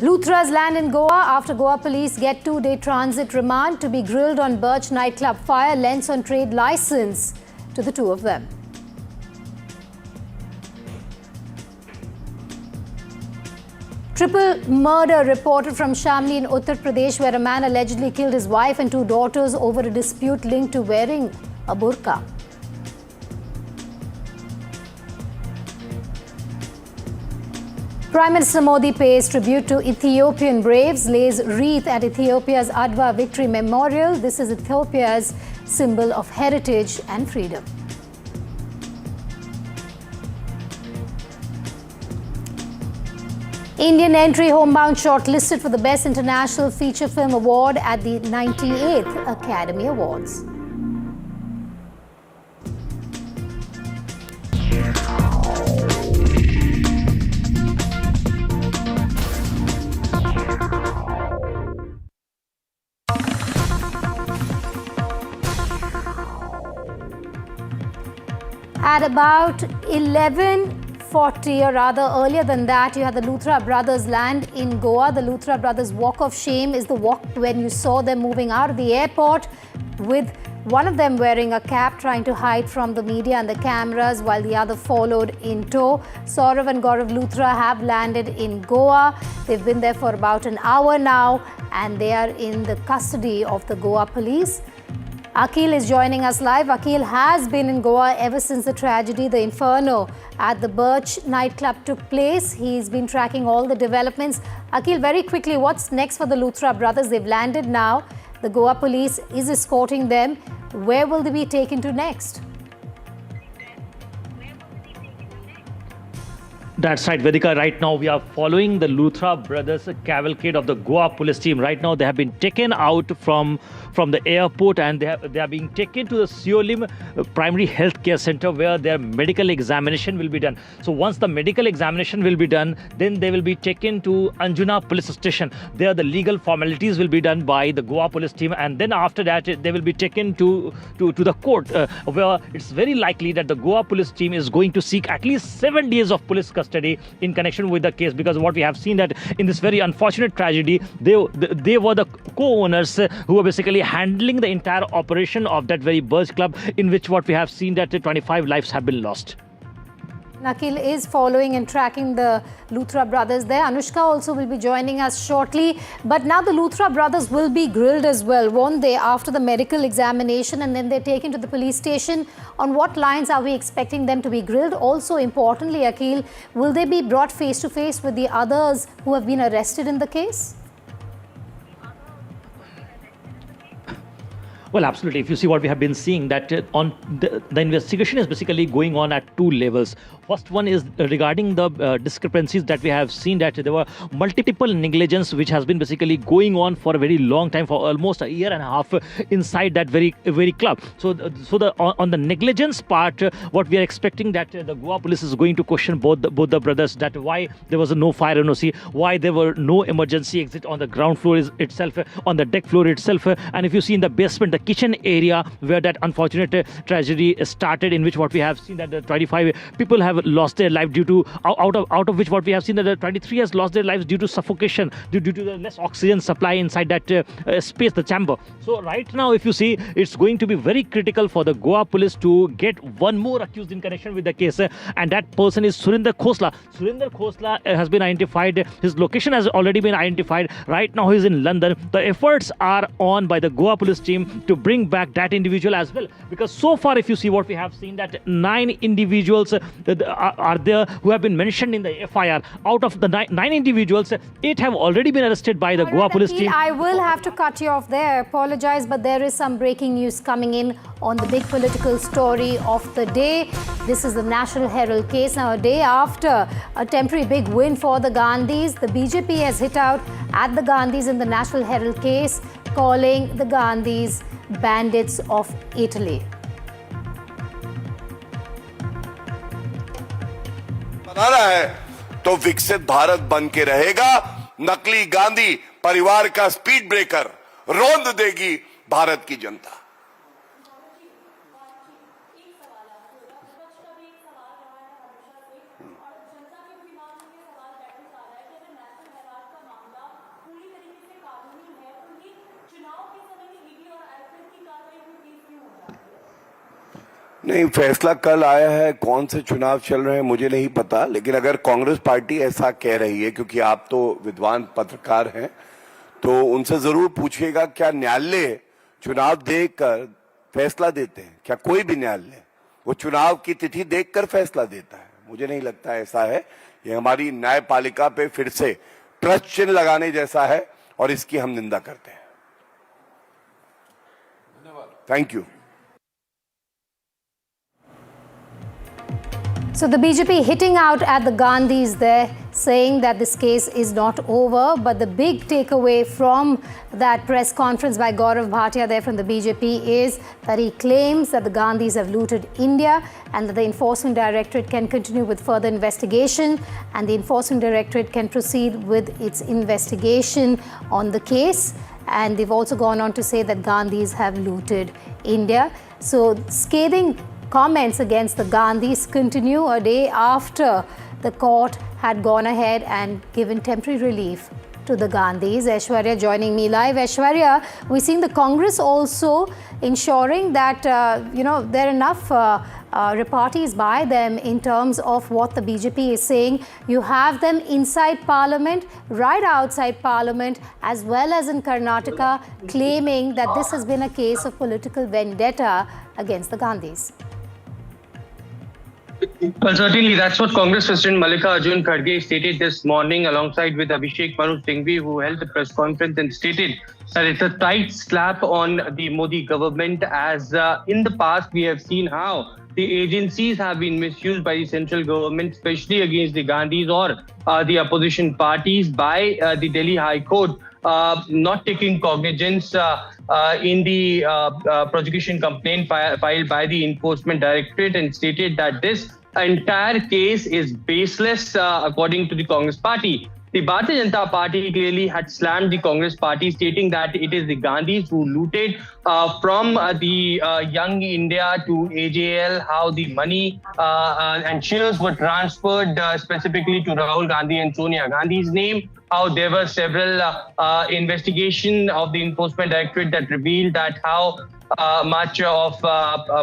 Luthras land in Goa after Goa police get 2-day transit remand to be grilled on Birch nightclub fire, lends on trade license to the two of them. Triple murder reported from Shamli in Uttar Pradesh, where a man allegedly killed his wife and two daughters over a dispute linked to wearing a burqa. Prime Minister Modi pays tribute to Ethiopian braves, lays wreath at Ethiopia's Adwa Victory Memorial. This is Ethiopia's symbol of heritage and freedom. Indian entry homebound shortlisted for the Best International Feature Film Award at the 98th Academy Awards. At about 11:40, or rather earlier than that, you had the Luthra brothers land in Goa. The Luthra brothers' walk of shame is the walk when you saw them moving out of the airport, with one of them wearing a cap trying to hide from the media and the cameras, while the other followed in tow. Saurav and Gaurav Luthra have landed in Goa. They've been there for about an hour now and they are in the custody of the Goa police. Akhil is joining us live. Akhil has been in Goa ever since the tragedy, the inferno at the Birch nightclub took place. He's been tracking all the developments. Akhil, very quickly, what's next for the Luthra brothers? They've landed now. The Goa police is escorting them. Where will they be taken to next? That's right, Vedika. Right now, we are following the Luthra brothers cavalcade of the Goa police team. Right now, they have been taken out from the airport and they are being taken to the Siolim Primary Health Care Center, where their medical examination will be done. So once the medical examination will be done, then they will be taken to Anjuna police station. There, the legal formalities will be done by the Goa police team, and then after that, they will be taken to the court, where it's very likely that the Goa police team is going to seek at least 7 days of police custody in connection with the case, because what we have seen that in this very unfortunate tragedy, they were the co-owners who were basically handling the entire operation of that very Birch club, in which what we have seen that 25 lives have been lost. Akhil is following and tracking the Luthra brothers there. Anushka also will be joining us shortly. But now the Luthra brothers will be grilled as well, won't they, after the medical examination, and then they're taken to the police station. On what lines are we expecting them to be grilled? Also, importantly, Akhil, will they be brought face to face with the others who have been arrested in the case? Well, absolutely. If you see what we have been seeing, that on the investigation is basically going on at two levels. First one is regarding the discrepancies that we have seen, that there were multiple negligence which has been basically going on for a very long time, for almost a year and a half inside that very club. So on the negligence part, what we are expecting that the Goa police is going to question both the brothers, that why there was no fire NOC, why there were no emergency exit on the ground floor itself, on the deck floor itself, and if you see in the basement, the kitchen area where that unfortunate tragedy started, in which what we have seen that the 25 people have lost their life due to, out of which what we have seen that the 23 has lost their lives due to suffocation, due to the less oxygen supply inside that space, the chamber. So right now, if you see, it's going to be very critical for the Goa police to get one more accused in connection with the case, and that person is Surinder Khosla. Surinder Khosla has been identified. His location has already been identified. Right now, he's in London. The efforts are on by the Goa police team to bring back that individual as well, because so far, if you see what we have seen, that 9 individuals are there who have been mentioned in the FIR. Out of the 9 individuals, 8 have already been arrested by the Goa police team. I will have to cut you off there. Apologize, but there is some breaking news coming in on the big political story of the day. This is the National Herald case. Now, a day after a temporary big win for the Gandhis, the BJP has hit out at the Gandhis in the National Herald case, calling the Gandhis bandits of Italy. बनाना है तो विकसित भारत बन के रहेगा। नकली गांधी परिवार का speed breaker रोंद देगी भारत की जनता। नहीं, फैसला कल आया है, कौन से चुनाव चल रहे हैं मुझे नहीं पता, लेकिन अगर कांग्रेस पार्टी ऐसा कह रही है, क्योंकि आप तो विद्वान पत्रकार हैं, तो उनसे जरूर पूछिएगा क्या न्यायालय चुनाव देखकर फैसला देते हैं? क्या कोई भी न्यायालय वो चुनाव की तिथि देखकर फैसला देता है? मुझे नहीं लगता ऐसा है। ये हमारी न्यायपालिका पे फिर से प्रश्न चिन्ह लगाने जैसा है और इसकी हम निंदा करते हैं। Thank you. So the BJP hitting out at the Gandhis there, saying that this case is not over. But the big takeaway from that press conference by Gaurav Bhatia there from the BJP is that he claims that the Gandhis have looted India and that the Enforcement Directorate can continue with further investigation, and the Enforcement Directorate can proceed with its investigation on the case. And they've also gone on to say that Gandhis have looted India. So scathing comments against the Gandhis continue a day after the court had gone ahead and given temporary relief to the Gandhis. Aishwarya joining me live. Aishwarya, we're seeing the Congress also ensuring that there are enough repartees by them in terms of what the BJP is saying. You have them inside Parliament, right outside Parliament, as well as in Karnataka, claiming that this has been a case of political vendetta against the Gandhis. Well, certainly that's what Congress President Mallikarjun Kharge stated this morning alongside with Abhishek Manu Singhvi, who held the press conference and stated that it's a tight slap on the Modi government, as in the past we have seen how the agencies have been misused by the central government, especially against the Gandhis or the opposition parties by the Delhi High Court, not taking cognizance in the prosecution complaint filed by the Enforcement Directorate, and stated that this entire case is baseless according to the Congress party. The Bharatiya Janata Party clearly had slammed the Congress party, stating that it is the Gandhis who looted from the Young India to AJL, how the money and shares were transferred specifically to Rahul Gandhi and Sonia Gandhi's name, how there were several investigation of the Enforcement Directorate that revealed that how much of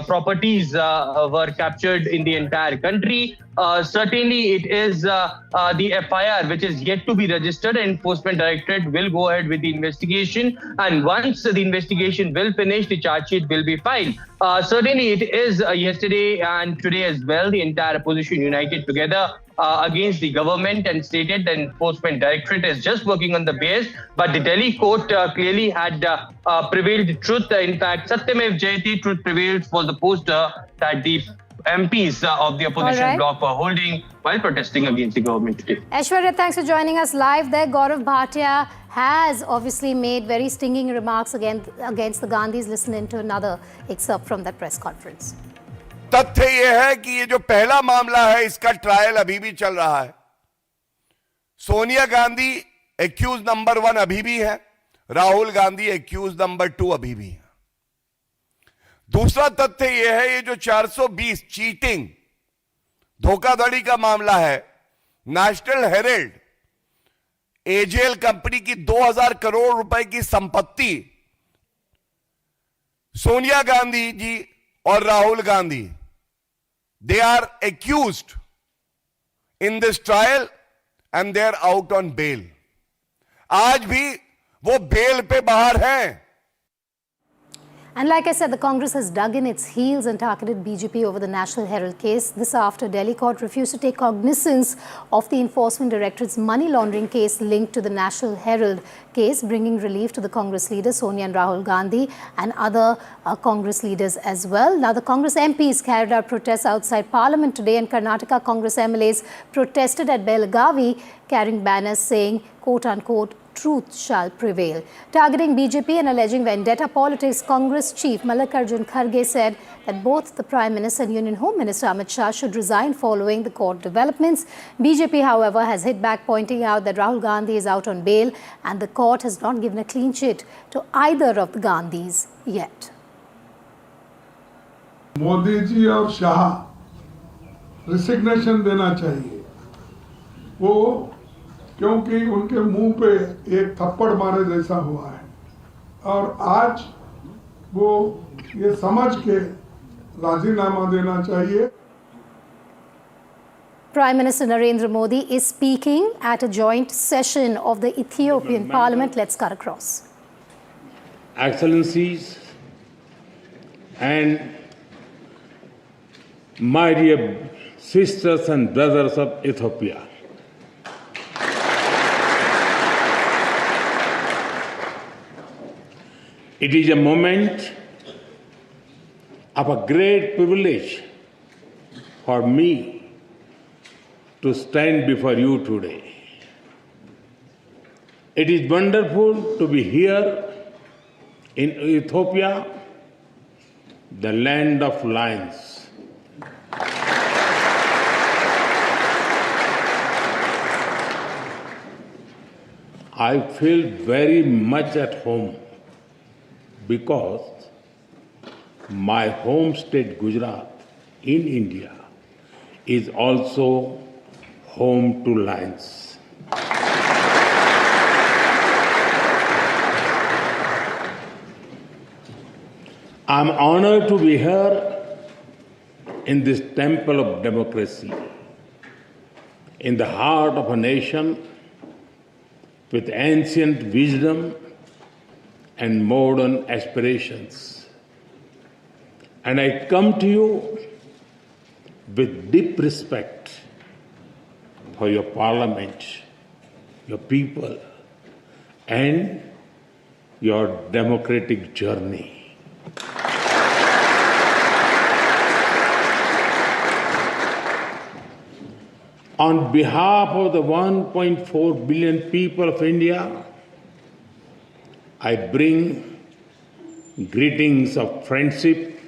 properties were captured in the entire country. Certainly, it is the FIR which is yet to be registered. Enforcement Directorate will go ahead with the investigation, and once the investigation will finish, the charge sheet will be filed. Certainly, it is yesterday and today as well, the entire opposition united together against the government and stated the Enforcement Directorate is just working on the base, but the Delhi court clearly had prevailed truth. In fact, Satyamev Jayati, truth prevails, was the poster that the MPs of the opposition bloc were holding while protesting against the government today. Aishwarya, thanks for joining us live there. Gaurav Bhatia has obviously made very stinging remarks against the Gandhis. Listen into another excerpt from that press conference. तथ्य यह है कि ये जो पहला मामला है इसका ट्रायल अभी भी चल रहा है। सोनिया गांधी एक्यूज नंबर 1 अभी भी है, राहुल गांधी एक्यूज नंबर 2 अभी भी है। दूसरा तथ्य यह है, ये जो 420 चीटिंग धोखाधड़ी का मामला है, नेशनल हेराल्ड एजेएल कंपनी की 2000 करोड़ रुपए की संपत्ति सोनिया गांधी जी और Rahul Gandhi, they are accused in this trial and they are out on bail. आज भी वो बेल पे बाहर हैं। And like I said, the Congress has dug in its heels and targeted BJP over the National Herald case. This after Delhi court refused to take cognizance of the Enforcement Directorate's money laundering case linked to the National Herald case, bringing relief to the Congress leaders Sonia and Rahul Gandhi and other Congress leaders as well. Now, the Congress MPs carried out protests outside Parliament today, and Karnataka Congress MLAs protested at Belagavi, carrying banners saying, quote-unquote, truth shall prevail. Targeting BJP and alleging vendetta politics, Congress Chief Mallikarjun Kharge said that both the Prime Minister and Union Home Minister Amit Shah should resign following the court developments. BJP, however, has hit back, pointing out that Rahul Gandhi is out on bail and the court has not given a clean sheet to either of the Gandhis yet. Modi ji और शाह रिसिग्नेशन देना चाहिए, वो क्योंकि उनके मुंह पे एक थप्पड़ मारे जैसा हुआ है, और आज वो ये समझ के राजीनामा देना चाहिए। Prime Minister Narendra Modi is speaking at a joint session of the Ethiopian Parliament. Let's cut across. Excellencies and my dear sisters and brothers of Ethiopia, it is a moment of a great privilege for me to stand before you today. It is wonderful to be here in Ethiopia, the land of lions. I feel very much at home because my home state Gujarat in India is also home to lions. I'm honored to be here in this temple of democracy, in the heart of a nation with ancient wisdom and modern aspirations. And I come to you with deep respect for your parliament, your people, and your democratic journey. On behalf of the 1.4 billion people of India, I bring greetings of friendship,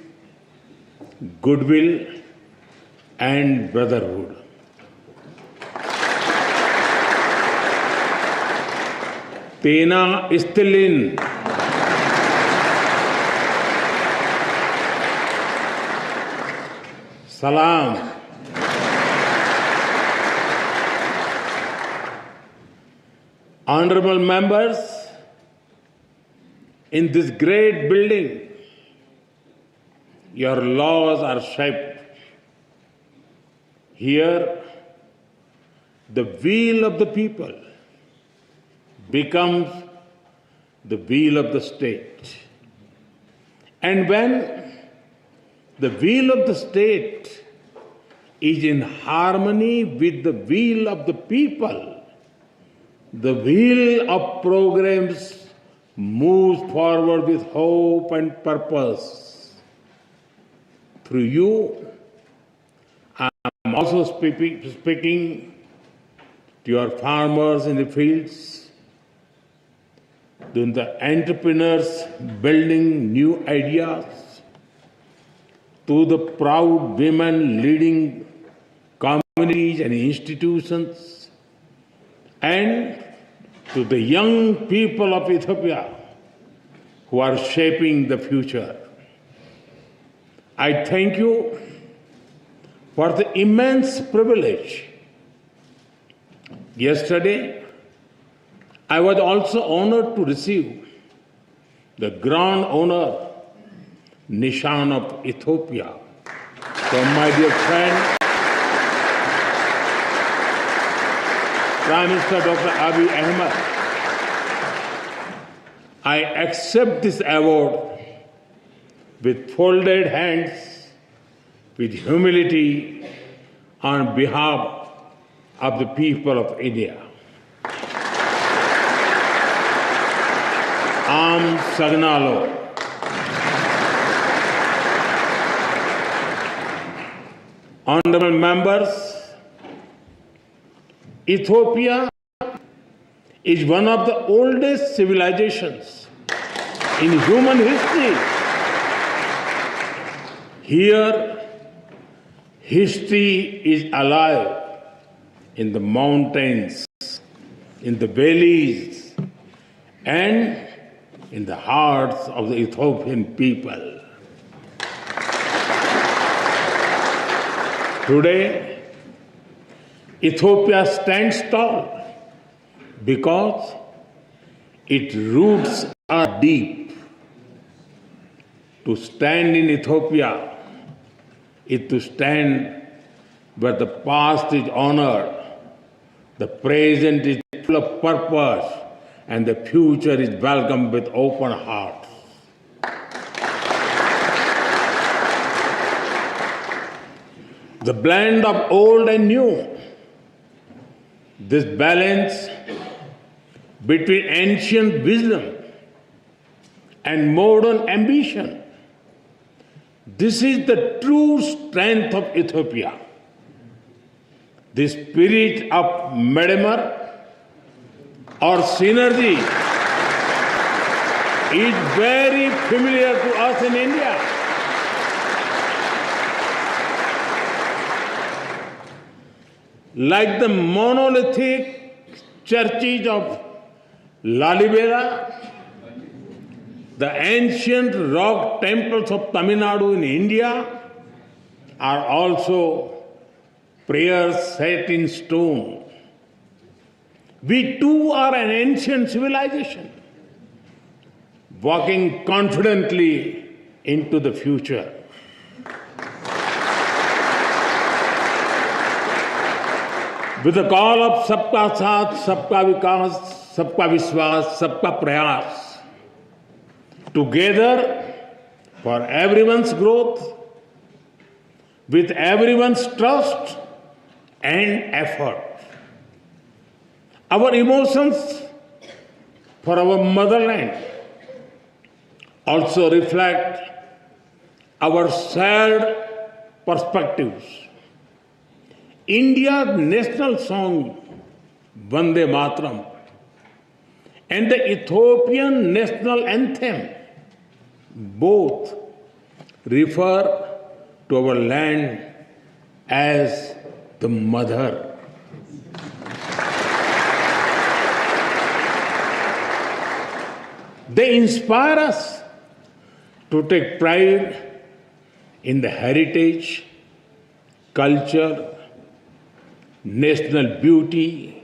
goodwill, and brotherhood. Tena istilin. Salam. Honorable members, in this great building, your laws are shaped. Here, the will of the people becomes the will of the state. And when the will of the state is in harmony with the will of the people, the wheel of progress moves forward with hope and purpose. Through you, I am also speaking to your farmers in the fields, to the entrepreneurs building new ideas, to the proud women leading communities and institutions, and to the young people of Ethiopia who are shaping the future. I thank you for the immense privilege. Yesterday, I was also honored to receive the Grand Honor Nishan of Ethiopia from my dear friend, Prime Minister Dr. Abiy Ahmed. I accept this award with folded hands, with humility, on behalf of the people of India. Am Sagnalo. Honorable members, Ethiopia is one of the oldest civilizations in human history. Here, history is alive in the mountains, in the valleys, and in the hearts of the Ethiopian people. Today, Ethiopia stands tall because its roots are deep. To stand in Ethiopia is to stand where the past is honored, the present is full of purpose, and the future is welcomed with open hearts. The blend of old and new, this balance between ancient wisdom and modern ambition, this is the true strength of Ethiopia. The spirit of Mgnrega or synergy is very familiar to us in India. Like the monolithic churches of Lalibela, the ancient rock temples of Tamil Nadu in India are also prayers set in stone. We too are an ancient civilization, walking confidently into the future. With the call of Sabka Saath, Sabka Vikas, Sabka Vishwas, Sabka Prayas, together for everyone's growth, with everyone's trust and effort. Our emotions for our motherland also reflect our shared perspectives. India's national song, Vande Mataram, and the Ethiopian national anthem, both refer to our land as the mother. They inspire us to take pride in the heritage, culture, national beauty,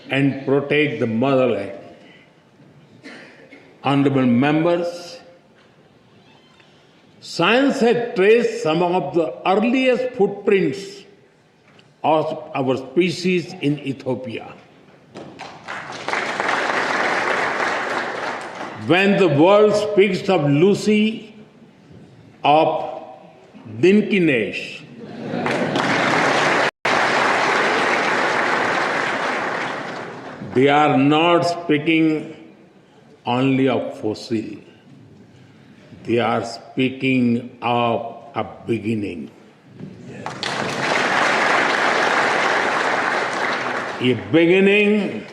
and protect the motherland. Honorable members, science has traced some of the earliest footprints of our species in Ethiopia. When the world speaks of Lucy, of Dinkinesh, they are not speaking only of fossil. They are speaking of a beginning. A beginning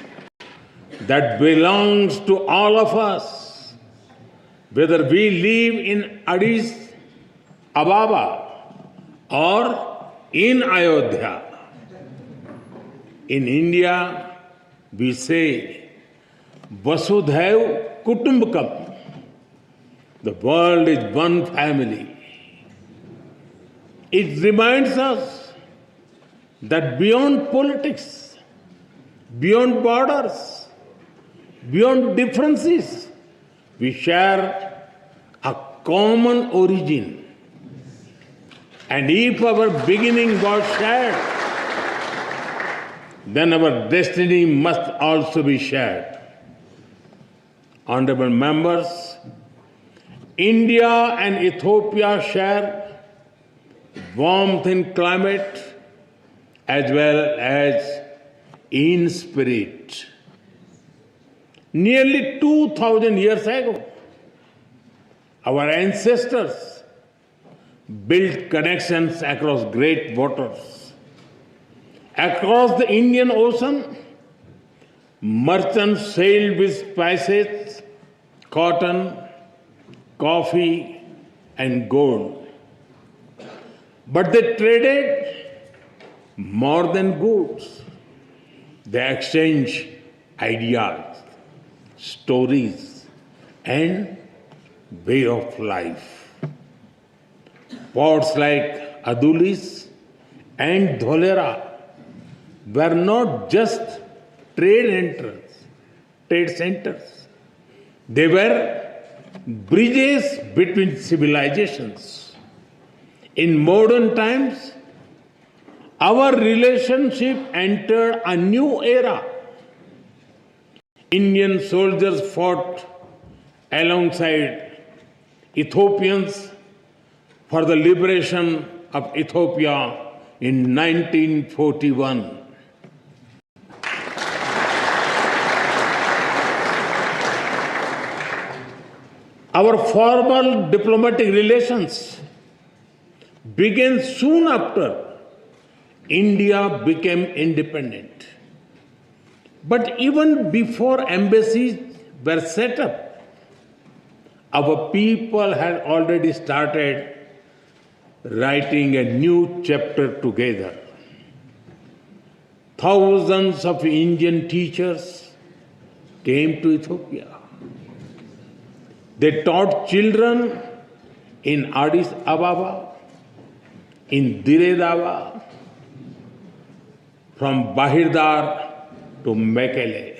that belongs to all of us, whether we live in Addis Ababa or in Ayodhya. In India, we say, Vasudhaiv Kutumbakam. The world is one family. It reminds us that beyond politics, beyond borders, beyond differences, we share a common origin. And if our beginning was shared, then our destiny must also be shared. Honorable members, India and Ethiopia share warmth in climate as well as in spirit. Nearly 2,000 years ago, our ancestors built connections across great waters. Across the Indian Ocean, merchants sailed with spices, cotton, coffee, and gold. But they traded more than goods. They exchanged ideas, stories, and way of life. Ports like Adulis and Dholera were not just trade centers. They were bridges between civilizations. In modern times, our relationship entered a new era. Indian soldiers fought alongside Ethiopians for the liberation of Ethiopia in 1941. Our formal diplomatic relations began soon after India became independent. But even before embassies were set up, our people had already started writing a new chapter together. Thousands of Indian teachers came to Ethiopia. They taught children in Addis Ababa, in Dire Dawa, from Bahirdar to Mekele.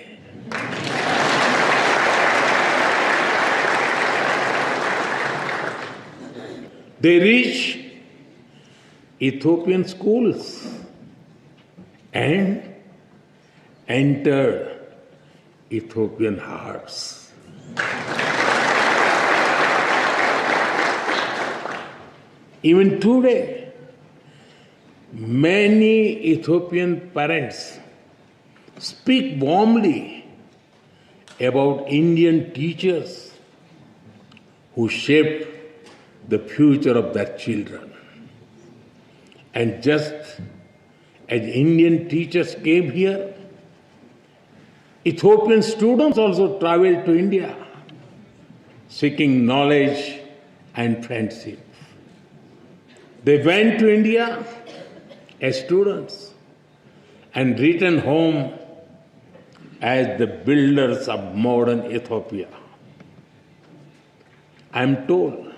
They reached Ethiopian schools and entered Ethiopian hearts. Even today, many Ethiopian parents speak warmly about Indian teachers who shaped the future of their children. And just as Indian teachers came here, Ethiopian students also traveled to India seeking knowledge and friendship. They went to India as students and returned home as the builders of modern Ethiopia. I am told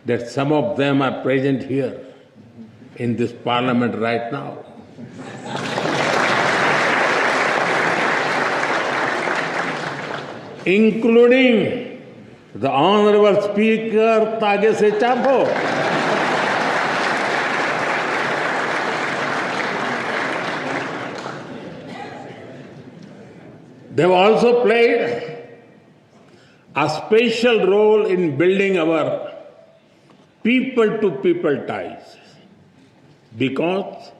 that some of them are present here in this parliament right now. Including the Honorable Speaker Tagese Chapo. They have also played a special role in building our people-to-people ties because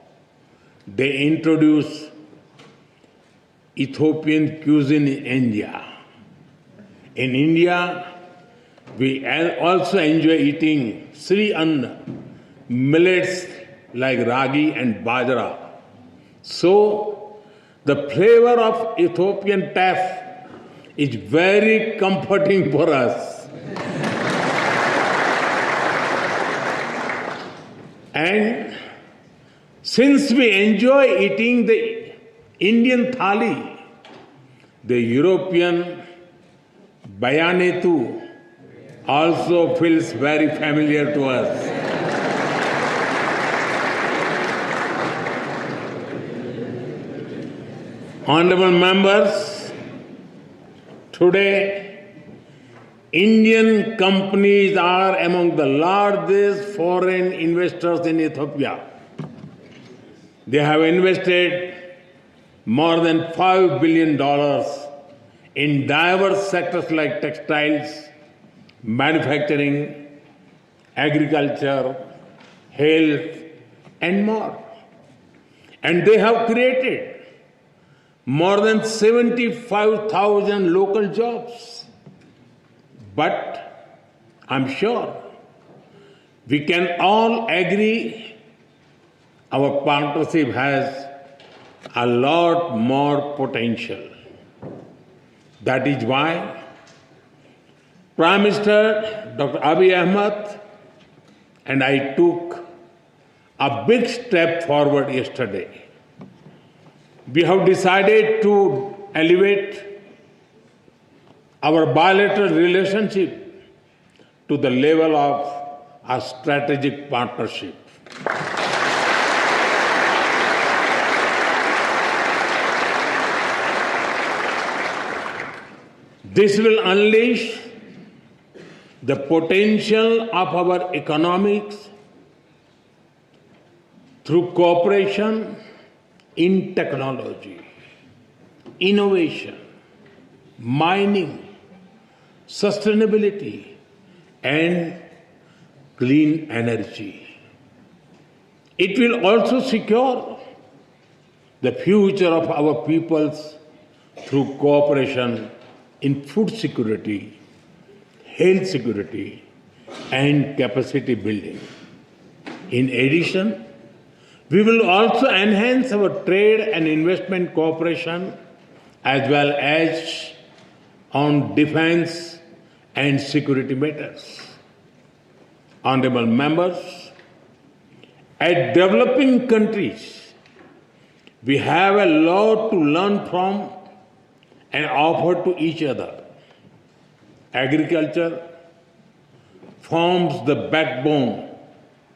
they introduced Ethiopian cuisine in India. In India, we also enjoy eating Sri Anna, millets like ragi and bajra. So, the flavor of Ethiopian taf is very comforting for us. And since we enjoy eating the Indian thali, the European bayanetu also feels very familiar to us. Honorable members, today Indian companies are among the largest foreign investors in Ethiopia. They have invested more than $5 billion in diverse sectors like textiles, manufacturing, agriculture, health, and more. And they have created more than 75,000 local jobs. But I'm sure we can all agree our partnership has a lot more potential. That is why Prime Minister Dr. Abiy Ahmed and I took a big step forward yesterday. We have decided to elevate our bilateral relationship to the level of a strategic partnership. This will unleash the potential of our economics through cooperation in technology, innovation, mining, sustainability, and clean energy. It will also secure the future of our peoples through cooperation in food security, health security, and capacity building. In addition, we will also enhance our trade and investment cooperation as well as on defense and security matters. Honorable members, as developing countries, we have a lot to learn from and offer to each other. Agriculture forms the backbone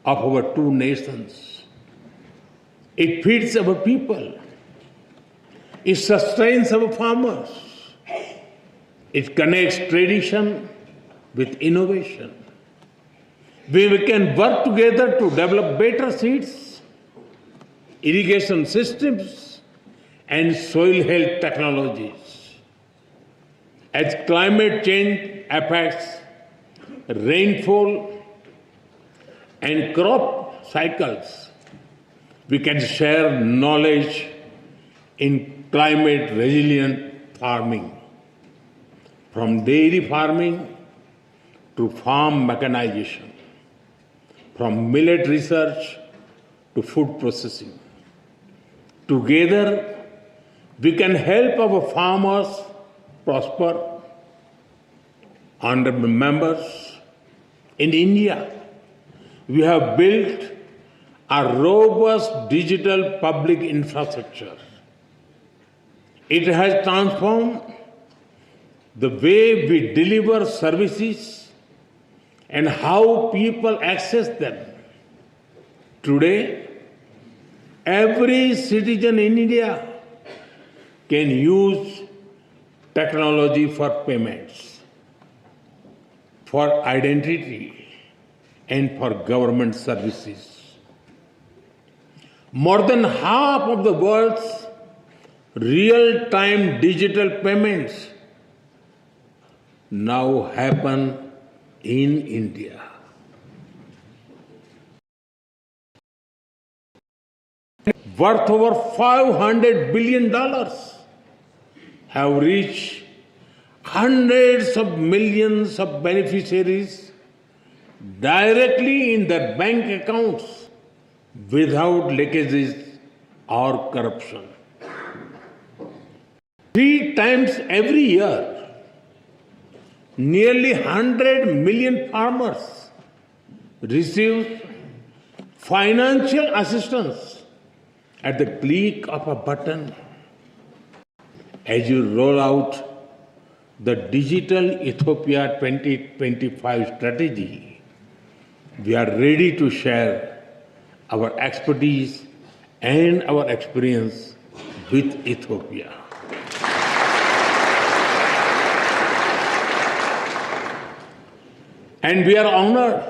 of our two nations. It feeds our people. It sustains our farmers. It connects tradition with innovation. We can work together to develop better seeds, irrigation systems, and soil health technologies. As climate change affects rainfall and crop cycles, we can share knowledge in climate resilient farming, from dairy farming to farm mechanization, from millet research to food processing. Together, we can help our farmers prosper. Honorable members, in India, we have built a robust digital public infrastructure. It has transformed the way we deliver services and how people access them. Today, every citizen in India can use technology for payments, for identity, and for government services. More than half of the world's real-time digital payments now happen in India. Worth over $500 billion have reached hundreds of millions of beneficiaries directly in their bank accounts without leakages or corruption. 3 times every year, nearly 100 million farmers receive financial assistance at the click of a button. As you roll out the Digital Ethiopia 2025 strategy, we are ready to share our expertise and our experience with Ethiopia. And we are honored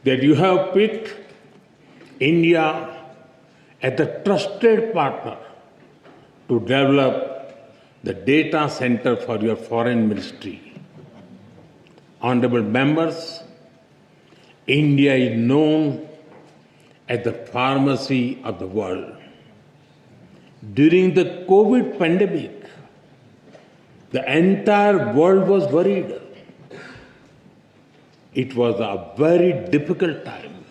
that you have picked India as a trusted partner to develop the data center for your foreign ministry. Honorable members, India is known as the pharmacy of the world. During the COVID pandemic, the entire world was worried. It was a very difficult time.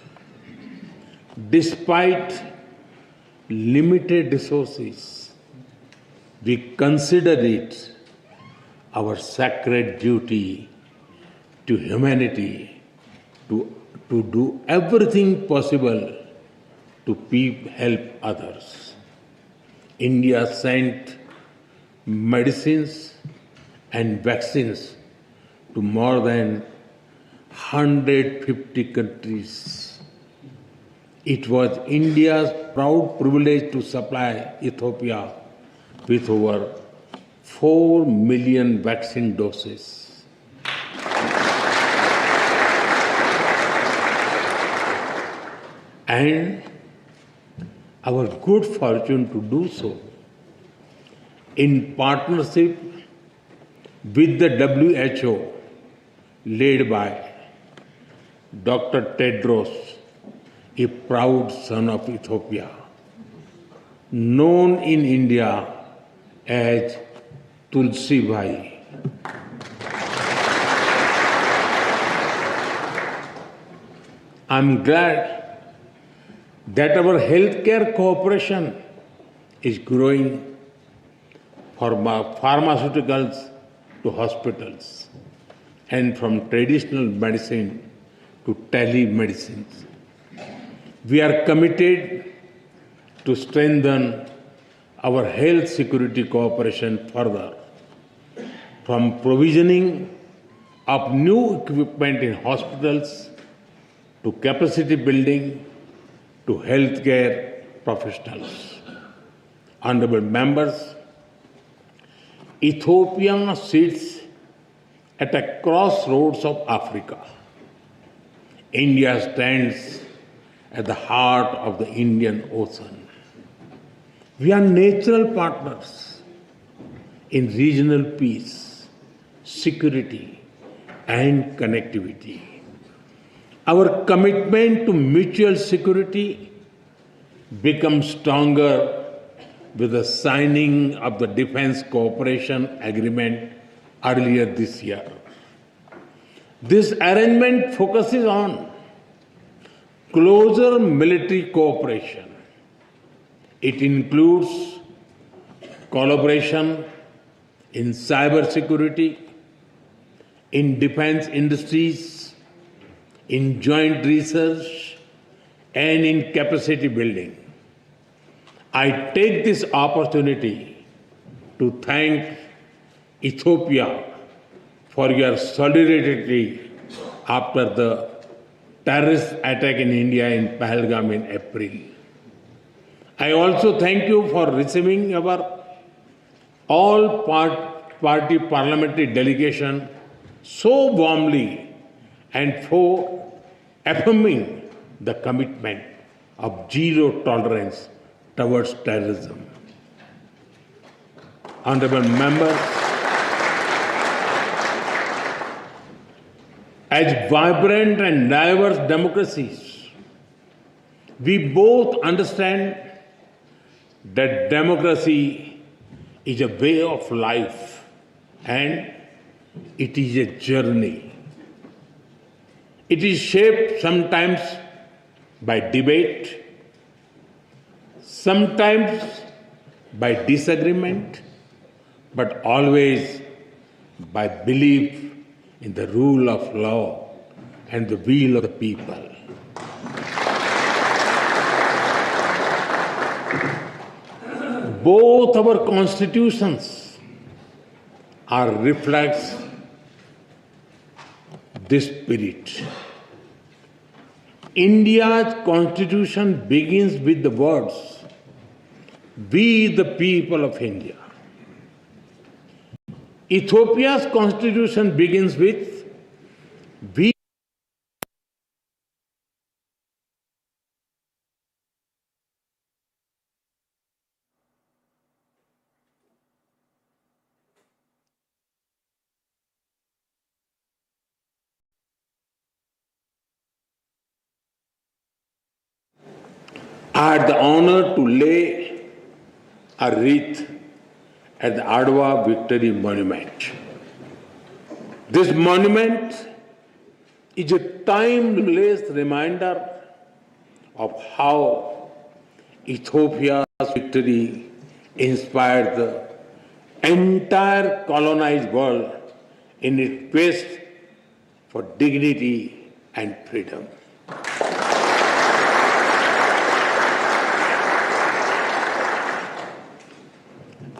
Despite limited resources, we considered it our sacred duty to humanity to do everything possible to help others. India sent medicines and vaccines to more than 150 countries. It was India's proud privilege to supply Ethiopia with over 4 million vaccine doses. And our good fortune to do so in partnership with the WHO, led by Dr. Tedros, a proud son of Ethiopia, known in India as Tulsi Bhai. I'm glad that our healthcare cooperation is growing from pharmaceuticals to hospitals and from traditional medicine to telemedicine. We are committed to strengthen our health security cooperation further, from provisioning of new equipment in hospitals to capacity building to healthcare professionals. Honorable members, Ethiopia sits at a crossroads of Africa. India stands at the heart of the Indian Ocean. We are natural partners in regional peace, security, and connectivity. Our commitment to mutual security becomes stronger with the signing of the Defense Cooperation Agreement earlier this year. This arrangement focuses on closer military cooperation. It includes collaboration in cybersecurity, in defense industries, in joint research, and in capacity building. I take this opportunity to thank Ethiopia for your solidarity after the terrorist attack in India in Pahalgam in April. I also thank you for receiving our all-party parliamentary delegation so warmly and for affirming the commitment of zero tolerance towards terrorism. Honorable members, as vibrant and diverse democracies, we both understand that democracy is a way of life and it is a journey. It is shaped sometimes by debate, sometimes by disagreement, but always by belief in the rule of law and the will of the people. Both our constitutions are reflects this spirit. India's constitution begins with the words, "We the people of India." Ethiopia's constitution begins with, "We I had the honor to lay a wreath at the Adwa Victory Monument. This monument is a timeless reminder of how Ethiopia's victory inspired the entire colonized world in its quest for dignity and freedom.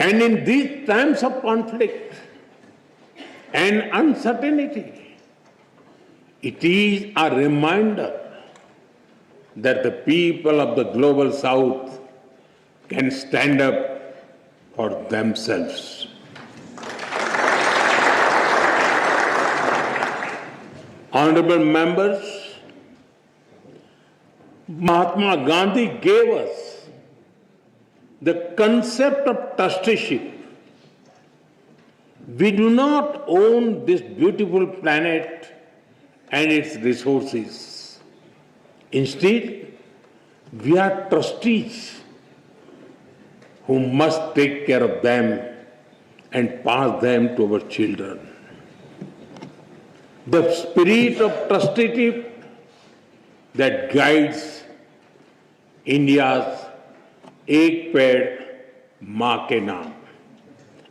And in these times of conflict and uncertainty, it is a reminder that the people of the global south can stand up for themselves. Honorable members, Mahatma Gandhi gave us the concept of trusteeship. We do not own this beautiful planet and its resources. Instead, we are trustees who must take care of them and pass them to our children. The spirit of trusteeship that guides India's Ek Ped Maa Ke Naam,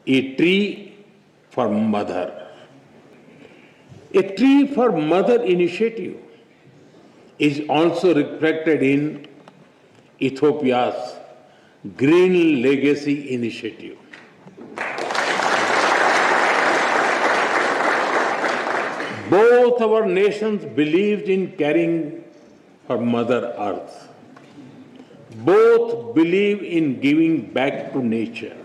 a tree for mother. A tree for mother initiative is also reflected in Ethiopia's Green Legacy Initiative. Both our nations believed in caring for Mother Earth. Both believe in giving back to nature.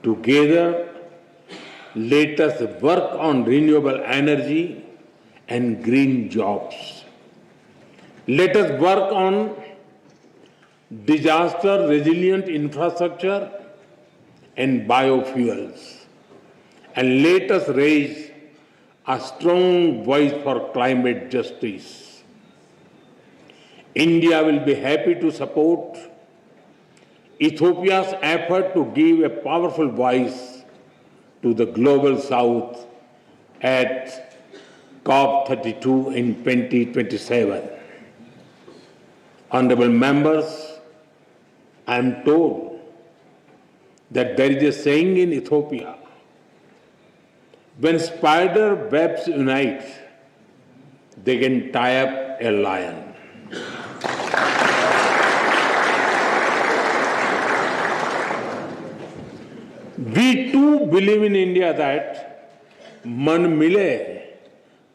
Together, let us work on renewable energy and green jobs. Let us work on disaster-resilient infrastructure and biofuels. And let us raise a strong voice for climate justice. India will be happy to support Ethiopia's effort to give a powerful voice to the Global South at COP32 in 2027. Honorable members, I am told that there is a saying in Ethiopia, when spider webs unite, they can tie up a lion. We too believe in India that मन मिले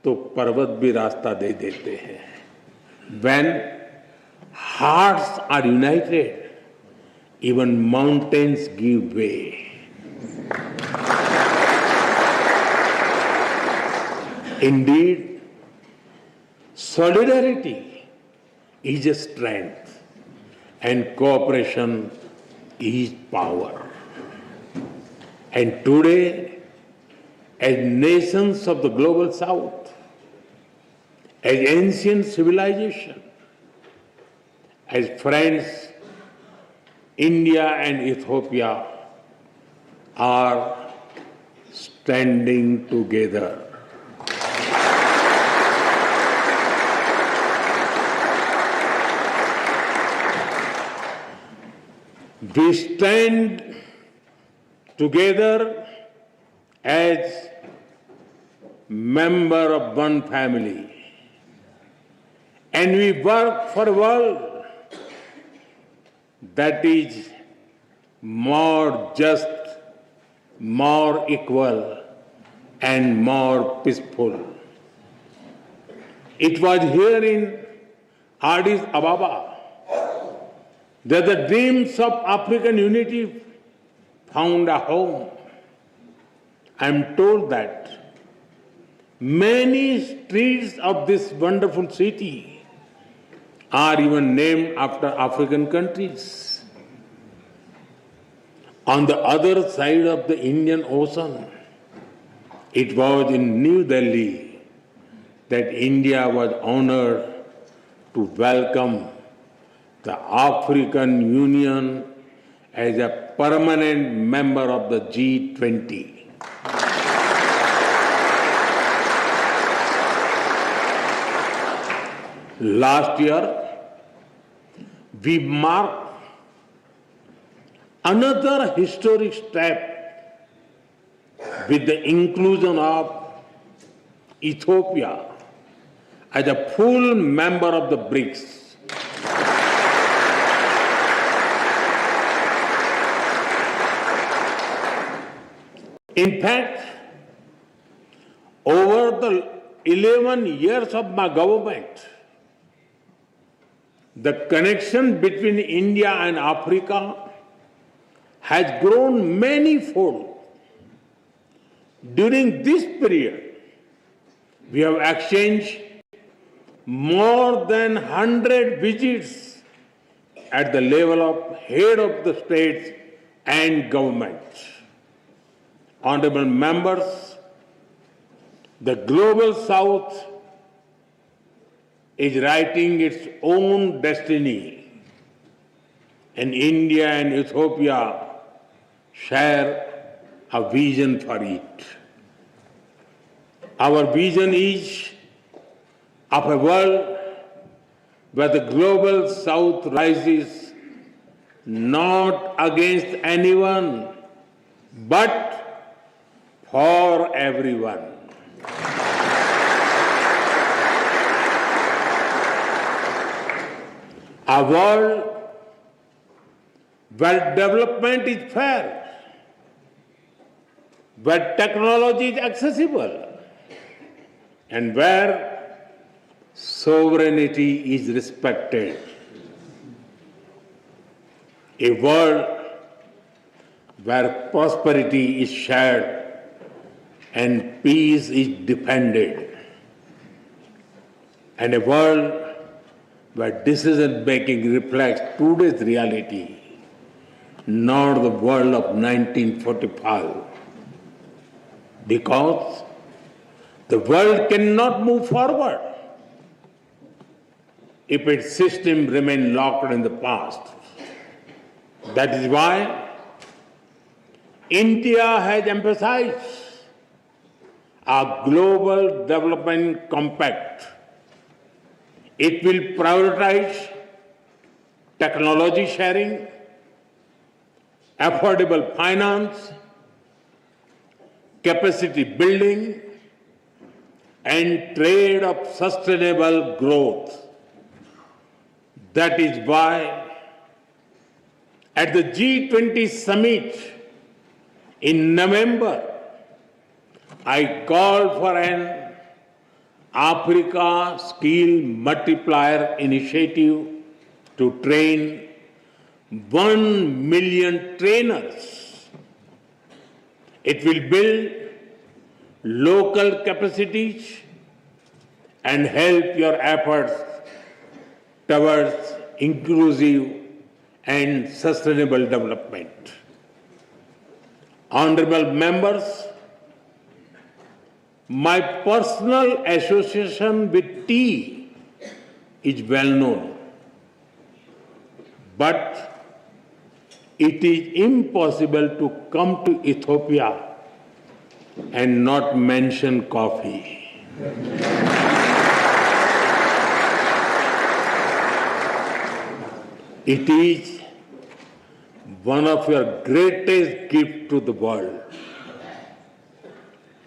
तो पर्वत भी रास्ता दे देते हैं. When hearts are united, even mountains give way. Indeed, solidarity is a strength and cooperation is power. And today, as nations of the Global South, as ancient civilization, as friends, India and Ethiopia are standing together. We stand together as member of one family, and we work for a world that is more just, more equal, and more peaceful. It was here in Addis Ababa that the dreams of African unity found a home. I am told that many streets of this wonderful city are even named after African countries. On the other side of the Indian Ocean, it was in New Delhi that India was honored to welcome the African Union as a permanent member of the G20. Last year, we marked another historic step with the inclusion of Ethiopia as a full member of the BRICS. In fact, over the 11 years of my government, the connection between India and Africa has grown many-fold. During this period, we have exchanged more than 100 visits at the level of head of the states and governments. Honorable members, the global south is writing its own destiny, and India and Ethiopia share a vision for it. Our vision is of a world where the global south rises not against anyone but for everyone. A world where development is fair, where technology is accessible, and where sovereignty is respected. A world where prosperity is shared and peace is defended. And a world where decision-making reflects today's reality, not the world of 1945. Because the world cannot move forward if its system remains locked in the past. That is why India has emphasized a global development compact. It will prioritize technology sharing, affordable finance, capacity building, and trade of sustainable growth. That is why at the G20 summit in November, I called for an Africa Skill Multiplier Initiative to train 1 million trainers. It will build local capacities and help your efforts towards inclusive and sustainable development. Honorable members, my personal association with tea is well known, but it is impossible to come to Ethiopia and not mention coffee. It is one of your greatest gifts to the world.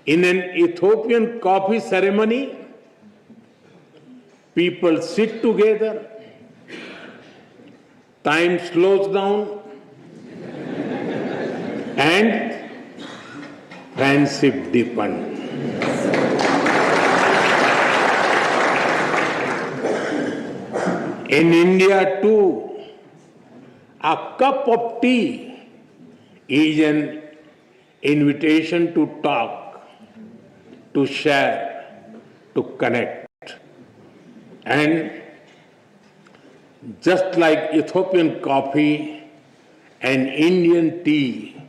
In an Ethiopian coffee ceremony, people sit together, time slows down, and friendship deepens. In India too, a cup of tea is an invitation to talk, to share, to connect. And just like Ethiopian coffee and Indian tea,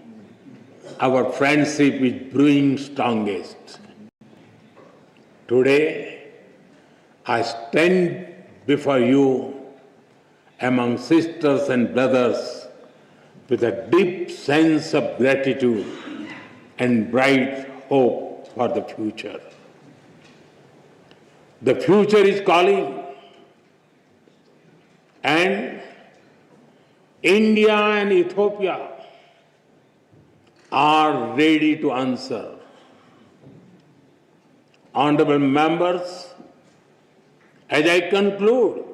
our friendship is brewing strongest. Today, I stand before you among sisters and brothers with a deep sense of gratitude and bright hope for the future. The future is calling, and India and Ethiopia are ready to answer. Honorable members, as I conclude,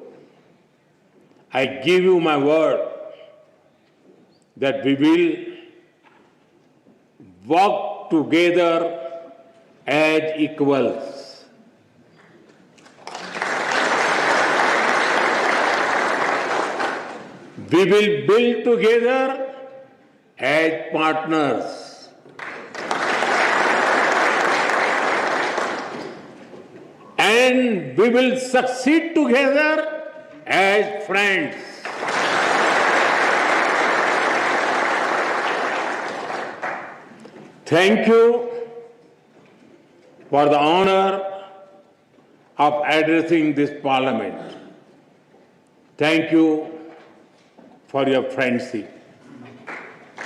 I give you my word that we will work together as equals. We will build together as partners. And we will succeed together as friends. Thank you for the honor of addressing this parliament. Thank you for your friendship.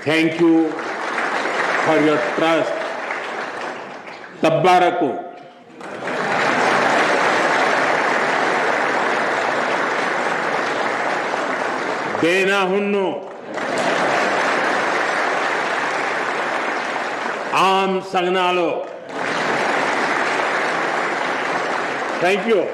Thank you for your trust. Tabbaraku. Dena hunnu. Am Sagnalo. Thank you.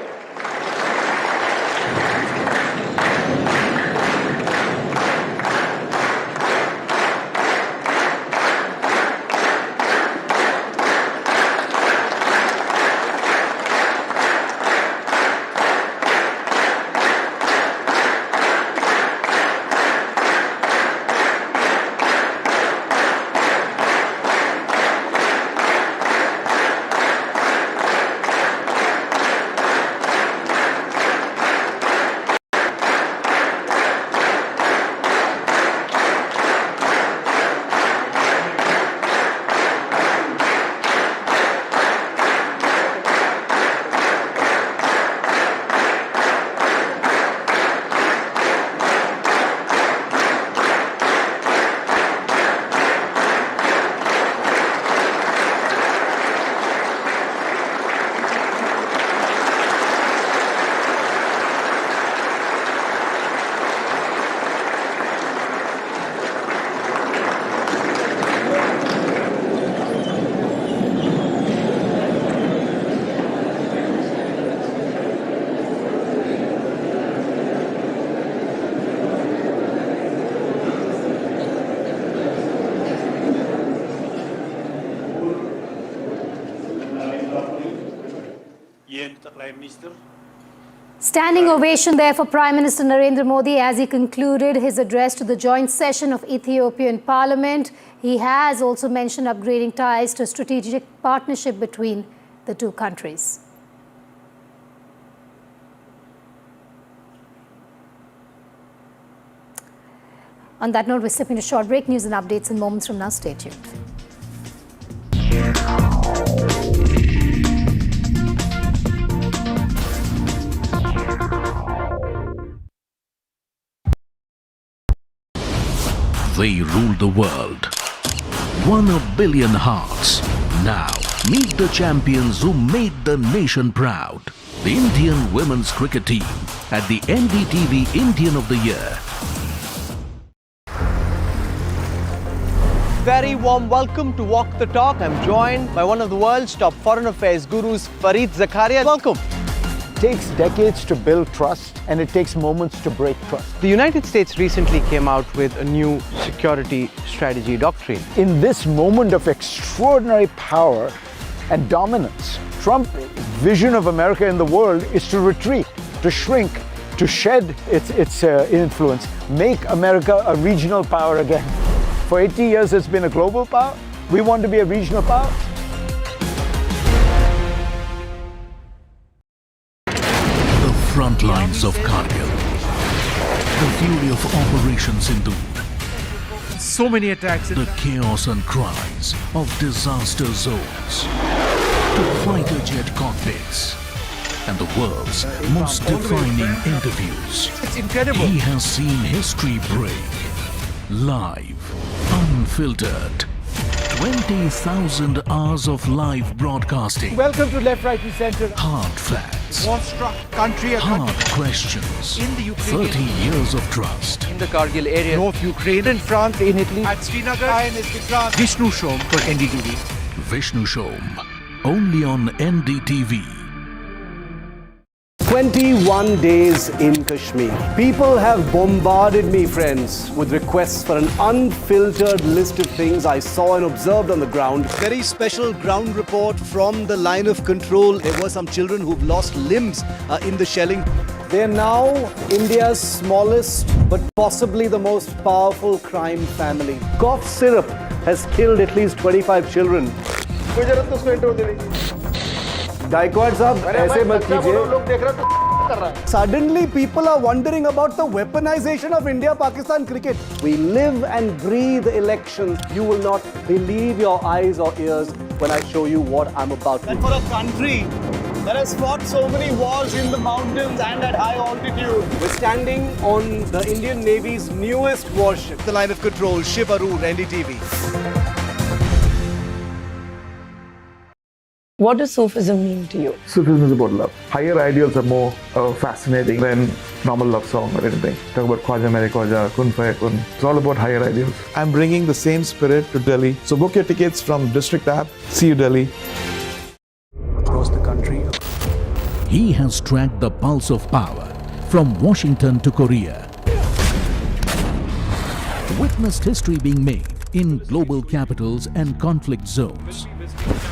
Standing ovation there for Prime Minister Narendra Modi as he concluded his address to the joint session of Ethiopian Parliament. He has also mentioned upgrading ties to strategic partnership between the two countries. On that note, we're stepping to short break. News and updates in moments from now. Stay tuned. They ruled the world, won 1 billion hearts. Now, meet the champions who made the nation proud. The Indian women's cricket team at the NDTV Indian of the Year. Very warm welcome to Walk the Talk. I'm joined by one of the world's top foreign affairs gurus, Fareed Zakaria. Welcome. It takes decades to build trust, and it takes moments to break trust. The United States recently came out with a new security strategy doctrine. In this moment of extraordinary power and dominance, Trump's vision of America in the world is to retreat, to shrink, to shed its influence, make America a regional power again. For 80 years, it's been a global power. We want to be a regional power. Front lines of Kargil, the fury of Operation Sindhu, so many attacks, the chaos and cries of disaster zones, to fighter jet cockpits, and the world's most defining interviews. It's incredible. He has seen history break, live, unfiltered. 20,000 hours of live broadcasting. Welcome to Left, Right and Centre. Hard facts. War-struck country. Hard questions. In the Ukraine. 30 years of trust. In the Kargil area. North Ukraine. In France, in Italy. At Srinagar. Vishnu Shom for NDTV. Vishnu Shom. Only on NDTV. 21 days in Kashmir. People have bombarded me, friends, with requests for an unfiltered list of things I saw and observed on the ground. Very special ground report from the line of control. There were some children who've lost limbs in the shelling. They're now India's smallest, but possibly the most powerful crime family. Cough syrup has killed at least 25 children. Gaikwad साहब ऐसे मत कीजिए Suddenly, people are wondering about the weaponization of India-Pakistan cricket. We live and breathe elections. You will not believe your eyes or ears when I show you what I'm about to do. And for a country that has fought so many wars in the mountains and at high altitude, We're standing on the Indian Navy's newest warship. the line of control, Shiv Arun, NDTV. What does Sufism mean to you? Sufism is about love. Higher ideals are more fascinating than normal love song or anything. Talk about Khwaja Mere Khwaja, Kun Faya Kun. It's all about higher ideals. I'm bringing the same spirit to Delhi. So book your tickets from District app. See you, Delhi. Across the country. He has tracked the pulse of power from Washington to Korea. Witnessed history being made in global capitals and conflict zones.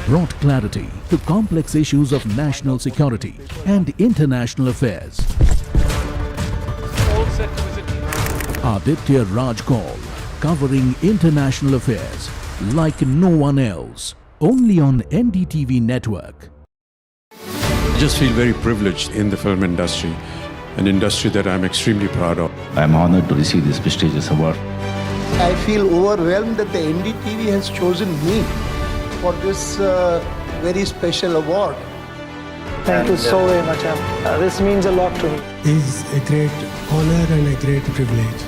Brought clarity to complex issues of national security and international affairs. Aditya Raj Kaul, covering international affairs like no one else. Only on NDTV network. I just feel very privileged in the film industry, an industry that I'm extremely proud of. I'm honored to receive this prestigious award. I feel overwhelmed that the NDTV has chosen me for this very special award. Thank you so very much. This means a lot to me. It's a great honor and a great privilege.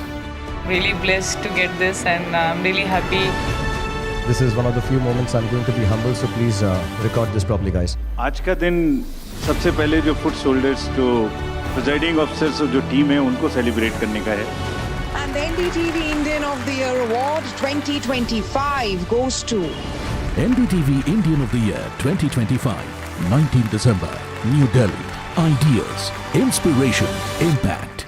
Really blessed to get this, and I'm really happy. This is one of the few moments I'm going to be humble, so please record this properly, guys. आज का दिन सबसे पहले जो foot soldiers जो presiding officers जो team है उनको सेलिब्रेट करने का है. And the NDTV Indian of the Year Award 2025 goes to NDTV Indian of the Year 2025, 19 December, New Delhi. Ideas, inspiration, impact.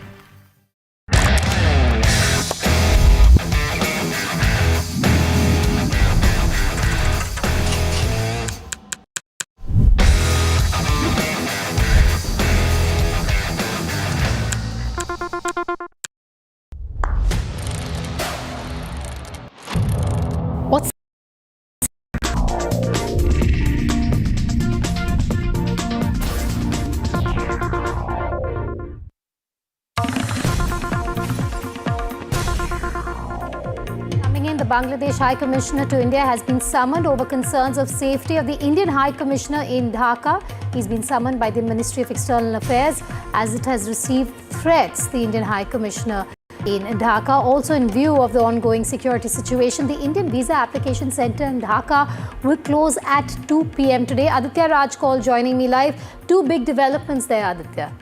What's coming in? The Bangladesh High Commissioner to India has been summoned over concerns of safety of the Indian High Commissioner in Dhaka. He's been summoned by the Ministry of External Affairs as it has received threats. The Indian High Commissioner in Dhaka. Also, in view of the ongoing security situation, the Indian Visa Application Centre in Dhaka will close at 2 p.m. today. Aditya Raj Kaul joining me live. Two big developments there, Aditya.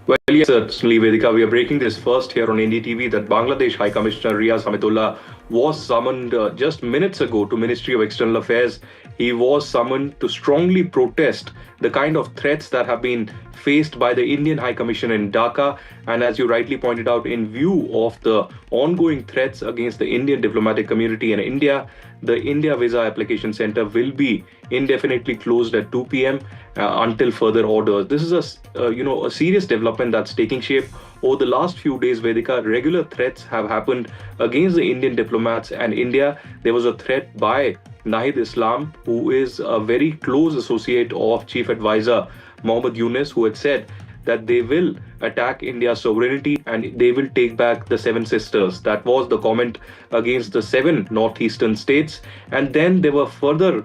Well, yes, certainly, Vedika. We are breaking this first here on NDTV that Bangladesh High Commissioner Riaz Hamidullah was summoned just minutes ago to Ministry of External Affairs. He was summoned to strongly protest the kind of threats that have been faced by the Indian High Commission in Dhaka. And as you rightly pointed out, in view of the ongoing threats against the Indian diplomatic community in India, the India Visa Application Centre will be indefinitely closed at 2 p.m. Until further orders. This is a serious development that's taking shape. Over the last few days, Vedika, regular threats have happened against the Indian diplomats and India. There was a threat by Nahid Islam, who is a very close associate of Chief Advisor Mohammad Yunus, who had said that they will attack India's sovereignty and they will take back the Seven Sisters. That was the comment against the 7 northeastern states. And then there were further,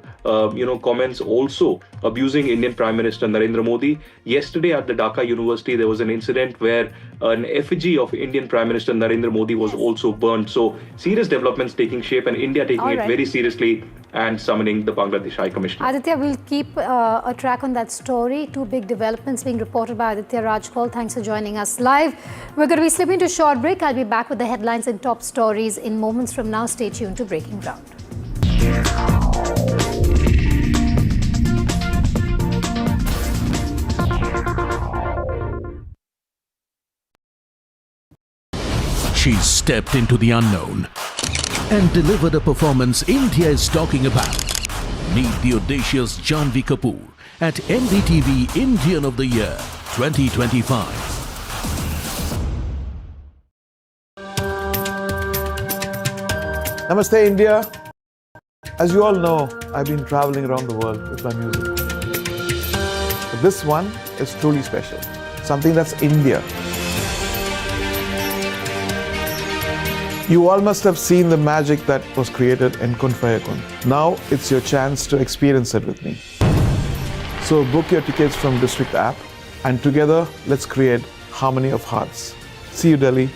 comments also abusing Indian Prime Minister Narendra Modi. Yesterday at the Dhaka University, there was an incident where an effigy of Indian Prime Minister Narendra Modi was also burnt. So serious developments taking shape and India taking it very seriously and summoning the Bangladesh High Commissioner. Aditya, we'll keep a track on that story. Two big developments being reported by Aditya Raj Kaul. Thanks for joining us live. We're going to be slipping to a short break. I'll be back with the headlines and top stories in moments from now. Stay tuned to Breaking Ground. She stepped into the unknown and delivered a performance India is talking about. Meet the audacious Janhvi Kapoor at NDTV Indian of the Year 2025. Namaste, India. As you all know, I've been traveling around the world with my music. But this one is truly special. something that's India. You all must have seen the magic that was created in Kun Faya Kun. Now it's your chance to experience it with me. So book your tickets from District app and together let's create harmony of hearts. See you, Delhi.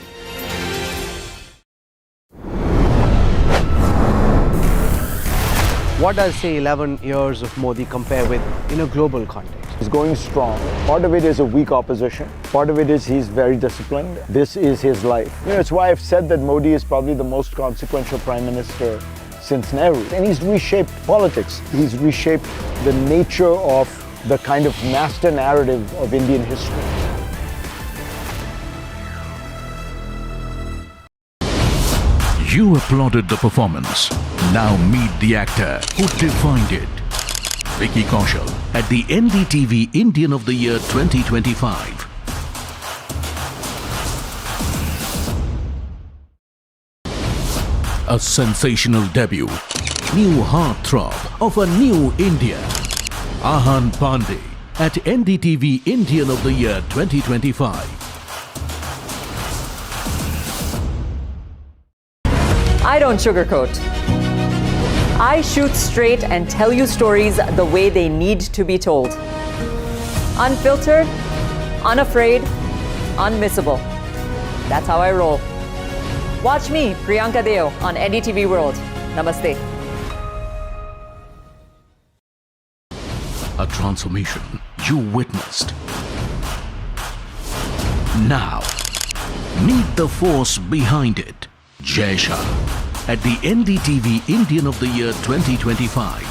What does, say, 11 years of Modi compare with in a global context? He's going strong. Part of it is a weak opposition. Part of it is he's very disciplined. This is his life. It's why I've said that Modi is probably the most consequential prime minister since Nehru. And he's reshaped politics. He's reshaped the nature of the kind of master narrative of Indian history. You applauded the performance. Now meet the actor who defined it. Vicky Kaushal at the NDTV Indian of the Year 2025. A sensational debut. New heartthrob of a new India. Ahan Pandey at NDTV Indian of the Year 2025. I don't sugarcoat. I shoot straight and tell you stories the way they need to be told. Unfiltered, unafraid, unmissable. That's how I roll. Watch me, Priyanka Deo, on NDTV World. Namaste. A transformation you witnessed. Now, meet the force behind it. Jai Shah at the NDTV Indian of the Year 2025.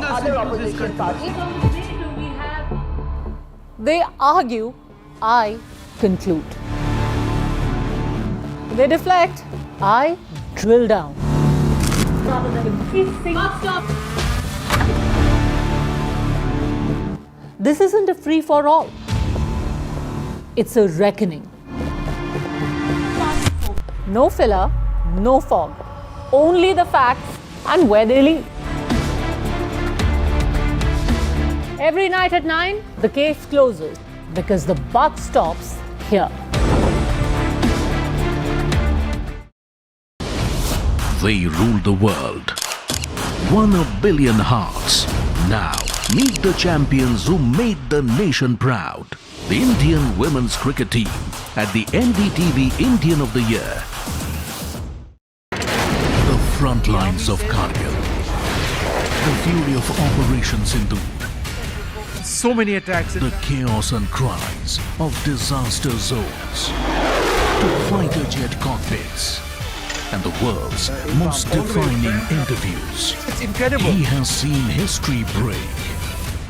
Other opposition parties. They argue, I conclude. They deflect, I drill down. This isn't a free-for-all. It's a reckoning. No filler, no fog. Only the facts and where they lead. Every night at 9, the case closes because the buck stops here. They ruled the world. Won 1 billion hearts. Now, meet the champions who made the nation proud. The Indian women's cricket team at the NDTV Indian of the Year. The front lines of Kargil. The fury of Operation Sindhu. So many attacks. The chaos and cries of disaster zones. To fighter jet cockpits. And the world's most defining interviews. It's incredible. He has seen history break.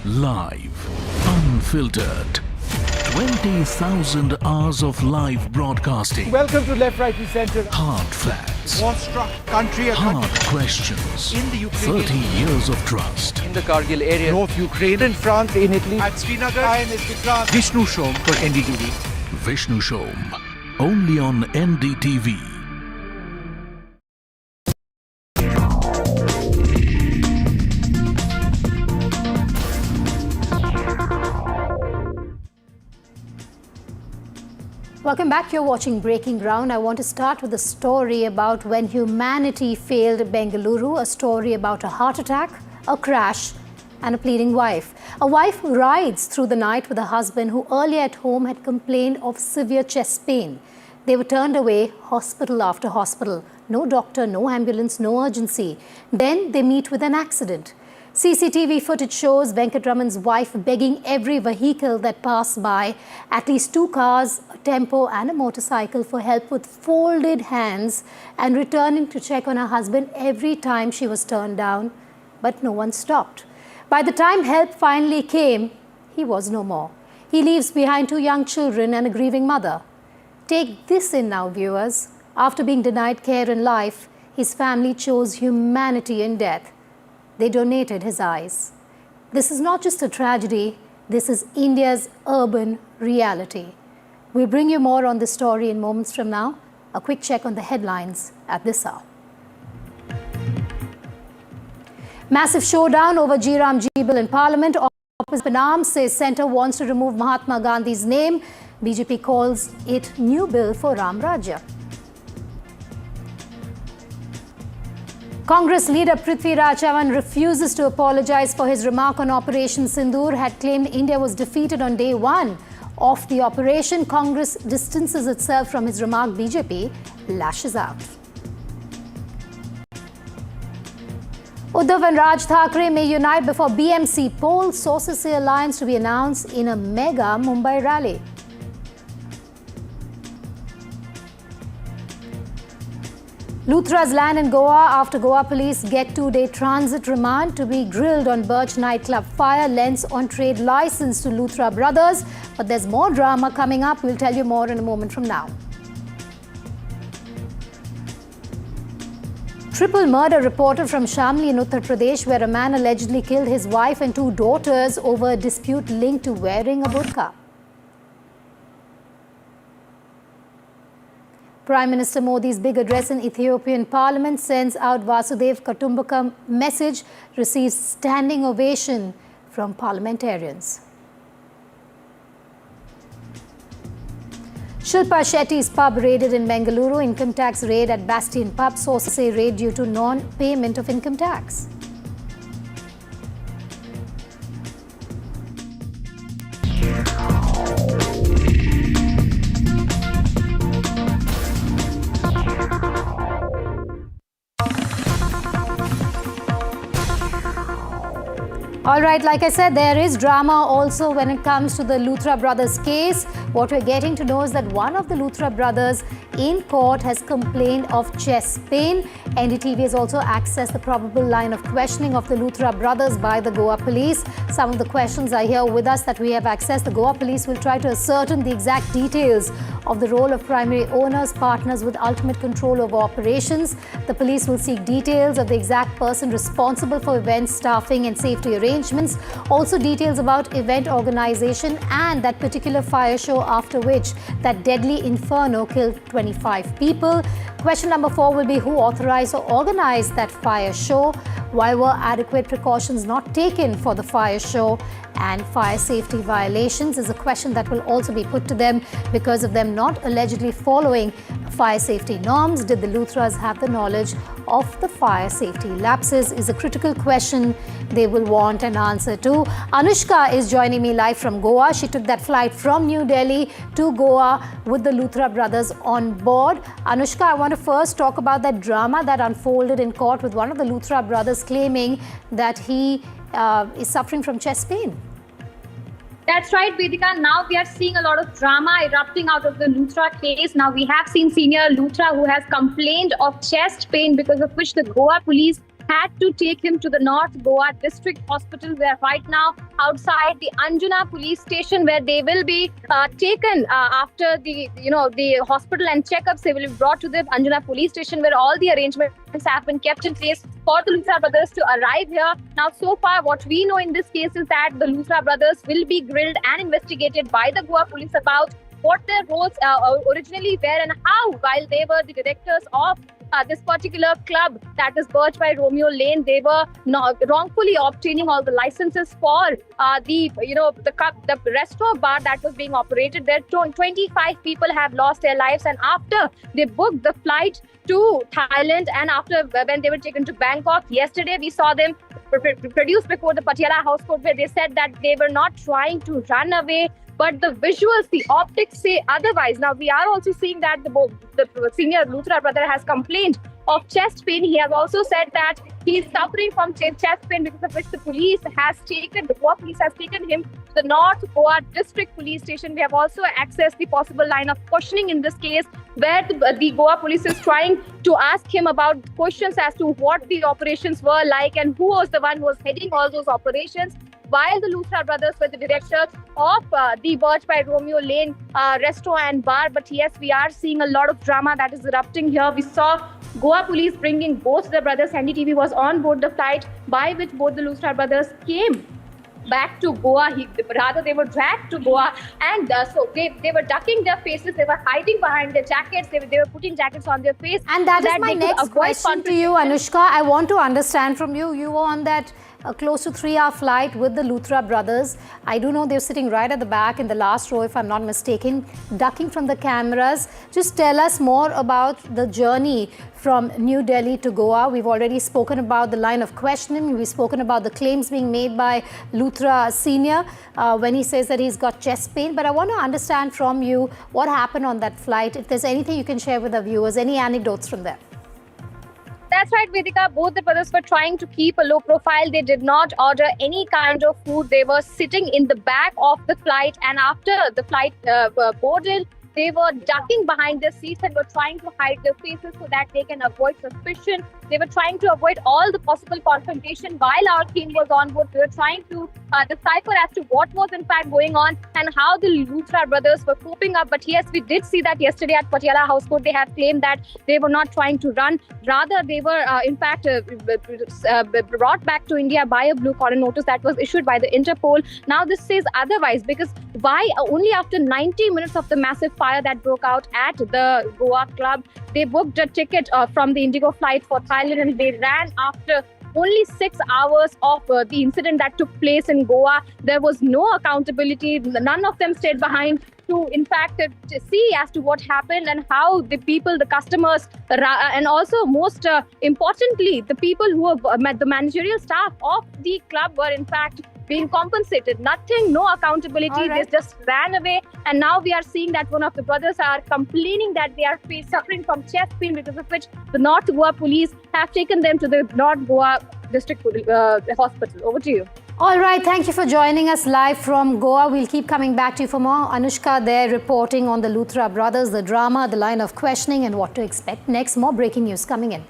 Live, unfiltered. 20,000 hours of live broadcasting. Welcome to Left, Right and Centre. Hard facts. War-struck country. Hard questions. In the Ukraine. 30 years of trust. In the Kargil area. North Ukraine. In France. In Italy. At Srinagar. I am Vishnu Shom for NDTV. Vishnu Shom. Only on NDTV. Welcome back. You're watching Breaking Ground. I want to start with a story about when humanity failed Bengaluru, a story about a heart attack, a crash, and a pleading wife. A wife who rides through the night with a husband who earlier at home had complained of severe chest pain. They were turned away hospital after hospital. No doctor, no ambulance, no urgency. Then they meet with an accident. CCTV footage shows Venkatraman's wife begging every vehicle that passed by, at least 2 cars, a tempo and a motorcycle, for help with folded hands, and returning to check on her husband every time she was turned down. But no one stopped. By the time help finally came, he was no more. He leaves behind 2 young children and a grieving mother. Take this in now, viewers. After being denied care in life, his family chose humanity in death. They donated his eyes. This is not just a tragedy, this is India's urban reality. We'll bring you more on this story in moments from now. A quick check on the headlines at this hour. Massive showdown over G Ram G bill in Parliament. Panam says centre wants to remove Mahatma Gandhi's name. BJP calls it new bill for Ram Rajya. Congress leader Prithviraj Chavan refuses to apologize for his remark on Operation Sindoor. Had claimed India was defeated on day one of the operation. Congress distances itself from his remark. BJP lashes out. Uddhav and Raj Thackeray may unite before BMC poll. Sources say alliance to be announced in a mega Mumbai rally. Luthra's land in Goa after Goa police get 2-day transit remand to be grilled on Birch nightclub fire. Lends on trade license to Luthra brothers. But there's more drama coming up. We'll tell you more in a moment from now. Triple murder reported from Shamli in Uttar Pradesh, where a man allegedly killed his wife and 2 daughters over a dispute linked to wearing a burqa. Prime Minister Modi's big address in Ethiopian Parliament sends out Vasudev Kutumbakam message, receives standing ovation from parliamentarians. Shilpa Shetty's pub raided in Bengaluru. Income tax raid at Bastion pub. Sources say raid due to non-payment of income tax. All right, like I said, there is drama also when it comes to the Luthra brothers case. What we're getting to know is that one of the Luthra brothers in court has complained of chest pain. NDTV has also accessed the probable line of questioning of the Luthra brothers by the Goa police. Some of the questions are here with us that we have accessed. The Goa police will try to ascertain the exact details of the role of primary owners, partners with ultimate control over operations. The police will seek details of the exact person responsible for event staffing and safety arrangements. Also details about event organization and that particular fire show after which that deadly inferno killed 25 people. Question number 4 will be who authorized or organized that fire show? Why were adequate precautions not taken for the fire show? And fire safety violations is a question that will also be put to them because of them not allegedly following fire safety norms. Did the Luthras have the knowledge of the fire safety lapses is a critical question they will want an answer to. Anushka is joining me live from Goa. She took that flight from New Delhi to Goa with the Luthra brothers on board. Anushka, I want to first talk about that drama that unfolded in court with one of the Luthra brothers claiming that he is suffering from chest pain. That's right, Vedika. Now we are seeing a lot of drama erupting out of the Luthra case. Now we have seen senior Luthra who has complained of chest pain, because of which the Goa police had to take him to the North Goa District Hospital, where right now outside the Anjuna police station, where they will be taken after the hospital and checkups. They will be brought to the Anjuna police station, where all the arrangements have been kept in place for the Luthra brothers to arrive here. Now, so far, what we know in this case is that the Luthra brothers will be grilled and investigated by the Goa police about what their roles originally were and how, while they were the directors of this particular club, that is Birch by Romeo Lane, they were wrongfully obtaining all the licenses for the restaurant bar that was being operated there. 25 people have lost their lives, and after they booked the flight to Thailand and after when they were taken to Bangkok, yesterday we saw them produced before the Patiala House Court, where they said that they were not trying to run away, but the visuals, the optics say otherwise. Now, we are also seeing that the senior Luthra brother has complained of chest pain. He has also said that he is suffering from chest pain, because of which the Goa police has taken him to the North Goa District Police Station. We have also accessed the possible line of questioning in this case, where the Goa police is trying to ask him about questions as to what the operations were like and who was the one who was heading all those operations, while the Luthra brothers were the directors of the Birch by Romeo Lane restaurant and bar. But yes, we are seeing a lot of drama that is erupting here. We saw Goa police bringing both the brothers. NDTV was on board the flight by which both the Luthra brothers came back to Goa. They were dragged to Goa, and so they were ducking their faces, they were hiding behind their jackets, they were putting jackets on their face. And that is my next question to you, Anushka. I want to understand from you, you were on that a close to 3-hour flight with the Luthra brothers. I do know they're sitting right at the back in the last row, if I'm not mistaken, ducking from the cameras. Just tell us more about the journey from New Delhi to Goa. We've already spoken about the line of questioning. We've spoken about the claims being made by Luthra Senior when he says that he's got chest pain. But I want to understand from you what happened on that flight. If there's anything you can share with our viewers, any anecdotes from there. That's right, Vedika. Both the brothers were trying to keep a low profile. They did not order any kind of food. They were sitting in the back of the flight, and after the flight boarded, they were ducking behind their seats and were trying to hide their faces so that they can avoid suspicion. They were trying to avoid all the possible confrontation while our team was on board. They were trying to decipher as to what was in fact going on and how the Luthra brothers were coping up. But yes, we did see that yesterday at Patiala House Court. They had claimed that they were not trying to run. Rather, they were in fact brought back to India by a blue collar notice that was issued by the Interpol. Now this says otherwise, because why only after 90 minutes of the massive fire that broke out at the Goa club, they booked a ticket from the Indigo flight for Thailand, and they ran after only 6 hours of the incident that took place in Goa. There was no accountability. None of them stayed behind to, in fact, to see as to what happened and how the people, the customers, and also most importantly, the people who have the managerial staff of the club were in fact being compensated. Nothing, no accountability. They just ran away. And now we are seeing that one of the brothers are complaining that they are suffering from chest pain, because of which the North Goa police have taken them to the North Goa District Hospital. Over to you. All right, thank you for joining us live from Goa. We'll keep coming back to you for more. Anushka there reporting on the Luthra brothers, the drama, the line of questioning, and what to expect next. More breaking news coming in.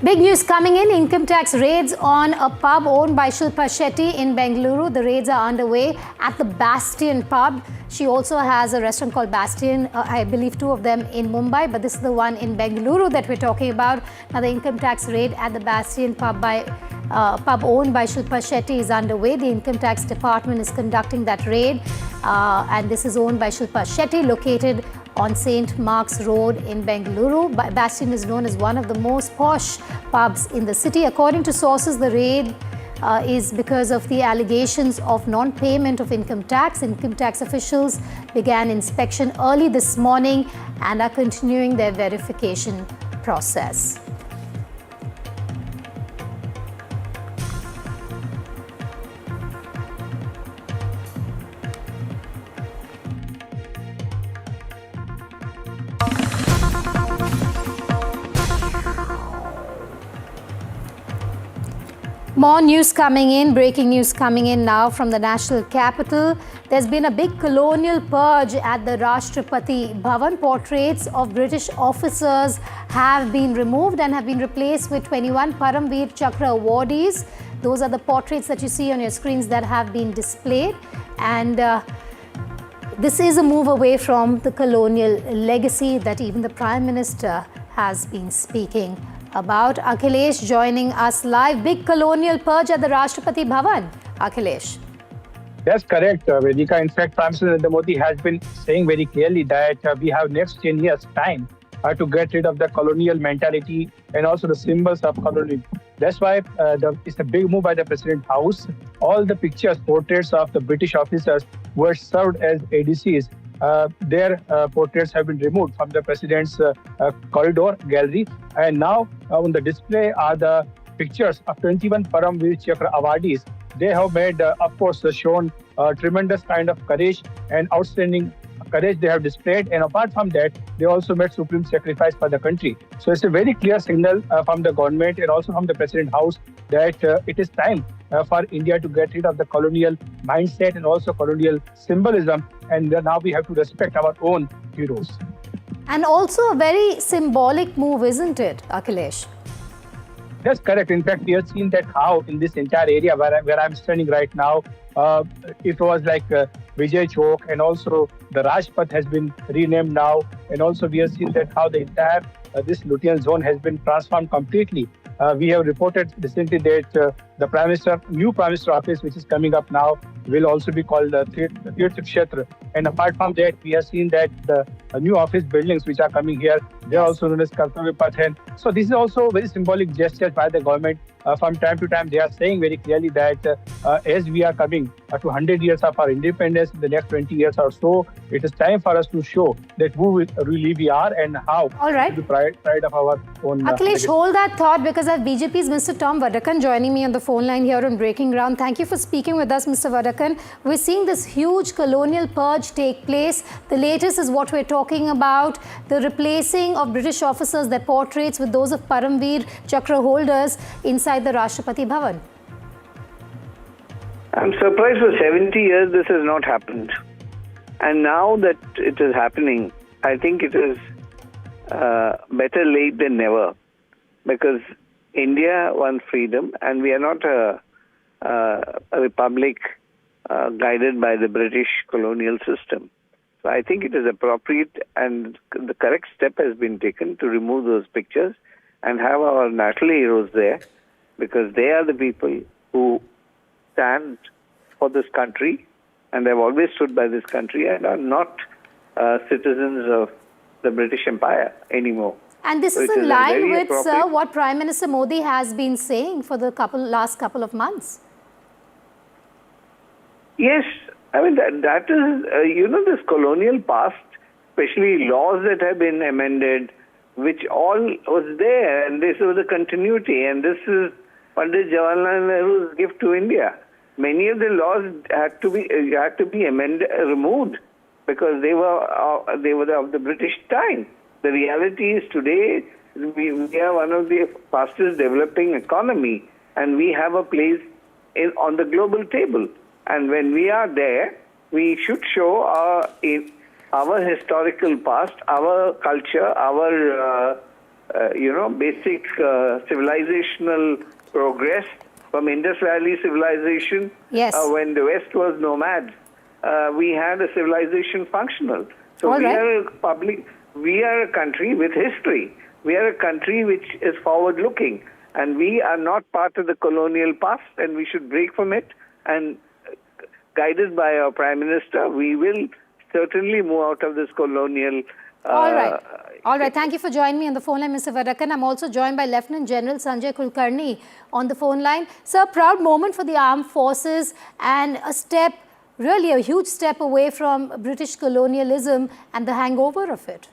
Big news coming in. Income tax raids on a pub owned by Shilpa Shetty in Bengaluru. The raids are underway at the Bastion pub. She also has a restaurant called Bastion, I believe 2 of them in Mumbai, but this is the one in Bengaluru that we're talking about. Now the income tax raid at the Bastion pub owned by Shilpa Shetty is underway. The income tax department is conducting that raid, and this is owned by Shilpa Shetty, located on St. Mark's Road in Bengaluru. Bastion is known as one of the most posh pubs in the city. According to sources, the raid is because of the allegations of non-payment of income tax. Income tax officials began inspection early this morning and are continuing their verification process. More news coming in, breaking news coming in now from the national capital. There's been a big colonial purge at the Rashtrapati Bhavan. Portraits of British officers have been removed and have been replaced with 21 Paramveer Chakra awardees. Those are the portraits that you see on your screens that have been displayed. And this is a move away from the colonial legacy that even the Prime Minister has been speaking about. Akhilesh joining us live. Big colonial purge at the Rashtrapati Bhavan. Akhilesh. That's correct, Vedika. In fact, Prime Minister Narendra Modi has been saying very clearly that we have next 10 years' time to get rid of the colonial mentality and also the symbols of colonialism. That's why it's a big move by the President House. All the pictures, portraits of the British officers were served as ADCs. Their portraits have been removed from the President's corridor gallery. And now on the display are the pictures of 21 Paramveer Chakra awardees. They have made, of course, shown tremendous kind of courage and outstanding courage they have displayed. And apart from that, they also made supreme sacrifice for the country. So it's a very clear signal from the government and also from the President House that it is time for India to get rid of the colonial mindset and also colonial symbolism. And now we have to respect our own heroes. And also a very symbolic move, isn't it, Akhilesh? That's correct. In fact, we have seen that how in this entire area where I'm standing right now, it was like Vijay Chowk, and also the Rajpath has been renamed now. And also we have seen that how the entire this Lutyens zone has been transformed completely. We have reported recently that The new Prime Minister office, which is coming up now, will also be called Tirth Kshetra. And apart from that, we have seen that the new office buildings which are coming here, they are also known as Kartavya Path. So this is also very symbolic gesture by the government. From time to time, they are saying very clearly that as we are coming to 100 years of our independence, in the next 20 years or so, it is time for us to show that who really we are and how. All right. To be pride of our own. Akhilesh, hold that thought because I have BJP's Mr. Tom Vadakan joining me on the phone line here on Breaking Ground. Thank you for speaking with us, Mr. Vadakan. We're seeing this huge colonial purge take place. The latest is what we're talking about, the replacing of British officers, their portraits with those of Paramveer Chakra holders inside the Rashtrapati Bhavan. I'm surprised for 70 years this has not happened. And now that it is happening, I think it is better late than never. Because India won freedom and we are not a republic guided by the British colonial system. So I think it is appropriate and the correct step has been taken to remove those pictures and have our national heroes there, because they are the people who stand for this country and they've always stood by this country and are not citizens of the British Empire anymore. And this is in line with, sir, what Prime Minister Modi has been saying for the last couple of months. Yes, I mean, that is, this colonial past, especially laws that have been amended, which all was there, and this was the continuity, and this is Pandit Jawaharlal Nehru's gift to India. Many of the laws had to be amended, removed, because they were of the British time. The reality is today we are one of the fastest developing economy, and we have a place on the global table. And when we are there, we should show our historical past, our culture, our basic civilizational progress from Indus Valley civilization. Yes. When the West was nomads, we had a civilization functional. So we are a country with history. We are a country which is forward-looking, and we are not part of the colonial past, and we should break from it. And guided by our Prime Minister, we will certainly move out of this colonial... All right. Thank you for joining me on the phone line, Mr. Vadakan. I'm also joined by Lieutenant General Sanjay Kulkarni on the phone line. Sir, a proud moment for the armed forces and a step, really a huge step away from British colonialism and the hangover of it.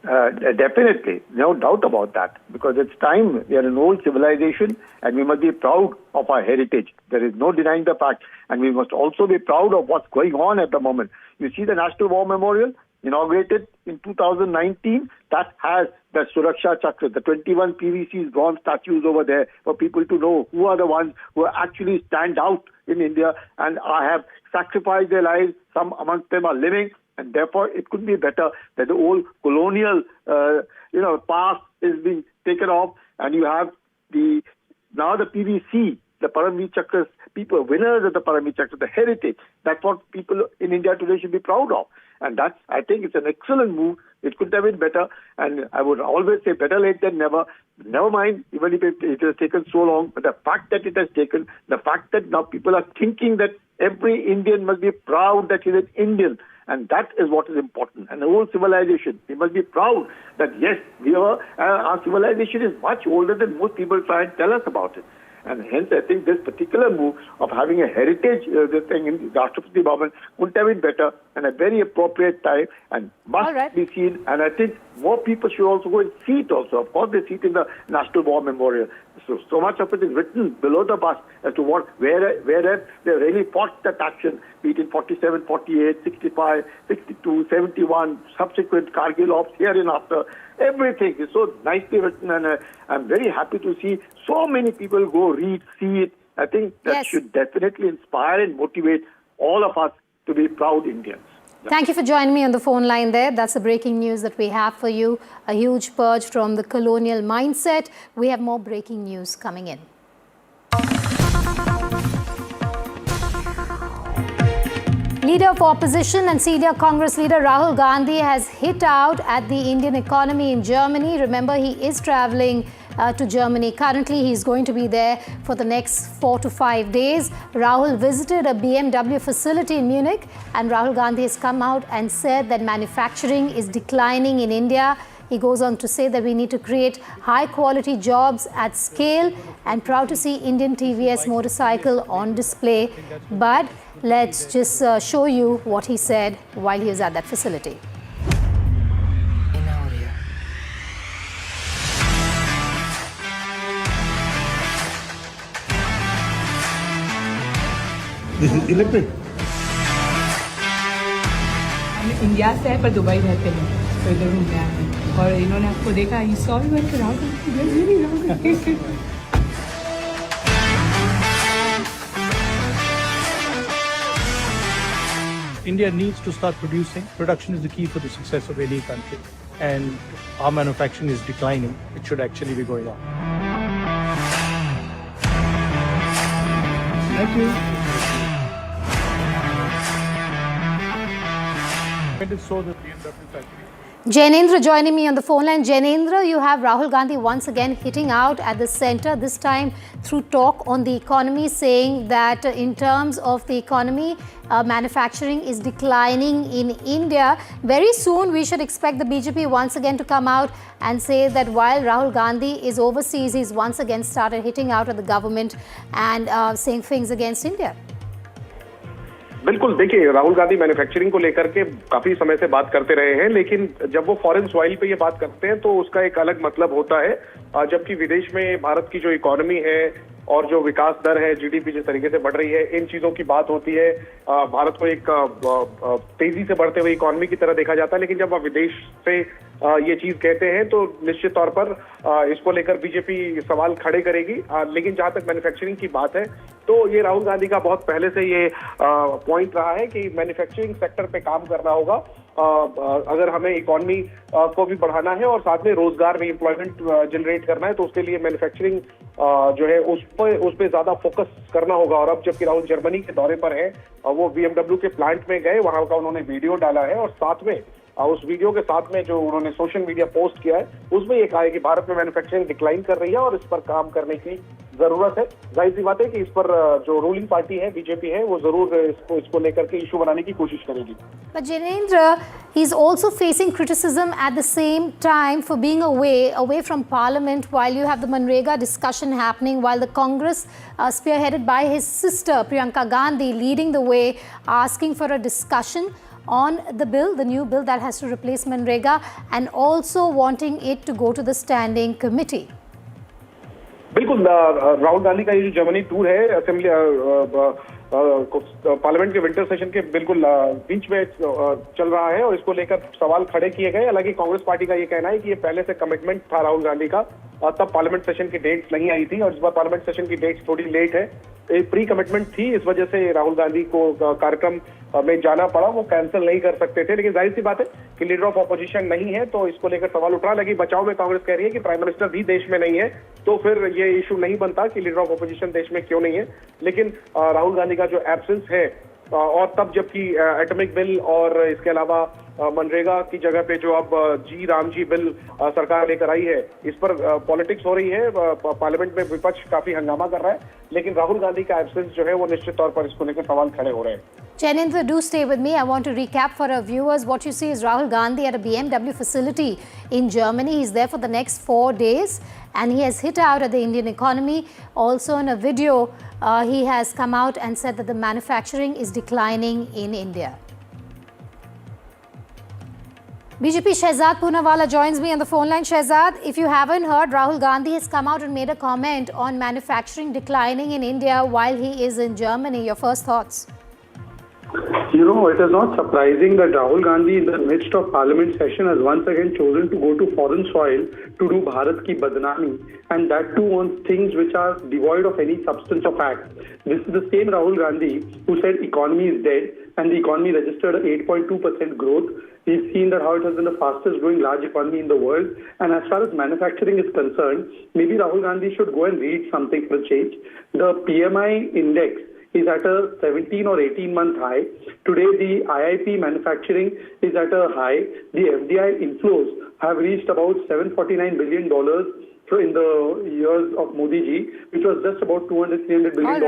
Definitely, no doubt about that, because it's time. We are an old civilization and we must be proud of our heritage. There is no denying the fact, and we must also be proud of what's going on at the moment. You see the National War Memorial, inaugurated in 2019, that has the Suraksha Chakra, the 21 PVC's bronze statues over there for people to know who are the ones who actually stand out in India and have sacrificed their lives. Some amongst them are living. And therefore, it could be better that the old colonial, past is being taken off, and you have now the PVC, the Paramveer Chakras, people, winners of the Paramveer Chakra, the heritage. That's what people in India today should be proud of. And I think it's an excellent move. It could have been better, and I would always say better late than never. Never mind, even if it has taken so long, but the fact that it has taken, the fact that now people are thinking that every Indian must be proud that he's an Indian. And that is what is important. And the whole civilization, we must be proud that yes, our civilization is much older than most people try and tell us about it. And hence, I think this particular move of having a heritage thing in Rashtrapati Bhavan couldn't have been better and a very appropriate time and must be seen. And I think more people should also go and see it also. Of course, they see it in the National War Memorial. So much of it is written below the bust as to where they really fought that action, be it in 47, 48, 65, 62, 71, subsequent Kargil ops, hereinafter. Everything is so nicely written, and I'm very happy to see so many people go read, see it. I think that should definitely inspire and motivate all of us to be proud Indians. Thank you for joining me on the phone line there. That's the breaking news that we have for you. A huge purge from the colonial mindset. We have more breaking news coming in. Leader of opposition and senior Congress leader Rahul Gandhi has hit out at the Indian economy in Germany. Remember, he is traveling to Germany. Currently, he's going to be there for the next 4 to 5 days. Rahul visited a BMW facility in Munich, and Rahul Gandhi has come out and said that manufacturing is declining in India. He goes on to say that we need to create high-quality jobs at scale, and proud to see Indian TVS motorcycle on display. But let's just show you what he said while he was at that facility. This is electric. हम India से है पर Dubai रहते हैं तो इधर घूमने आए हैं और इन्होंने आपको देखा ही सॉ भी मैंने Rahul India needs to start producing. Production is the key for the success of any country. And our manufacturing is declining. It should actually be going up. Thank you. It is so that BMW factory. Jainendra joining me on the phone line. Jainendra, you have Rahul Gandhi once again hitting out at the centre, this time through talk on the economy, saying that in terms of the economy, manufacturing is declining in India. Very soon we should expect the BJP once again to come out and say that while Rahul Gandhi is overseas, he's once again started hitting out at the government and saying things against India. बिल्कुल, देखिए Rahul Gandhi manufacturing को लेकर के काफी समय से बात करते रहे हैं, लेकिन जब वो फॉरेन सॉइल पे ये बात करते हैं तो उसका एक अलग मतलब होता है, जबकि विदेश में भारत की जो इकोनॉमी है और जो विकास दर है, जीडीपी जिस तरीके से बढ़ रही है, इन चीजों की बात होती है। भारत को एक तेजी से बढ़ते हुए इकोनॉमी की तरह देखा जाता है, लेकिन जब आप विदेश से ये चीज कहते हैं तो निश्चित तौर पर इसको लेकर बीजेपी सवाल खड़े करेगी। लेकिन जहां तक मैन्युफैक्चरिंग की बात है तो ये राहुल गांधी का बहुत पहले से ये पॉइंट रहा है कि मैन्युफैक्चरिंग सेक्टर पे काम करना होगा अगर हमें इकोनॉमी को भी बढ़ाना है और साथ में रोजगार में एम्प्लॉयमेंट जनरेट करना है, तो उसके लिए मैन्युफैक्चरिंग जो है उस पे ज्यादा फोकस करना होगा। और अब जबकि राहुल जर्मनी के दौरे पर है, वो BMW के प्लांट में गए, वहां का उन्होंने वीडियो डाला है और साथ में उस वीडियो के साथ में जो उन्होंने सोशल मीडिया पोस्ट किया है उसमें ये कहा है कि भारत में मैन्युफैक्चरिंग डिक्लाइन कर रही है और इस पर काम करने की जरूरत है। जाहिर सी बात है कि इस पर जो रूलिंग पार्टी है बीजेपी है वो जरूर इसको लेकर के इशू बनाने की कोशिश करेगी। But Jainendra, he's also facing criticism at the same time for being away from Parliament while you have the Mgnrega discussion happening, while the Congress spearheaded by his sister Priyanka Gandhi leading the way, asking for a discussion on the bill, the new bill that has to replace Mgnrega, and also wanting it to go to the standing committee. बिल्कुल, राहुल गांधी का ये जो Germany tour है assembly parliament के winter session के बिल्कुल बीच में चल रहा है और इसको लेकर सवाल खड़े किए गए। हालांकि कांग्रेस पार्टी का ये कहना है कि ये पहले से कमिटमेंट था राहुल गांधी का, तब पार्लियामेंट सेशन की डेट्स नहीं आई थी और इस बार पार्लियामेंट सेशन की डेट्स थोड़ी लेट है, एक प्री कमिटमेंट थी, इस वजह से राहुल गांधी को कार्यक्रम में जाना पड़ा, वो कैंसिल नहीं कर सकते थे। लेकिन जाहिर सी बात है कि लीडर ऑफ ऑपोजिशन नहीं है तो इसको लेकर सवाल उठ रहा। लगी बचाव में कांग्रेस कह रही है कि प्राइम मिनिस्टर भी देश में नहीं है तो फिर ये इशू नहीं बनता कि लीडर ऑफ ऑपोजिशन देश में क्यों नहीं है। लेकिन राहुल गांधी का जो एब्सेंस है और तब जबकि एटॉमिक बिल और इसके अलावा मनरेगा की जगह पे जो अब राम जी बिल सरकार लेकर आई है, इस पर पॉलिटिक्स हो रही है, पार्लियामेंट में विपक्ष काफी हंगामा कर रहा है, लेकिन राहुल गांधी का एब्सेंस जो है वो निश्चित तौर पर इसको लेकर सवाल खड़े हो रहे हैं। Jainendra, do stay with me. I want to recap for our viewers. What you see is Rahul Gandhi at a BMW facility in Germany. He's there for the next 4 days and he has hit out at the Indian economy. Also in a video, he has come out and said that the manufacturing is declining in India. BJP Shehzad Poonawala joins me on the phone line. Shehzad, if you haven't heard, Rahul Gandhi has come out and made a comment on manufacturing declining in India while he is in Germany. Your first thoughts? You know, it is not surprising that Rahul Gandhi in the midst of parliament session has once again chosen to go to foreign soil to do Bharat ki badnami, and that too on things which are devoid of any substance or fact. This is the same Rahul Gandhi who said economy is dead and the economy registered a 8.2% growth. We've seen that how it has been the fastest growing large economy in the world, and as far as manufacturing is concerned, maybe Rahul Gandhi should go and read something for a change. The PMI index is at a 17 or 18-month high. Today, the IIP manufacturing is at a high. The FDI inflows have reached about $749 billion in the years of Modi ji, which was just about $200-300 billion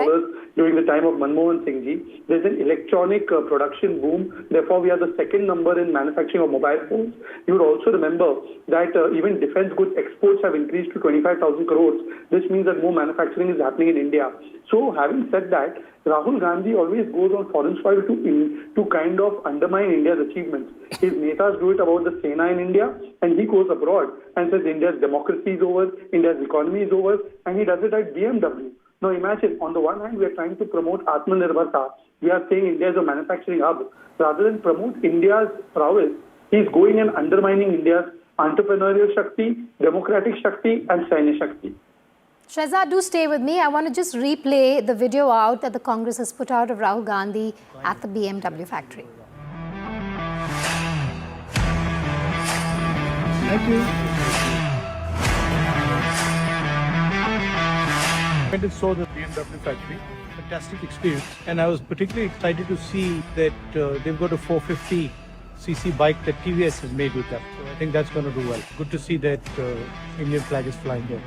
during the time of Manmohan Singh ji. There's an electronic production boom. Therefore, we are the second number in manufacturing of mobile phones. You would also remember that even defense goods exports have increased to 25,000 crores. This means that more manufacturing is happening in India. So, having said that, Rahul Gandhi always goes on foreign soil to kind of undermine India's achievements. His netas do it about the Sena in India, and he goes abroad and says India's democracy is over, India's economy is over, and he does it at BMW. Now imagine, on the one hand, we are trying to promote Atmanirbharta. We are saying India is a manufacturing hub. Rather than promote India's prowess, he's going and undermining India's entrepreneurial Shakti, democratic Shakti, and Saini Shakti. Shehzad, do stay with me. I want to just replay the video out that the Congress has put out of Rahul Gandhi at the BMW factory. Thank you. I went and saw the BMW factory. Fantastic experience. And I was particularly excited to see that they've got a 450cc bike that TVS has made with them. So I think that's going to do well. Good to see that Indian flag is flying here.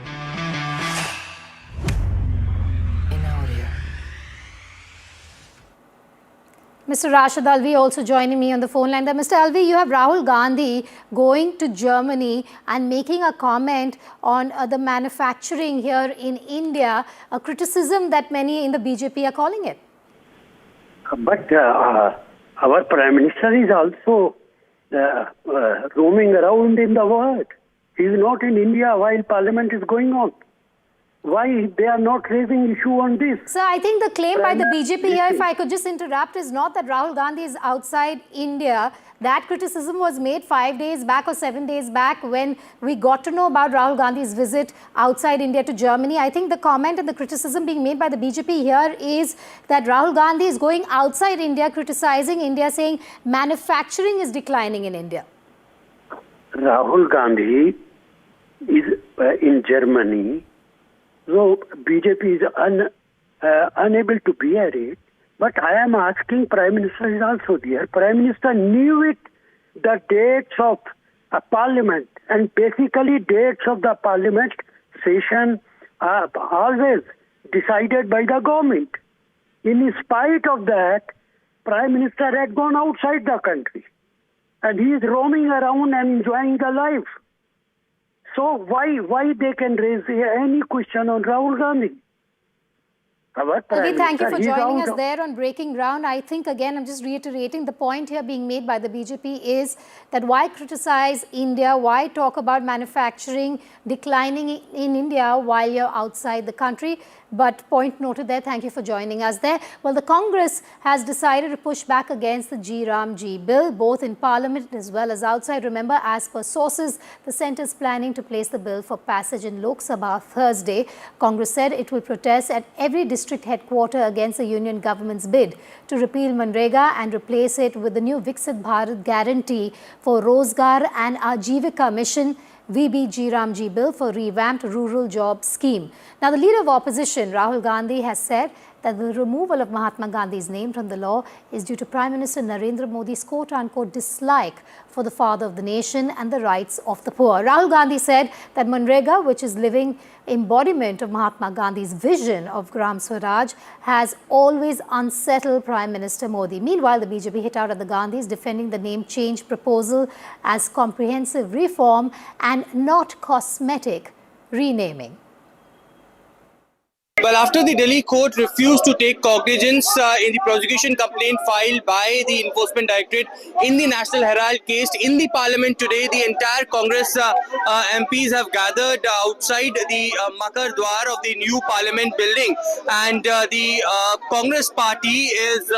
Mr. Rashid Alvi also joining me on the phone line. Mr. Alvi, you have Rahul Gandhi going to Germany and making a comment on the manufacturing here in India, a criticism that many in the BJP are calling it. But our Prime Minister is also roaming around in the world. He is not in India while Parliament is going on. Why they are not raising issue on this? Sir, I think the claim by the BJP here, if I could just interrupt, is not that Rahul Gandhi is outside India. That criticism was made 5 days back or 7 days back when we got to know about Rahul Gandhi's visit outside India to Germany. I think the comment and the criticism being made by the BJP here is that Rahul Gandhi is going outside India, criticizing India, saying manufacturing is declining in India. Rahul Gandhi is in Germany. So BJP is unable to bear it. But I am asking Prime Minister is also there. Prime Minister knew it, the dates of Parliament, and basically dates of the Parliament session are always decided by the government. In spite of that, Prime Minister had gone outside the country, and he is roaming around and enjoying the life. So why they can raise any question on Rahul Gandhi? Thank you for joining us there on Breaking Ground. I think, again, I'm just reiterating the point here being made by the BJP is that why criticize India, why talk about manufacturing declining in India while you're outside the country? But point noted there, thank you for joining us there. Well, the Congress has decided to push back against the G bill, both in Parliament as well as outside. Remember, as per sources, the centre is planning to place the bill for passage in Lok Sabha Thursday. Congress said it will protest at every district headquarter against the union government's bid to repeal Mgnrega and replace it with the new Viksit Bharat guarantee for Rozgar and Ajivika mission, VB bill for revamped rural job scheme. Now, the leader of opposition, Rahul Gandhi, has said that the removal of Mahatma Gandhi's name from the law is due to Prime Minister Narendra Modi's quote-unquote dislike for the father of the nation and the rights of the poor. Rahul Gandhi said that Mgnrega, which is living embodiment of Mahatma Gandhi's vision of Gram Swaraj, has always unsettled Prime Minister Modi. Meanwhile, the BJP hit out at the Gandhis, defending the name change proposal as comprehensive reform and not cosmetic renaming. Well, after the Delhi court refused to take cognizance in the prosecution complaint filed by the Enforcement Directorate in the National Herald case in the Parliament today, the entire Congress MPs have gathered outside the Makar Dwar of the new Parliament building, and the Congress party is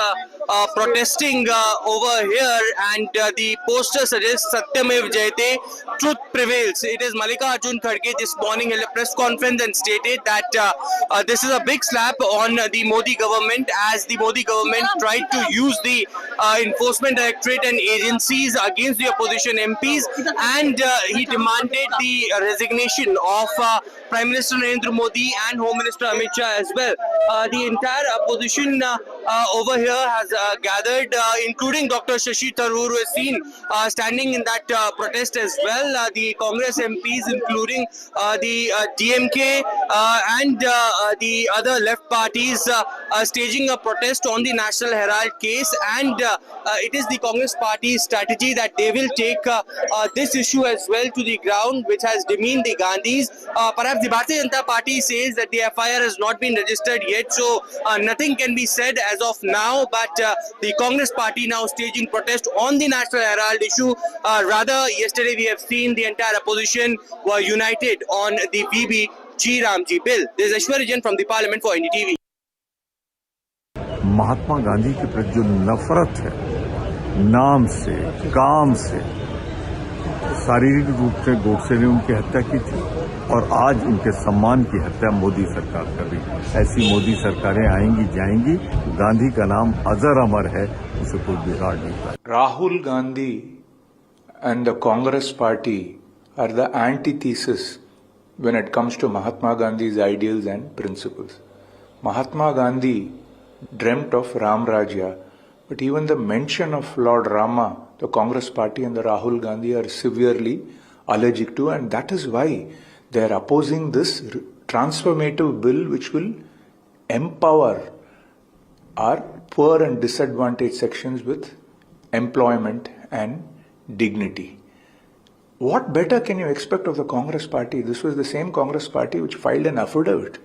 protesting over here, and the poster suggests Satyamev Jayate, truth prevails. It is Malika Arjun Khadge this morning held a press conference and stated that this is a big slap on the Modi government, as the Modi government tried to use the enforcement directorate and agencies against the opposition MPs, and he demanded the resignation of Prime Minister Narendra Modi and Home Minister Amit Shah as well. The entire opposition over here has gathered, including Dr. Shashi Tharoor, who is seen standing in that protest as well. The Congress MPs, including the DMK and the other left parties, staging a protest on the National Herald case, and it is the Congress party's strategy that they will take this issue as well to the ground, which has demeaned the Gandhis. Perhaps the Bharatiya Janata Party says that the FIR has not been registered yet, so nothing can be said as of now, but the Congress party now staging protest on the National Herald issue. Rather, yesterday we have seen the entire opposition were united on the VB G Ramji bill. This is Ashwarya Jain from the Parliament for NDTV. Mahatma Gandhi के प्रति जो नफरत है, नाम से, काम से, शारीरिक रूप से गोडसे ने उनकी हत्या की थी और आज उनके सम्मान की हत्या मोदी सरकार कर रही है। ऐसी मोदी सरकारें आएंगी जाएंगी, गांधी का नाम अजर अमर है, उसे कोई बिगाड़ नहीं पाए। Rahul Gandhi and the Congress party are the antithesis when it comes to Mahatma Gandhi's ideals and principles. Mahatma Gandhi dreamt of Ram Rajya, but even the mention of Lord Rama, the Congress party and the Rahul Gandhi are severely allergic to, and that is why they are opposing this transformative bill which will empower our poor and disadvantaged sections with employment and dignity. What better can you expect of the Congress party? This was the same Congress party which filed an affidavit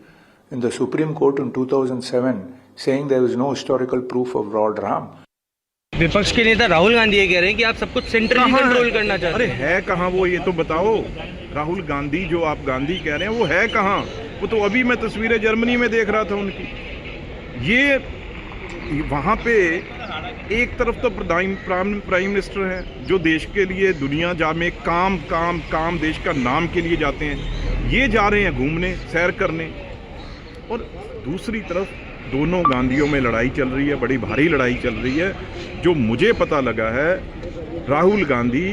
in the Supreme Court in 2007 saying there was no historical proof of Lord Ram. विपक्ष के नेता राहुल गांधी ये कह रहे हैं कि आप सब कुछ सेंट्रली कंट्रोल करना चाहते हैं। अरे है कहाँ वो, ये तो बताओ। राहुल गांधी जो आप गांधी कह रहे हैं वो है कहाँ? वो तो अभी मैं तस्वीरें जर्मनी में देख रहा था उनकी। ये वहाँ पे एक तरफ तो प्राइम मिनिस्टर हैं जो देश के लिए दुनिया जा में काम काम काम देश का नाम के लिए जाते हैं, ये जा रहे हैं घूमने, सैर करने, और दूसरी तरफ दोनों गांधियों में लड़ाई चल रही है, बड़ी भारी लड़ाई चल रही है। जो मुझे पता लगा है राहुल गांधी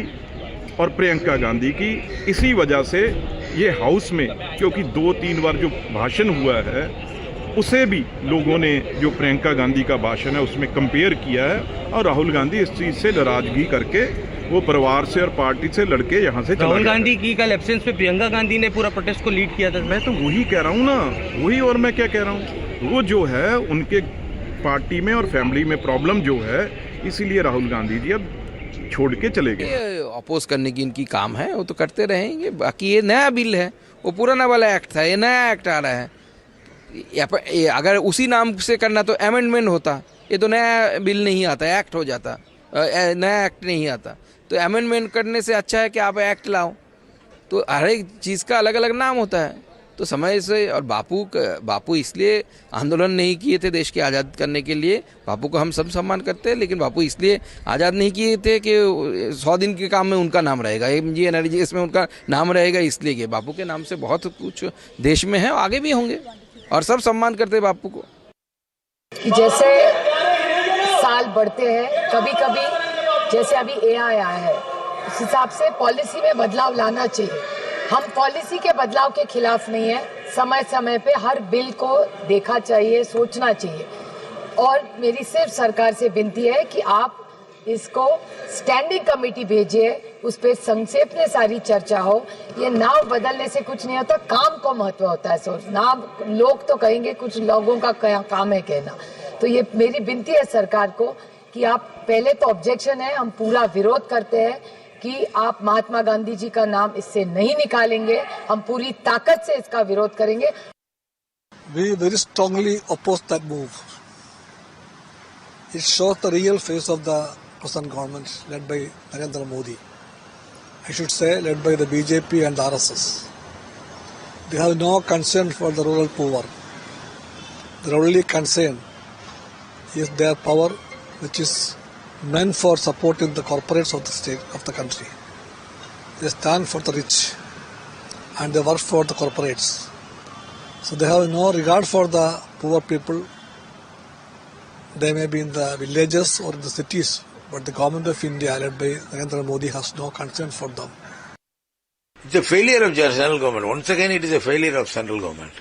और प्रियंका गांधी की इसी वजह से ये हाउस में, क्योंकि 2-3 बार जो भाषण हुआ है उसे भी लोगों ने, जो प्रियंका गांधी का भाषण है उसमें कंपेयर किया है, और राहुल गांधी इस चीज़ से नाराजगी करके वो परिवार से और पार्टी से लड़के यहाँ से चला गया। राहुल गांधी की कल एब्सेंस पे प्रियंका गांधी ने पूरा प्रोटेस्ट को लीड किया था। मैं तो वही कह रहा हूँ ना, वही, और मैं क्या कह रहा हूँ, वो जो है उनके पार्टी में और फैमिली में प्रॉब्लम जो है, इसीलिए राहुल गांधी जी अब छोड़ के चले गए। अपोज करने की इनकी काम है, वो तो करते रहेंगे। बाकी ये नया बिल है, वो पुराना वाला एक्ट था, ये नया एक्ट आ रहा है। अगर उसी नाम से करना तो अमेंडमेंट होता, ये तो नया बिल नहीं आता, एक्ट हो जाता, नया एक्ट नहीं आता। तो अमेंडमेंट करने से अच्छा है कि आप एक्ट लाओ। तो हर एक चीज़ का अलग अलग नाम होता है, तो समय से। और बापू इसलिए आंदोलन नहीं किए थे देश के आज़ाद करने के लिए, बापू को हम सब सम्मान करते हैं, लेकिन बापू इसलिए आज़ाद नहीं किए थे कि 100 दिन के काम में उनका नाम रहेगा, MGNRG इसमें उनका नाम रहेगा, इसलिए कि बापू के नाम से बहुत कुछ देश में है, आगे भी होंगे, और सब सम्मान करते हैं बापू को। जैसे साल बढ़ते हैं, कभी कभी जैसे अभी AI आया है, उस हिसाब से पॉलिसी में बदलाव लाना चाहिए। हम पॉलिसी के बदलाव के खिलाफ नहीं है, समय समय पे हर बिल को देखा चाहिए, सोचना चाहिए। और मेरी सिर्फ सरकार से विनती है कि आप इसको स्टैंडिंग कमेटी भेजिए, उस पर संक्षेप में सारी चर्चा हो। ये नाम बदलने से कुछ नहीं होता, काम को महत्व होता है। सोच नाम लोग तो कहेंगे, कुछ लोगों का काम है कहना। तो ये मेरी विनती है सरकार को कि आप पहले तो ऑब्जेक्शन है, हम पूरा विरोध करते हैं कि आप महात्मा गांधी जी का नाम इससे नहीं निकालेंगे, हम पूरी ताकत से इसका विरोध करेंगे। We very strongly oppose that move. It shows the real face of the present government led by Narendra Modi. I should say led by the BJP and the RSS. They have no concern for the rural poor. Their only concern is their power which is meant for supporting the corporates of the state, of the country. They stand for the rich and they work for the corporates. So they have no regard for the poor people. They may be in the villages or in the cities, but the government of India, led by Narendra Modi, has no concern for them. It's a failure of central government. Once again, it is a failure of central government,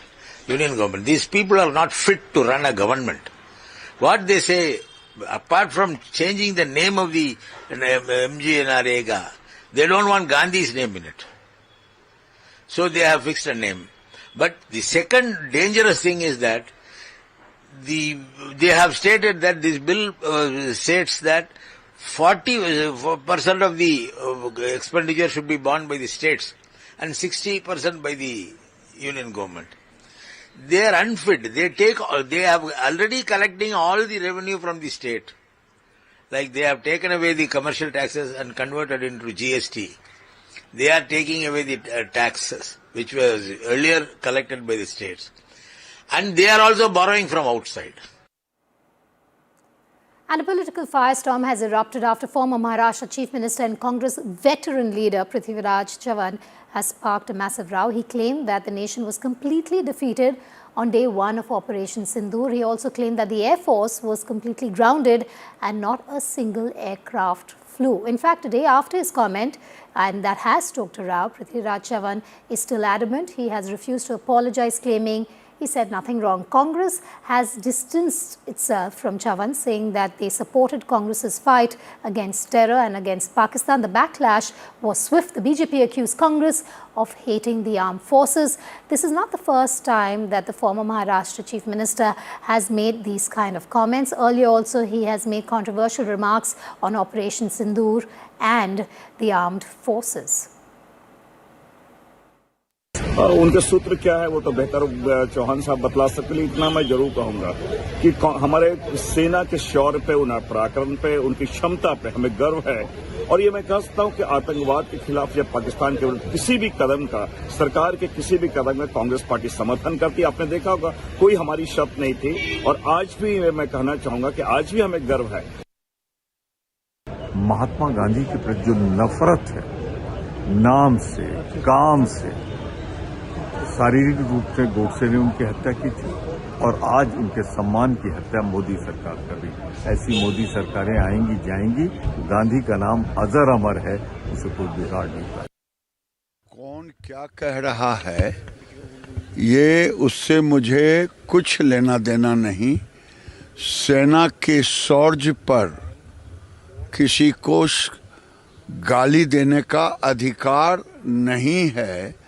union government. These people are not fit to run a government. What they say, apart from changing the name of the Mgnrega, they don't want Gandhi's name in it. So they have fixed a name. But the second dangerous thing is that they have stated that this bill states that 40% of the expenditure should be borne by the states and 60% by the union government. They are unfit. They have already collecting all the revenue from the state. Like they have taken away the commercial taxes and converted into GST. They are taking away the taxes which was earlier collected by the states. And they are also borrowing from outside. And a political firestorm has erupted after former Maharashtra Chief Minister and Congress veteran leader Prithviraj Chavan has sparked a massive row. He claimed that the nation was completely defeated on day one of Operation Sindoor. He also claimed that the Air Force was completely grounded and not a single aircraft flew. In fact, a day after his comment, and that has stoked a row, Prithviraj Chavan is still adamant. He has refused to apologize, claiming he said nothing wrong. Congress has distanced itself from Chavan, saying that they supported Congress's fight against terror and against Pakistan. The backlash was swift. The BJP accused Congress of hating the armed forces. This is not the first time that the former Maharashtra Chief Minister has made these kind of comments. Earlier also, he has made controversial remarks on Operation Sindoor and the armed forces. उनके सूत्र क्या है वो तो बेहतर चौहान साहब बतला सकते, लेकिन इतना मैं जरूर कहूंगा कि हमारे सेना के शौर्य पे, उनके पराक्रम पे, उनकी क्षमता पे हमें गर्व है। और ये मैं कह सकता हूं कि आतंकवाद के खिलाफ या पाकिस्तान के विरुद्ध किसी भी कदम का, सरकार के किसी भी कदम में कांग्रेस पार्टी समर्थन करती है। आपने देखा होगा कोई हमारी शर्त नहीं थी, और आज भी मैं कहना चाहूंगा कि आज भी हमें गर्व है। महात्मा गांधी के प्रति जो नफरत है, नाम से, काम से, शारीरिक रूप से गोडसे ने उनकी हत्या की थी, और आज उनके सम्मान की हत्या मोदी सरकार कर रही है। ऐसी मोदी सरकारें आएंगी जाएंगी, गांधी का नाम अजर अमर है, उसे कोई बिगाड़ नहीं पाए। कौन क्या कह रहा है ये उससे मुझे कुछ लेना देना नहीं। सेना के शौर्य पर किसी को गाली देने का अधिकार नहीं है।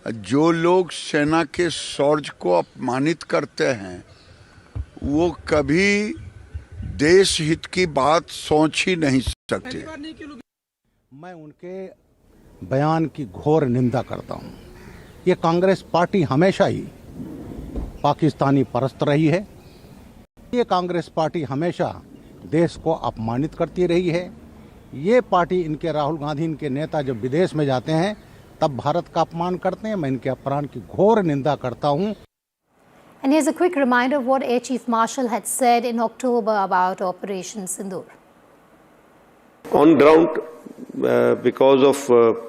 जो लोग सेना के शौर्य को अपमानित करते हैं वो कभी देश हित की बात सोच ही नहीं सकते। मैं उनके बयान की घोर निंदा करता हूं। ये कांग्रेस पार्टी हमेशा ही पाकिस्तानी परस्त रही है। ये कांग्रेस पार्टी हमेशा देश को अपमानित करती रही है। ये पार्टी, इनके राहुल गांधी, इनके नेता जब विदेश में जाते हैं तब भारत का अपमान करते हैं। मैं इनके अपमान की घोर निंदा करता हूं। And here's a quick reminder of what Air Chief Marshal had said in October about Operation Sindoor. On ground, because of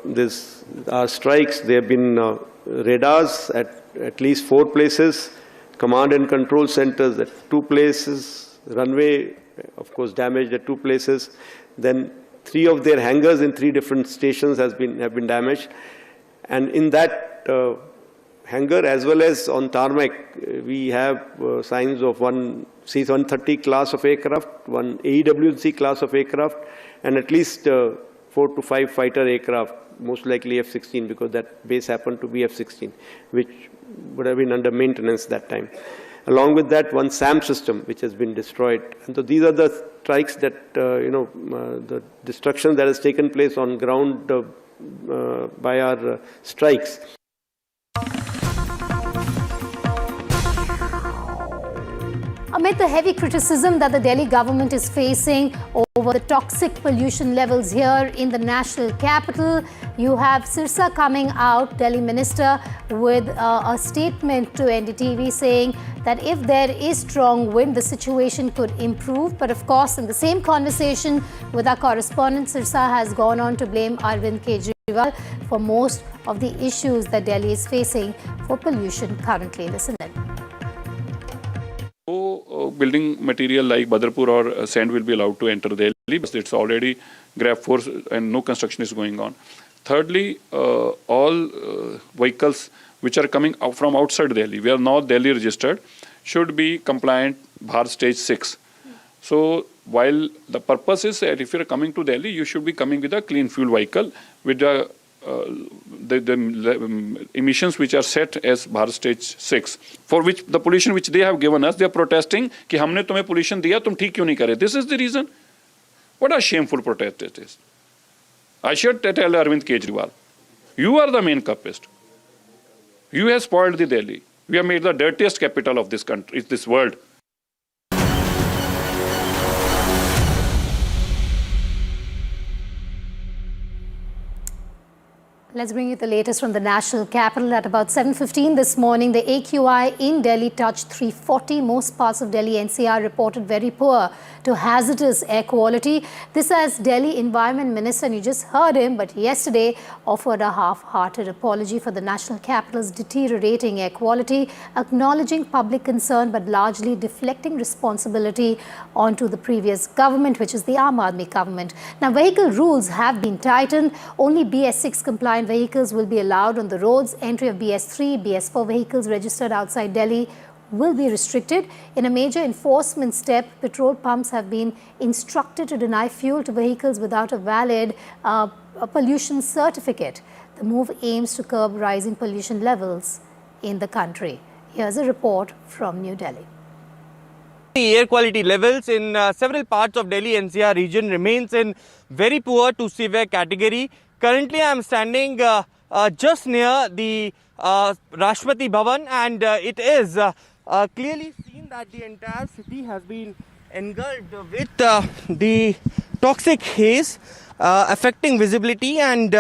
this strikes, there have been radars at least 4 places, command and control centers at 2 places, runway, of course, damaged at 2 places. Then 3 of their hangars in 3 different stations have been damaged. And in that hangar, as well as on tarmac, we have signs of one C-130 class of aircraft, one AEW&C class of aircraft, and at least 4 to 5 fighter aircraft, most likely F-16, because that base happened to be F-16, which would have been under maintenance that time. Along with that, one SAM system, which has been destroyed. And so these are the strikes that, the destruction that has taken place on ground by our strikes. Amid the heavy criticism that the Delhi government is facing over the toxic pollution levels here in the national capital. You have Sirsa coming out, Delhi minister, with a statement to NDTV saying that if there is strong wind, the situation could improve. But of course, in the same conversation with our correspondent, Sirsa has gone on to blame Arvind Kejriwal for most of the issues that Delhi is facing for pollution currently. Listen in. No building material like Badrapur or sand will be allowed to enter Delhi because it's already grab force and no construction is going on. Thirdly, all vehicles which are coming out from outside Delhi, we are not Delhi registered, should be compliant Bharat Stage 6. So while the purpose is that if you are coming to Delhi, you should be coming with a clean fuel vehicle with the emissions which are set as Bharat Stage 6, for which the pollution which they have given us, they are protesting कि हमने तुम्हें pollution दिया, तुम ठीक क्यों नहीं करे? This is the reason. What a shameful protest it is. I should tell Arvind Kejriwal, you are the main culprit. You have spoiled the Delhi. We have made the dirtiest capital of this country, this world. Let's bring you the latest from the national capital. At about 7:15 this morning, the AQI in Delhi touched 340. Most parts of Delhi NCR reported very poor to hazardous air quality. This as Delhi Environment Minister, and you just heard him, but yesterday offered a half-hearted apology for the national capital's deteriorating air quality, acknowledging public concern but largely deflecting responsibility onto the previous government, which is the Aam Aadmi government. Now, vehicle rules have been tightened. Only BS6 compliant vehicles will be allowed on the roads. Entry of BS3, BS4 vehicles registered outside Delhi will be restricted. In a major enforcement step, petrol pumps have been instructed to deny fuel to vehicles without a valid pollution certificate. The move aims to curb rising pollution levels in the country. Here's a report from New Delhi. The air quality levels in several parts of Delhi NCR region remains in very poor to severe category. Currently, I am standing just near the Rashtrapati Bhavan, and it is clearly seen that the entire city has been engulfed with the toxic haze affecting visibility and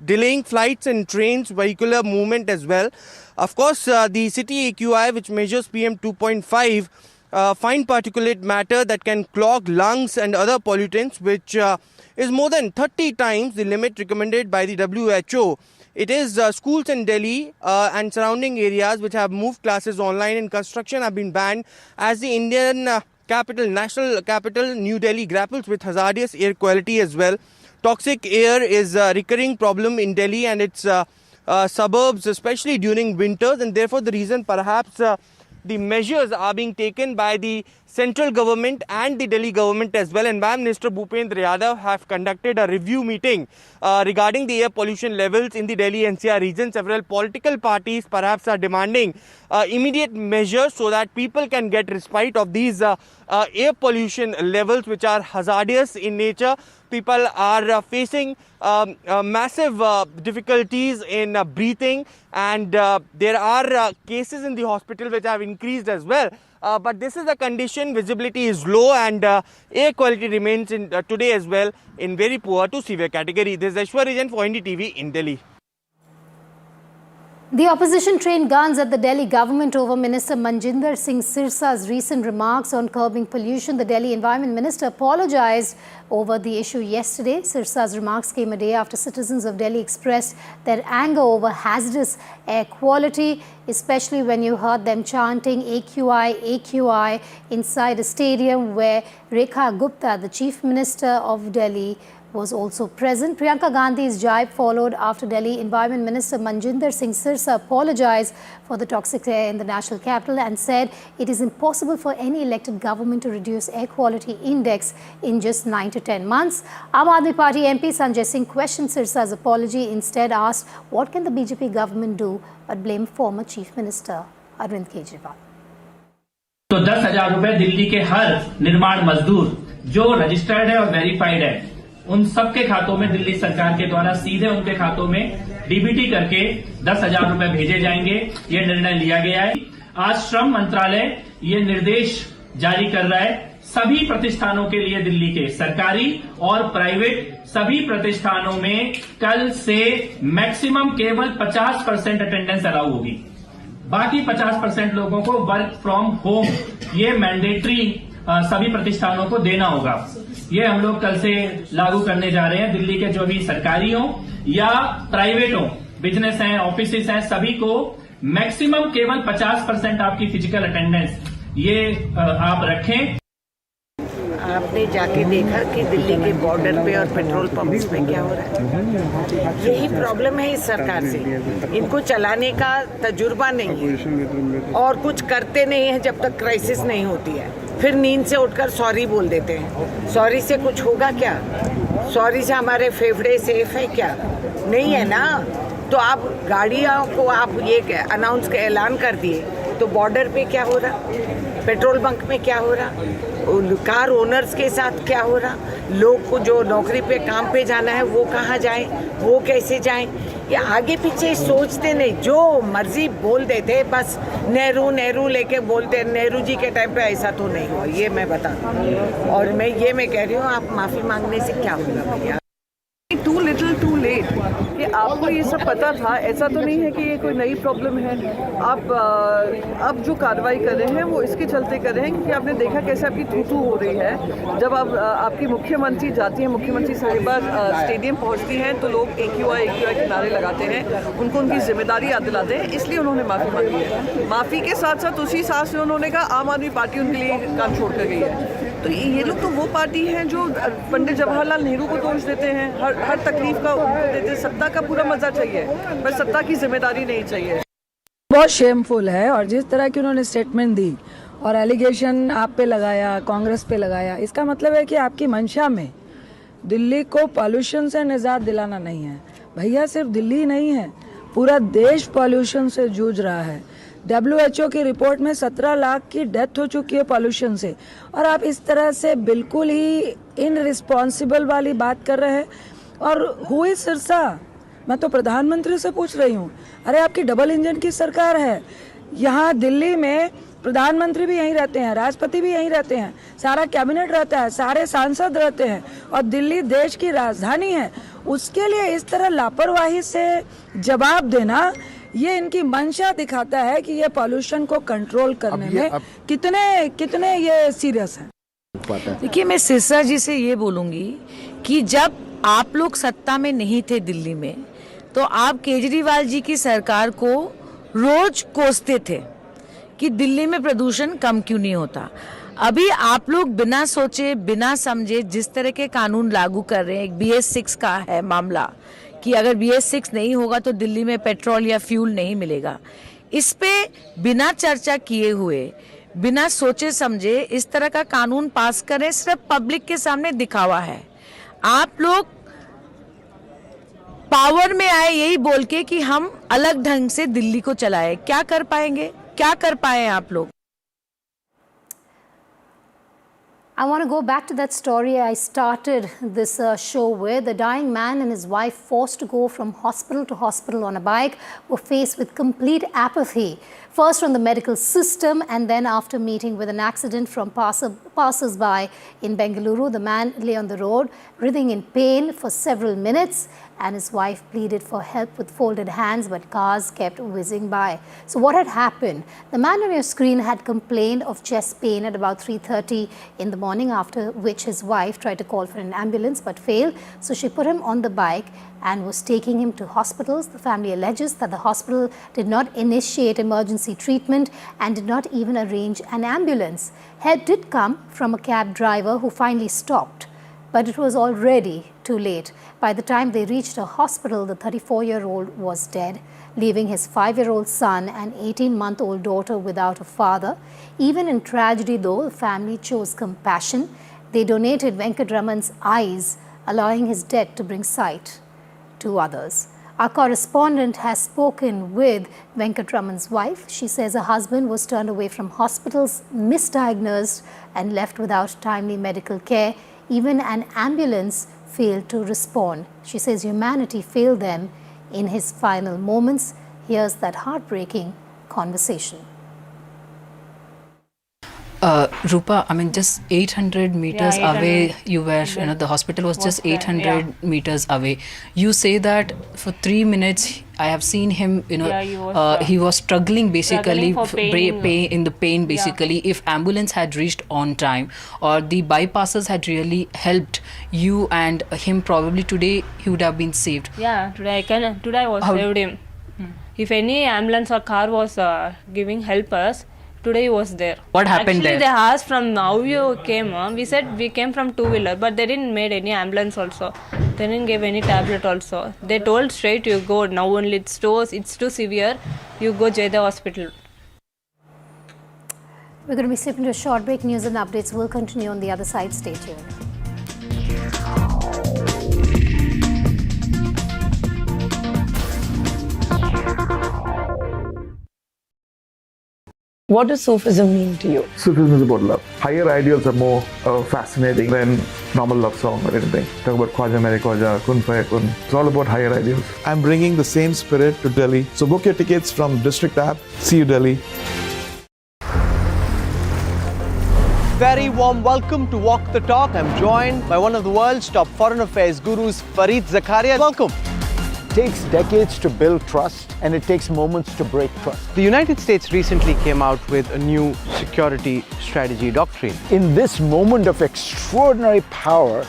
delaying flights and trains, vehicular movement as well. Of course, the city AQI, which measures PM 2.5, fine particulate matter that can clog lungs and other pollutants, which is more than 30 times the limit recommended by the WHO. It is schools in Delhi and surrounding areas which have moved classes online, and construction have been banned as the Indian capital, national capital, New Delhi, grapples with hazardous air quality as well. Toxic air is a recurring problem in Delhi and its suburbs, especially during winters, and therefore the reason perhaps the measures are being taken by the central government and the Delhi government as well. Environment Minister Bhupendra Yadav have conducted a review meeting regarding the air pollution levels in the Delhi NCR region. Several political parties perhaps are demanding immediate measures so that people can get respite of these air pollution levels, which are hazardous in nature. People are facing massive difficulties in breathing, and there are cases in the hospital which have increased as well. But this is the condition. Visibility is low, and air quality remains in today as well in very poor to severe category. This is Ashwarajan for NDTV in Delhi. The opposition trained guns at the Delhi government over Minister Mgnrega Singh Sirsa's recent remarks on curbing pollution. The Delhi Environment Minister apologized over the issue yesterday. Sirsa's remarks came a day after citizens of Delhi expressed their anger over hazardous air quality, especially when you heard them chanting AQI, AQI inside a stadium where Rekha Gupta, the Chief Minister of Delhi, was also present. Priyanka Gandhi's jibe followed after Delhi Environment Minister Mgnrega Singh Sirsa apologized for the toxic air in the national capital and said it is impossible for any elected government to reduce air quality index in just 9 to 10 months. Aam Aadmi Party MP Sanjay Singh questioned Sirsa's apology, instead asked what can the BJP government do but blame former Chief Minister Arvind Kejriwal. तो 10,000 रुपए दिल्ली के हर निर्माण मजदूर जो registered है और verified है, उन सबके खातों में दिल्ली सरकार के द्वारा सीधे उनके खातों में डीबीटी करके 10,000 रुपए भेजे जाएंगे। ये निर्णय लिया गया है। आज श्रम मंत्रालय ये निर्देश जारी कर रहा है सभी प्रतिष्ठानों के लिए दिल्ली के सरकारी और प्राइवेट सभी प्रतिष्ठानों में कल से मैक्सिमम केवल 50% अटेंडेंस अलाउ होगी। बाकी 50% लोगों को वर्क फ्रॉम होम ये मैंडेटरी सभी प्रतिष्ठानों को देना होगा। ये हम लोग कल से लागू करने जा रहे हैं। दिल्ली के जो भी सरकारी हो या प्राइवेट हो, बिजनेस हैं, ऑफिसेस हैं, सभी को मैक्सिमम केवल 50% आपकी फिजिकल अटेंडेंस ये आप रखें। आपने जाके देखा कि दिल्ली के बॉर्डर पे और पेट्रोल पंप्स पे क्या हो रहा है? यही प्रॉब्लम है इस सरकार से। इनको चलाने का तजुर्बा नहीं है और कुछ करते नहीं है जब तक क्राइसिस नहीं होती है। फिर नींद से उठकर सॉरी बोल देते हैं। सॉरी से कुछ होगा क्या? सॉरी से हमारे फेफड़े सेफ है क्या? नहीं है ना। तो आप गाड़ियों को आप ये अनाउंस ऐलान कर दिए, तो बॉर्डर पे क्या हो रहा, पेट्रोल बंक में क्या हो रहा, कार ओनर्स के साथ क्या हो रहा, लोग को जो नौकरी पे काम पे जाना है वो कहाँ जाएं, वो कैसे जाएं, ये आगे पीछे सोचते नहीं, जो मर्जी बोल देते, बस नेहरू नेहरू लेके बोलते। नेहरू जी के टाइम पे ऐसा तो नहीं हुआ, ये मैं बता दूँ। और मैं कह रही हूँ, आप माफ़ी मांगने से क्या होगा भैया? टू लिटिल टू लेट कि आपको ये सब पता था। ऐसा तो नहीं है कि ये कोई नई प्रॉब्लम है। आप अब जो कार्रवाई कर रहे हैं वो इसके चलते कर रहे हैं क्योंकि आपने देखा कैसे आपकी थू हो रही है। जब आप आपकी मुख्यमंत्री जाती हैं, मुख्यमंत्री साहिबा स्टेडियम पहुंचती हैं तो लोग AQI किनारे लगाते हैं, उनको उनकी जिम्मेदारी याद दिलाते हैं, इसलिए उन्होंने माफ़ी मांगी है। माफ़ी के साथ साथ उसी सांस में उन्होंने कहा आम आदमी पार्टी उनके लिए काम छोड़ कर गई है। तो ये लोग तो वो पार्टी हैं जो पंडित जवाहरलाल नेहरू को दोष देते हैं, हर तकलीफ का उनको देते हैं। सत्ता का पूरा मजा चाहिए पर सत्ता की जिम्मेदारी नहीं चाहिए। बहुत शेमफुल है। और जिस तरह की उन्होंने स्टेटमेंट दी और एलिगेशन आप पे लगाया, कांग्रेस पे लगाया, इसका मतलब है कि आपकी मंशा में दिल्ली को पॉल्यूशन से निजात दिलाना नहीं है। भैया सिर्फ दिल्ली नहीं है, पूरा देश पॉल्यूशन से जूझ रहा है। WHO की रिपोर्ट में 17 लाख की डेथ हो चुकी है पॉल्यूशन से, और आप इस तरह से बिल्कुल ही इनरिस्पॉन्सिबल वाली बात कर रहे हैं। और हुई सिरसा, मैं तो प्रधानमंत्री से पूछ रही हूँ, अरे आपकी डबल इंजन की सरकार है, यहाँ दिल्ली में प्रधानमंत्री भी यहीं रहते हैं, राष्ट्रपति भी यहीं रहते हैं, सारा कैबिनेट रहता है, सारे सांसद रहते हैं, और दिल्ली देश की राजधानी है। उसके लिए इस तरह लापरवाही से जवाब देना, ये इनकी मंशा दिखाता है कि ये पॉल्यूशन को कंट्रोल करने में कितने ये सीरियस हैं। देखिए, मैं सिरसा जी से ये बोलूंगी कि जब आप लोग सत्ता में नहीं थे दिल्ली में, तो आप केजरीवाल जी की सरकार को रोज कोसते थे कि दिल्ली में प्रदूषण कम क्यों नहीं होता। अभी आप लोग बिना सोचे बिना समझे जिस तरह के कानून लागू कर रहे हैं, एक BS6 का है मामला कि अगर BS6 नहीं होगा तो दिल्ली में पेट्रोल या फ्यूल नहीं मिलेगा। इस पे बिना चर्चा किए हुए, बिना सोचे समझे इस तरह का कानून पास करें, सिर्फ पब्लिक के सामने दिखावा है। आप लोग पावर में आए यही बोल के कि हम अलग ढंग से दिल्ली को चलाए, क्या कर पाएंगे? क्या कर पाए आप लोग? I want to go back to that story I started this show with. The dying man and his wife, forced to go from hospital to hospital on a bike, were faced with complete apathy. First from the medical system, and then after meeting with an accident from passers-by in Bengaluru. The man lay on the road, writhing in pain for several minutes, and his wife pleaded for help with folded hands, but cars kept whizzing by. So what had happened? The man on your screen had complained of chest pain at about 3:30 in the morning, after which his wife tried to call for an ambulance but failed. So she put him on the bike and was taking him to hospitals. The family alleges that the hospital did not initiate emergency treatment and did not even arrange an ambulance. Help did come from a cab driver who finally stopped, but it was already too late. By the time they reached a hospital, the 34-year-old was dead, leaving his 5-year-old son and 18-month-old daughter without a father. Even in tragedy, though, the family chose compassion. They donated Venkatraman's eyes, allowing his death to bring sight to others. Our correspondent has spoken with Venkatraman's wife. She says her husband was turned away from hospitals, misdiagnosed, and left without timely medical care. Even an ambulance failed to respond. She says humanity failed them in his final moments. Here's that heartbreaking conversation. Rupa, I mean, just 800 meters away, you were, the hospital was just 800 meters away. You say that for 3 minutes, I have seen him, he was struggling basically, in the pain basically. If ambulance had reached on time or the bypasses had really helped you and him, probably today he would have been saved. Yeah, today I was saved him. If any ambulance or car was giving help us, today he was there. What happened there? Actually, they asked from how you came. We said we came from two-wheeler, but they didn't made any ambulance also. They didn't give any tablet also. They told straight, you go. Now only it's too severe. You go Jayda hospital. We're going to be slipping to a short break. News and updates will continue on the other side. Stay tuned. What does Sufism mean to you? Sufism is about love. Higher ideals are more fascinating than normal love song or anything. Talk about Khwaja Mere Khwaja, Kun Faya Kun. It's all about higher ideals. I'm bringing the same spirit to Delhi. So book your tickets from District app. See you, Delhi. Very warm welcome to Walk the Talk. I'm joined by one of the world's top foreign affairs gurus, Fareed Zakaria. Welcome. It takes decades to build trust, and it takes moments to break trust. The United States recently came out with a new security strategy doctrine. In this moment of extraordinary power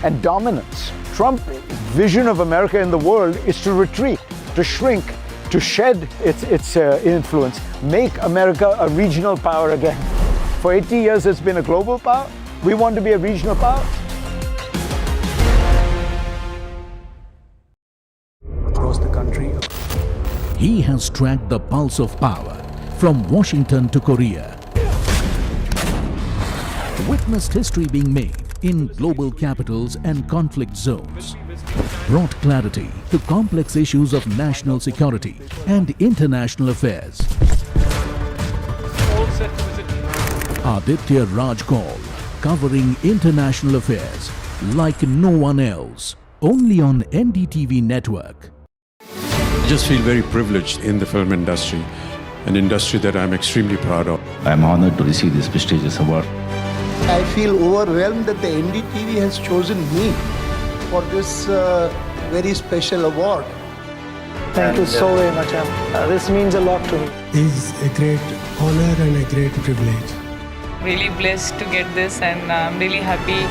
and dominance, Trump's vision of America in the world is to retreat, to shrink, to shed its influence, make America a regional power again. For 80 years, it's been a global power. We want to be a regional power. Across the country. He has tracked the pulse of power from Washington to Korea. Witnessed history being made in global capitals and conflict zones. Brought clarity to complex issues of national security and international affairs. Aditya Raj Kaul, covering international affairs like no one else. Only on NDTV network. Just feel very privileged in the film industry, an industry that I'm extremely proud of. I'm honored to receive this prestigious award. I feel overwhelmed that the NDTV has chosen me for this very special award. Thank you so very much. This means a lot to me. It's a great honor and a great privilege. Really blessed to get this, and I'm really happy.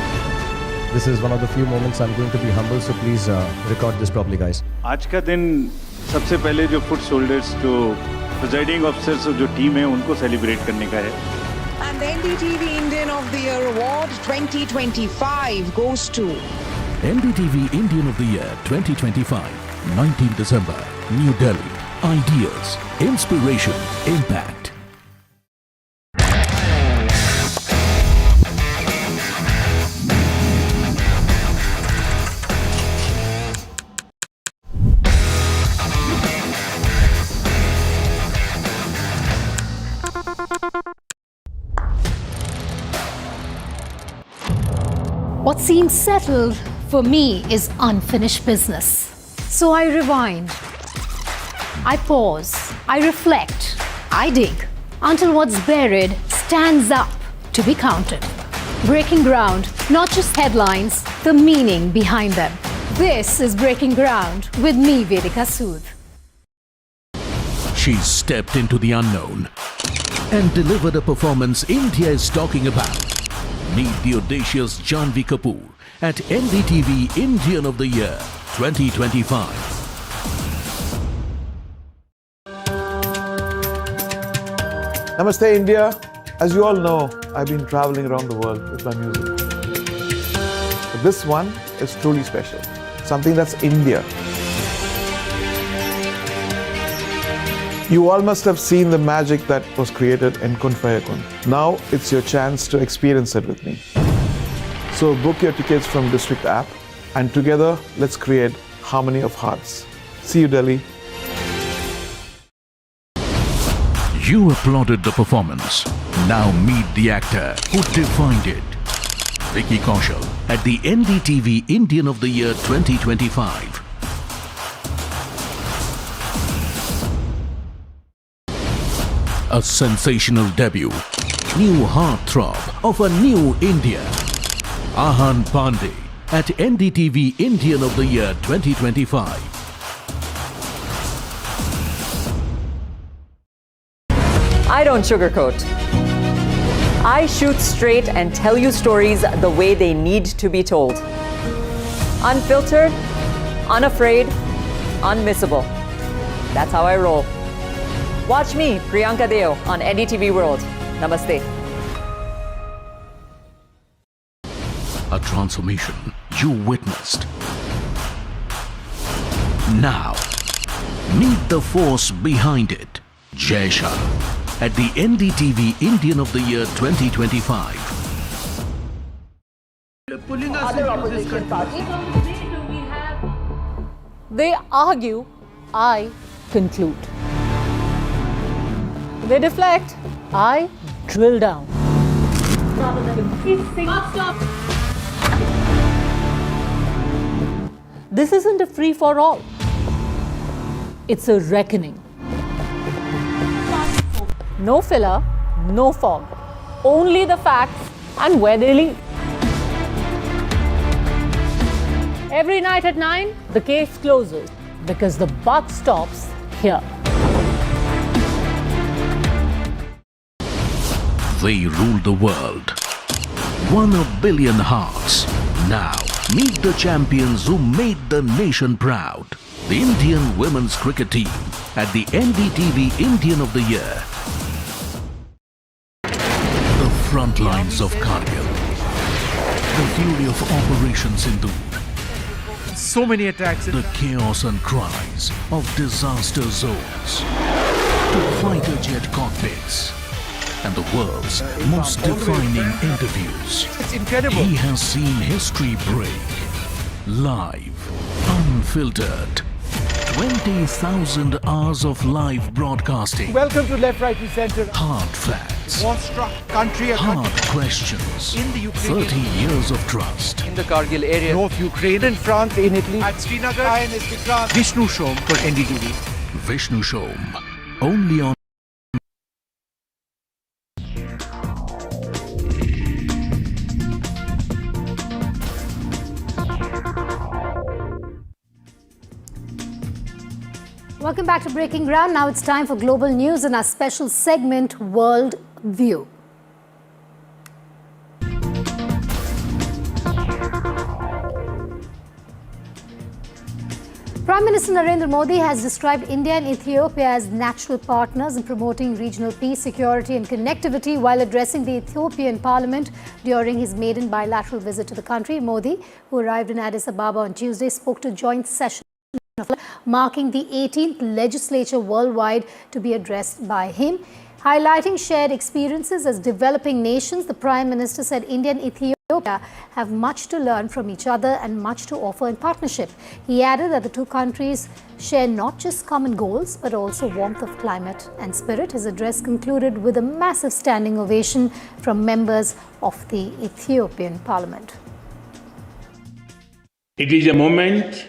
This is one of the few moments I'm going to be humble, so please record this properly, guys. आज का दिन सबसे पहले जो foot soldiers, जो presiding officers और जो team है उनको सेलिब्रेट करने का है. And the NDTV Indian of the Year Award 2025 goes to NDTV Indian of the Year 2025, 19 December, New Delhi. Ideas, inspiration, impact. What seems settled for me is unfinished business. So I rewind, I pause, I reflect, I dig until what's buried stands up to be counted. Breaking ground, not just headlines, the meaning behind them. This is Breaking Ground with me, Vedika Sood. She stepped into the unknown and delivered a performance India is talking about. Meet the audacious Janhvi Kapoor at NDTV Indian of the Year 2025. Namaste, India. As you all know, I've been traveling around the world with my music. But this one is truly special. Something that's India. You all must have seen the magic that was created in Kun Faya Kun. Now it's your chance to experience it with me. So book your tickets from District app, and together let's create harmony of hearts. See you, Delhi. You applauded the performance. Now meet the actor who defined it. Vicky Kaushal at the NDTV Indian of the Year 2025. A sensational debut. new heartthrob of a new India. Ahan Pandey at NDTV Indian of the Year 2025. I don't sugarcoat. I shoot straight and tell you stories the way they need to be told. Unfiltered, unafraid, unmissable. That's how I roll. Watch me, Priyanka Deo, on NDTV World. Namaste. A transformation you witnessed. Now, meet the force behind it. Jai Shah at the NDTV Indian of the Year 2025. Other opposition parties. They argue, I conclude. They deflect, I drill down. This isn't a free-for-all. It's a reckoning. No filler, no fog. Only the facts and where they lead. Every night at 9, the case closes because the buck stops here. They rule the world. Won 1 billion hearts. Now, meet the champions who made the nation proud. The Indian women's cricket team at the NDTV Indian of the Year. The front lines of Kargil. The fury of Operation Sindoor. So many attacks. The chaos and cries of disaster zones. To fighter jet cockpits. And the world's most defining interviews. It's incredible. He has seen history break. Live, unfiltered. 20,000 hours of live broadcasting. Welcome to Left, Right and Centre. Hard facts. War-struck country. Hard questions. In the Ukraine. 30 years of trust. In the Kargil area. North Ukraine. In France. In Italy. At Srinagar. INS Vikrant. Vishnu Shom for NDTV. Vishnu Shom. Only on Welcome back to Breaking Ground. Now it's time for global news and our special segment, World View. Prime Minister Narendra Modi has described India and Ethiopia as natural partners in promoting regional peace, security and connectivity while addressing the Ethiopian parliament during his maiden bilateral visit to the country. Modi, who arrived in Addis Ababa on Tuesday, spoke to a joint session marking the 18th legislature worldwide to be addressed by him. Highlighting shared experiences as developing nations, the Prime Minister said India and Ethiopia have much to learn from each other and much to offer in partnership. He added that the two countries share not just common goals, but also warmth of climate and spirit. His address concluded with a massive standing ovation from members of the Ethiopian parliament. It is a moment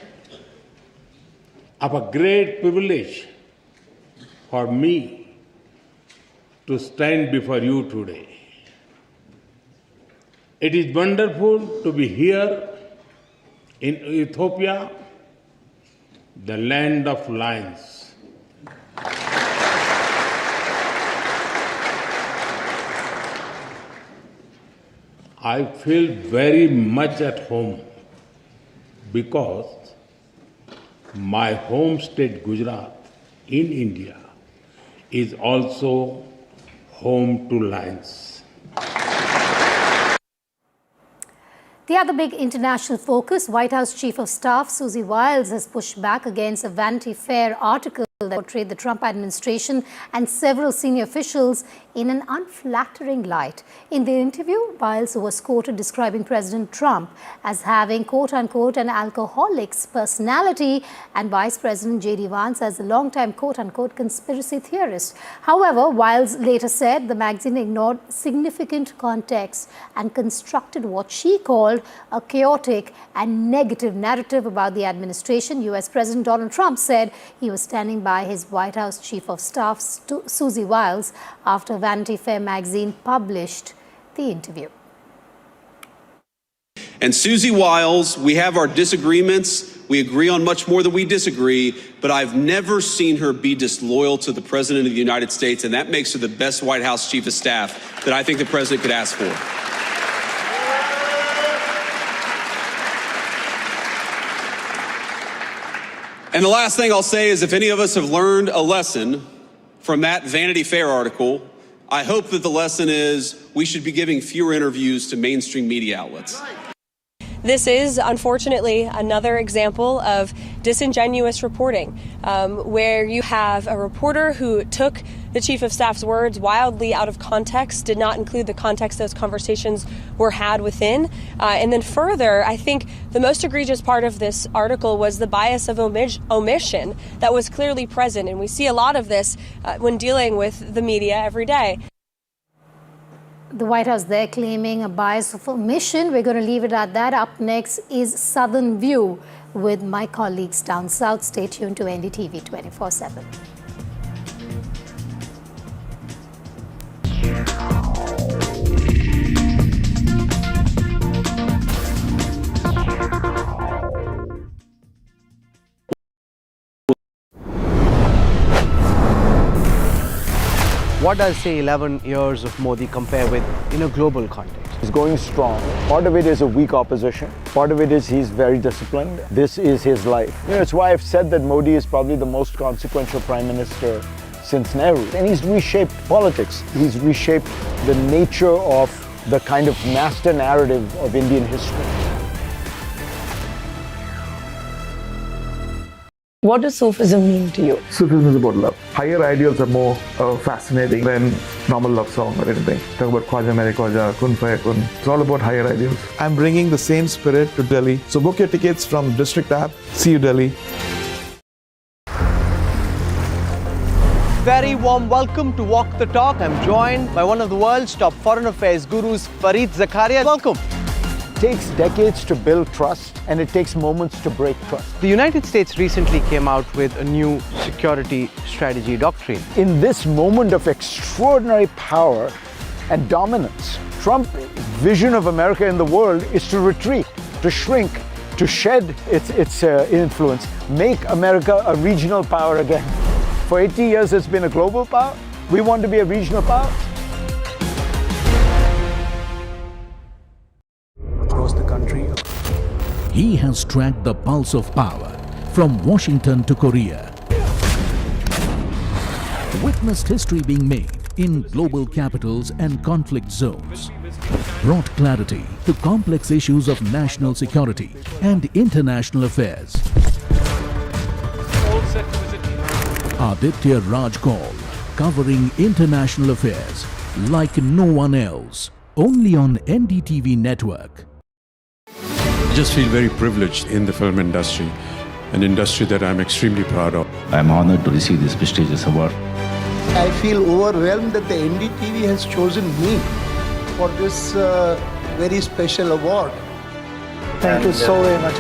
of a great privilege for me to stand before you today. It is wonderful to be here in Ethiopia, the land of lions. I feel very much at home because my home state Gujarat in India is also home to lions. The other big international focus, White House Chief of Staff Susie Wiles has pushed back against a Vanity Fair article that portrayed the Trump administration and several senior officials in an unflattering light. In the interview, Wiles was quoted describing President Trump as having, quote-unquote, an alcoholic's personality and Vice President J.D. Vance as a long-time, quote-unquote, conspiracy theorist. However, Wiles later said the magazine ignored significant context and constructed what she called a chaotic and negative narrative about the administration. U.S. President Donald Trump said he was standing by his White House Chief of Staff, Susie Wiles, after Vanity Fair magazine published the interview. And Susie Wiles, we have our disagreements. We agree on much more than we disagree, but I've never seen her be disloyal to the President of the United States, and that makes her the best White House Chief of Staff that I think the President could ask for. And the last thing I'll say is, if any of us have learned a lesson from that Vanity Fair article, I hope that the lesson is we should be giving fewer interviews to mainstream media outlets. This is, unfortunately, another example of disingenuous reporting, where you have a reporter who took the Chief of Staff's words wildly out of context, did not include the context those conversations were had within. And then further, I think the most egregious part of this article was the bias of omission that was clearly present. And we see a lot of this when dealing with the media every day. The White House there claiming a bias of omission. We're going to leave it at that. Up next is Southern View with my colleagues down south. Stay tuned to NDTV 24/7. What does, say, 11 years of Modi compare with in a global context? He's going strong. Part of it is a weak opposition. Part of it is he's very disciplined. This is his life. It's why I've said that Modi is probably the most consequential prime minister since Nehru. And he's reshaped politics. He's reshaped the nature of the kind of master narrative of Indian history. What does Sufism mean to you? Sufism is about love. Higher ideals are more fascinating than normal love song or anything. Talk about Khwaja Mere Khwaja, Kun Faya Kun. It's all about higher ideals. I'm bringing the same spirit to Delhi. So book your tickets from District app. See you, Delhi. Very warm welcome to Walk the Talk. I'm joined by one of the world's top foreign affairs gurus, Fareed Zakaria. Welcome. It takes decades to build trust, and it takes moments to break trust. The United States recently came out with a new security strategy doctrine. In this moment of extraordinary power and dominance, Trump's vision of America in the world is to retreat, to shrink, to shed its influence, make America a regional power again. For 80 years, it's been a global power. We want to be a regional power. Across the country. He has tracked the pulse of power from Washington to Korea. Witnessed history being made in global capitals and conflict zones. Brought clarity to complex issues of national security and international affairs. Aditya Raj Kaul, covering international affairs like no one else. Only on NDTV network. I just feel very privileged in the film industry, an industry that I'm extremely proud of. I am honored to receive this prestigious award. I feel overwhelmed that the NDTV has chosen me for this very special award. Thank you so very much.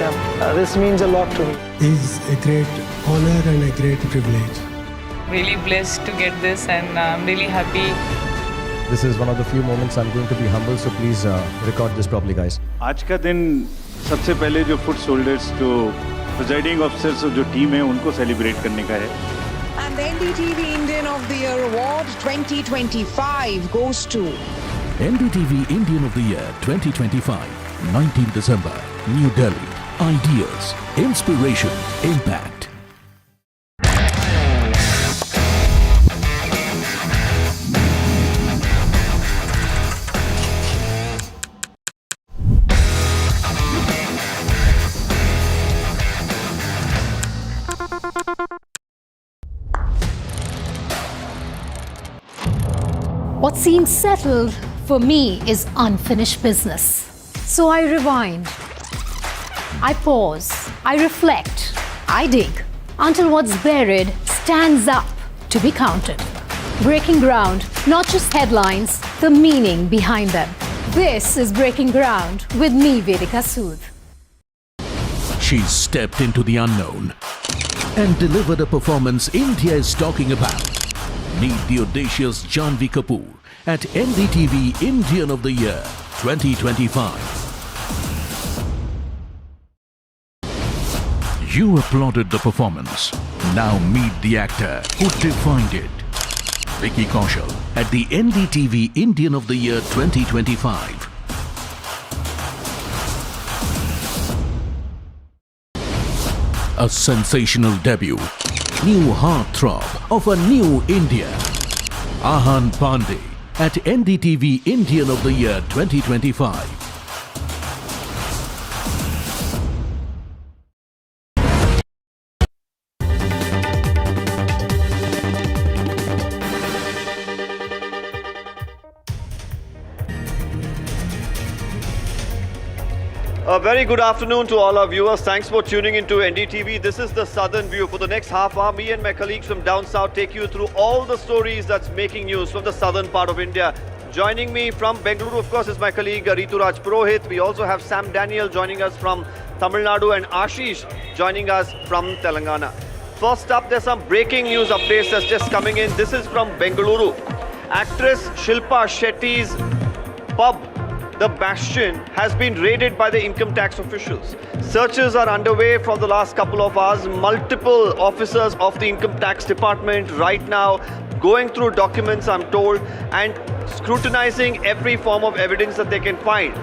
This means a lot to me. It's a great honor and a great privilege. Really blessed to get this, and I'm really happy. This is one of the few moments I'm going to be humble, so please record this properly, guys. आज का दिन सबसे पहले जो foot shoulders जो presiding officers जो team है उनको सेलिब्रेट करने का है. And the NDTV Indian of the Year Award 2025 goes to NDTV Indian of the Year 2025, 19 December, New Delhi. Ideas, inspiration, impact. What seems settled for me is unfinished business. So I rewind, I pause, I reflect, I dig until what's buried stands up to be counted. Breaking ground, not just headlines, the meaning behind them. This is Breaking Ground with me, Vedika. She's stepped into the unknown. and deliver the performance India is talking about. Meet the audacious Janhvi Kapoor at NDTV Indian of the Year 2025. You applauded the performance. Now meet the actor who defined it. Vicky Kaushal at the NDTV Indian of the Year 2025. A sensational debut. New heartthrob of a new India. Ahan Pandey at NDTV Indian of the Year 2025. A very good afternoon to all our viewers. Thanks for tuning into NDTV. This is the Southern View. For the next half hour, me and my colleagues from down south take you through all the stories that's making news from the southern part of India. Joining me from Bengaluru, of course, is my colleague Rituraj Purohit. We also have Sam Daniel joining us from Tamil Nadu and Ashish joining us from Telangana. First up, there's some breaking news updates that's just coming in. This is from Bengaluru. Actress Shilpa Shetty's pub, The Bastion, has been raided by the income tax officials. Searches are underway for the last couple of hours. Multiple officers of the income tax department right now going through documents, I'm told, and scrutinizing every form of evidence that they can find.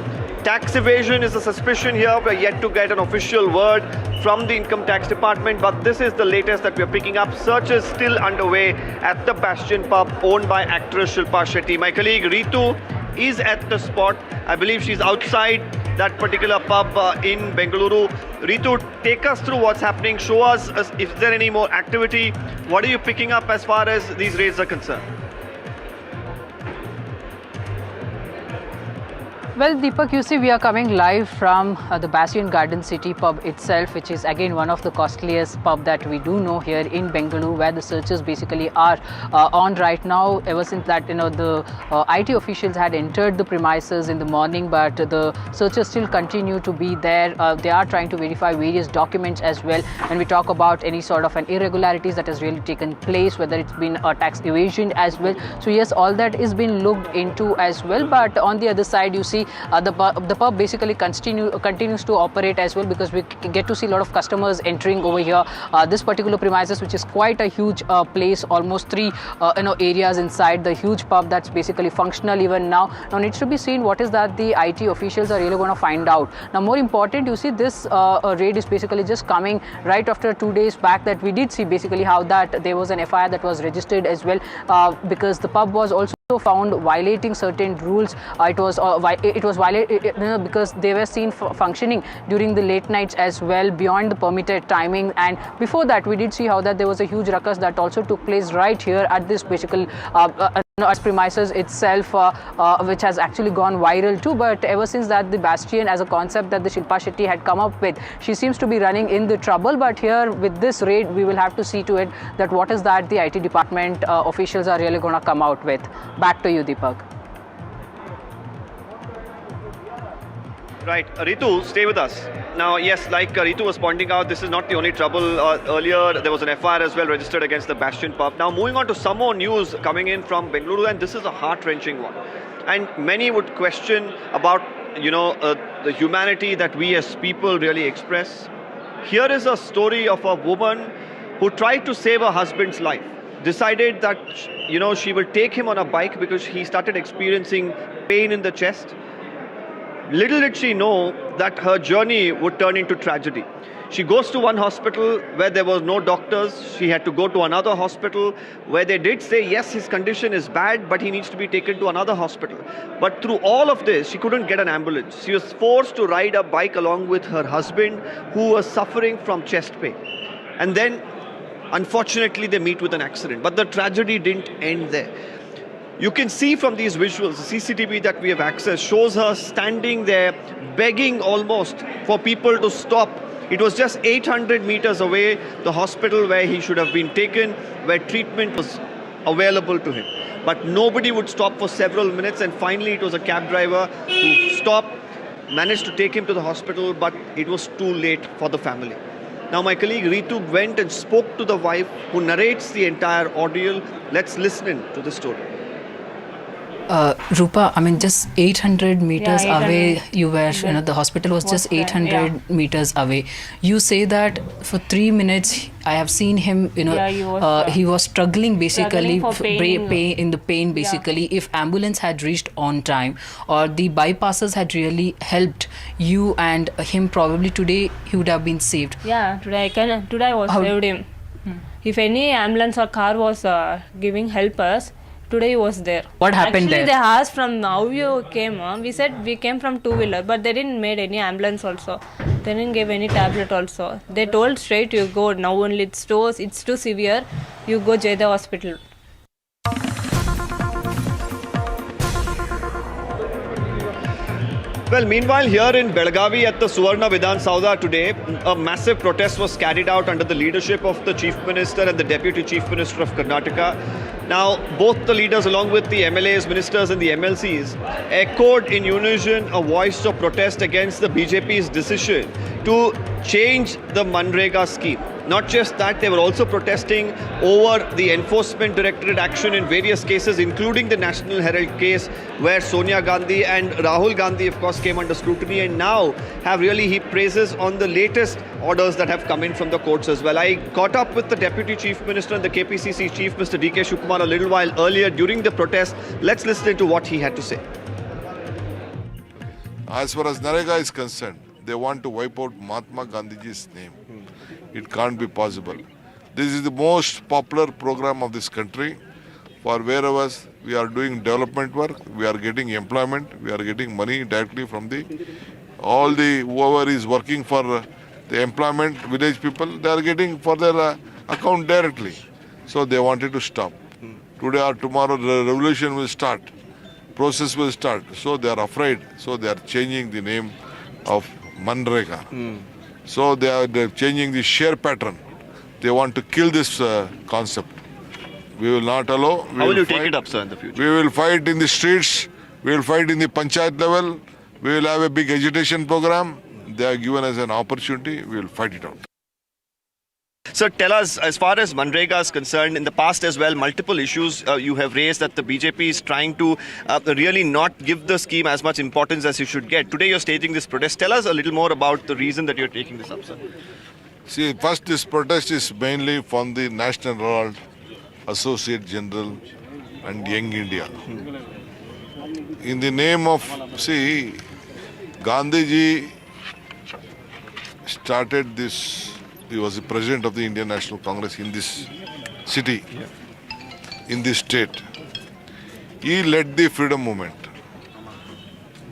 Tax evasion is a suspicion here. We're yet to get an official word from the income tax department, but this is the latest that we're picking up. Searches still underway at the Bastion pub owned by actress Shilpa Shetty. My colleague Ritu is at the spot. I believe she's outside that particular pub in Bengaluru. Ritu, take us through what's happening. Show us if there any more activity. What are you picking up as far as these raids are concerned? Well, Deepak, you see, we are coming live from the Bastion Garden City pub itself, which is again one of the costliest pub that we do know here in Bengaluru, where the searches basically are on right now. Ever since that, the IT officials had entered the premises in the morning, but the searches still continue to be there. They are trying to verify various documents as well. When we talk about any sort of an irregularities that has really taken place, whether it's been a tax evasion as well. So yes, all that is being looked into as well. But on the other side, you see, the pub basically continues to operate as well, because we get to see a lot of customers entering over here. This particular premises, which is quite a huge place, almost three areas inside the huge pub that's basically functional even now. Now needs to be seen what is that the IT officials are really going to find out. Now more important, you see, this raid is basically just coming right after 2 days back that we did see basically how that there was an FIR that was registered as well, because the pub was also found violating certain rules. It was violated because they were seen functioning during the late nights as well, beyond the permitted timing. And before that, we did see how that there was a huge ruckus that also took place right here at this basically premises itself, which has actually gone viral too. But ever since that, the Bastion as a concept that the Shilpa Shetty had come up with, she seems to be running in the trouble. But here with this raid, we will have to see to it that what is that the IT department officials are really going to come out with. Back to you, Deepak. Right, Ritu, stay with us. Now, yes, like Ritu was pointing out, this is not the only trouble. Earlier, there was an FIR as well registered against the Bastion pub. Now, moving on to some more news coming in from Bengaluru, and this is a heart-wrenching one. And many would question about, the humanity that we as people really express. Here is a story of a woman who tried to save her husband's life. Decided that, she will take him on a bike because he started experiencing pain in the chest. Little did she know that her journey would turn into tragedy. She goes to one hospital where there was no doctors. She had to go to another hospital where they did say, yes, his condition is bad, but he needs to be taken to another hospital. But through all of this, she couldn't get an ambulance. She was forced to ride a bike along with her husband, who was suffering from chest pain. And then, unfortunately, they meet with an accident. But the tragedy didn't end there. You can see from these visuals, the CCTV that we have accessed shows her standing there, begging almost for people to stop. It was just 800 meters away, the hospital where he should have been taken, where treatment was available to him. But nobody would stop for several minutes, and finally it was a cab driver who stopped, managed to take him to the hospital, but it was too late for the family. Now, my colleague Ritu went and spoke to the wife who narrates the entire ordeal. Let's listen in to the story. Rupa, I mean, just 800 meters 800. away you were, the hospital was just 800 meters away. You say that for 3 minutes, I have seen him, he was struggling basically, struggling for in the pain basically. If ambulance had reached on time or the bypasses had really helped you and him, probably today he would have been saved. Yeah, today I was saved him. If any ambulance or car was giving help us, today he was there. What happened there? Actually, they asked from how you came. We said we came from two-wheeler, but they didn't made any ambulance also. They didn't give any tablet also. They told straight, you go. Now only it's too severe. You go Jayda hospital. Well, meanwhile, here in Belgavi at the Suvarna Vidhan Sauda today, a massive protest was carried out under the leadership of the Chief Minister and the Deputy Chief Minister of Karnataka. Now, both the leaders, along with the MLAs, ministers and the MLCs, echoed in unison a voice of protest against the BJP's decision to change the Mgnrega scheme. Not just that, they were also protesting over the Enforcement Directorate action in various cases, including the National Herald case, where Sonia Gandhi and Rahul Gandhi, of course, came under scrutiny and now have really heaped praises on the latest orders that have come in from the courts as well. I caught up with the Deputy Chief Minister and the KPCC Chief, Mr. D.K. Shivkumar, a little while earlier during the protest. Let's listen to what he had to say. As far as NDTV is concerned, they want to wipe out Mahatma Gandhiji's name. It can't be possible. This is the most popular program of this country. For wherever we are doing development work, we are getting employment, we are getting money directly from whoever is working for the employment, village people, they are getting for their account directly. So they wanted to stop. Today or tomorrow the revolution will start, process will start. So they are afraid. So they are changing the name of Mgnrega. So they're changing the share pattern. They want to kill this concept. We will not allow. How will you take it up, sir, in the future? We will fight in the streets. We will fight in the panchayat level. We will have a big agitation program. They are given us an opportunity. We will fight it out. Sir, tell us, as far as Mgnrega is concerned, in the past as well, multiple issues you have raised that the BJP is trying to really not give the scheme as much importance as it should get. Today you're staging this protest. Tell us a little more about the reason that you're taking this up, sir. See, first this protest is mainly from the National Herald, Associate General and Young India. In the name of, Gandhiji started this. He was the president of the Indian National Congress in this city, in this state. He led the freedom movement.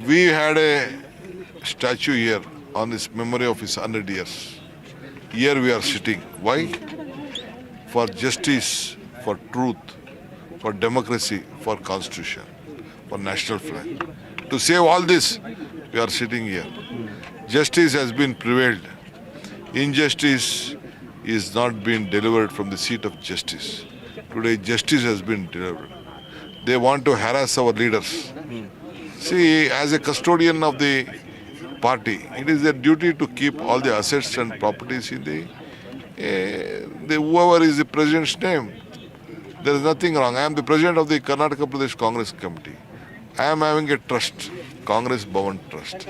We had a statue here on his memory of his 100 years. Here we are sitting. Why? For justice, for truth, for democracy, for constitution, for national flag. To save all this, we are sitting here. Justice has been prevailed. Injustice is not being delivered from the seat of justice. Today, justice has been delivered. They want to harass our leaders. See, as a custodian of the party, it is their duty to keep all the assets and properties in the whoever is the president's name. There is nothing wrong. I am the president of the Karnataka Pradesh Congress Committee. I am having a trust, Congress Bhavan Trust.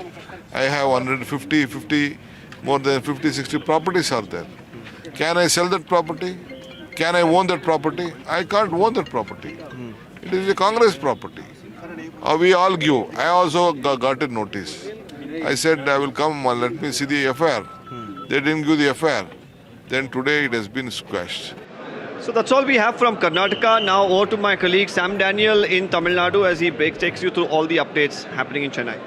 I have 150, more than 50, 60 properties are there. Can I sell that property? Can I own that property? I can't own that property. It is a Congress property. We all give. I also got a notice. I said, I will come, let me see the FIR. They didn't give the FIR. Then today it has been squashed. So that's all we have from Karnataka. Now over to my colleague Sam Daniel in Tamil Nadu as he takes you through all the updates happening in Chennai.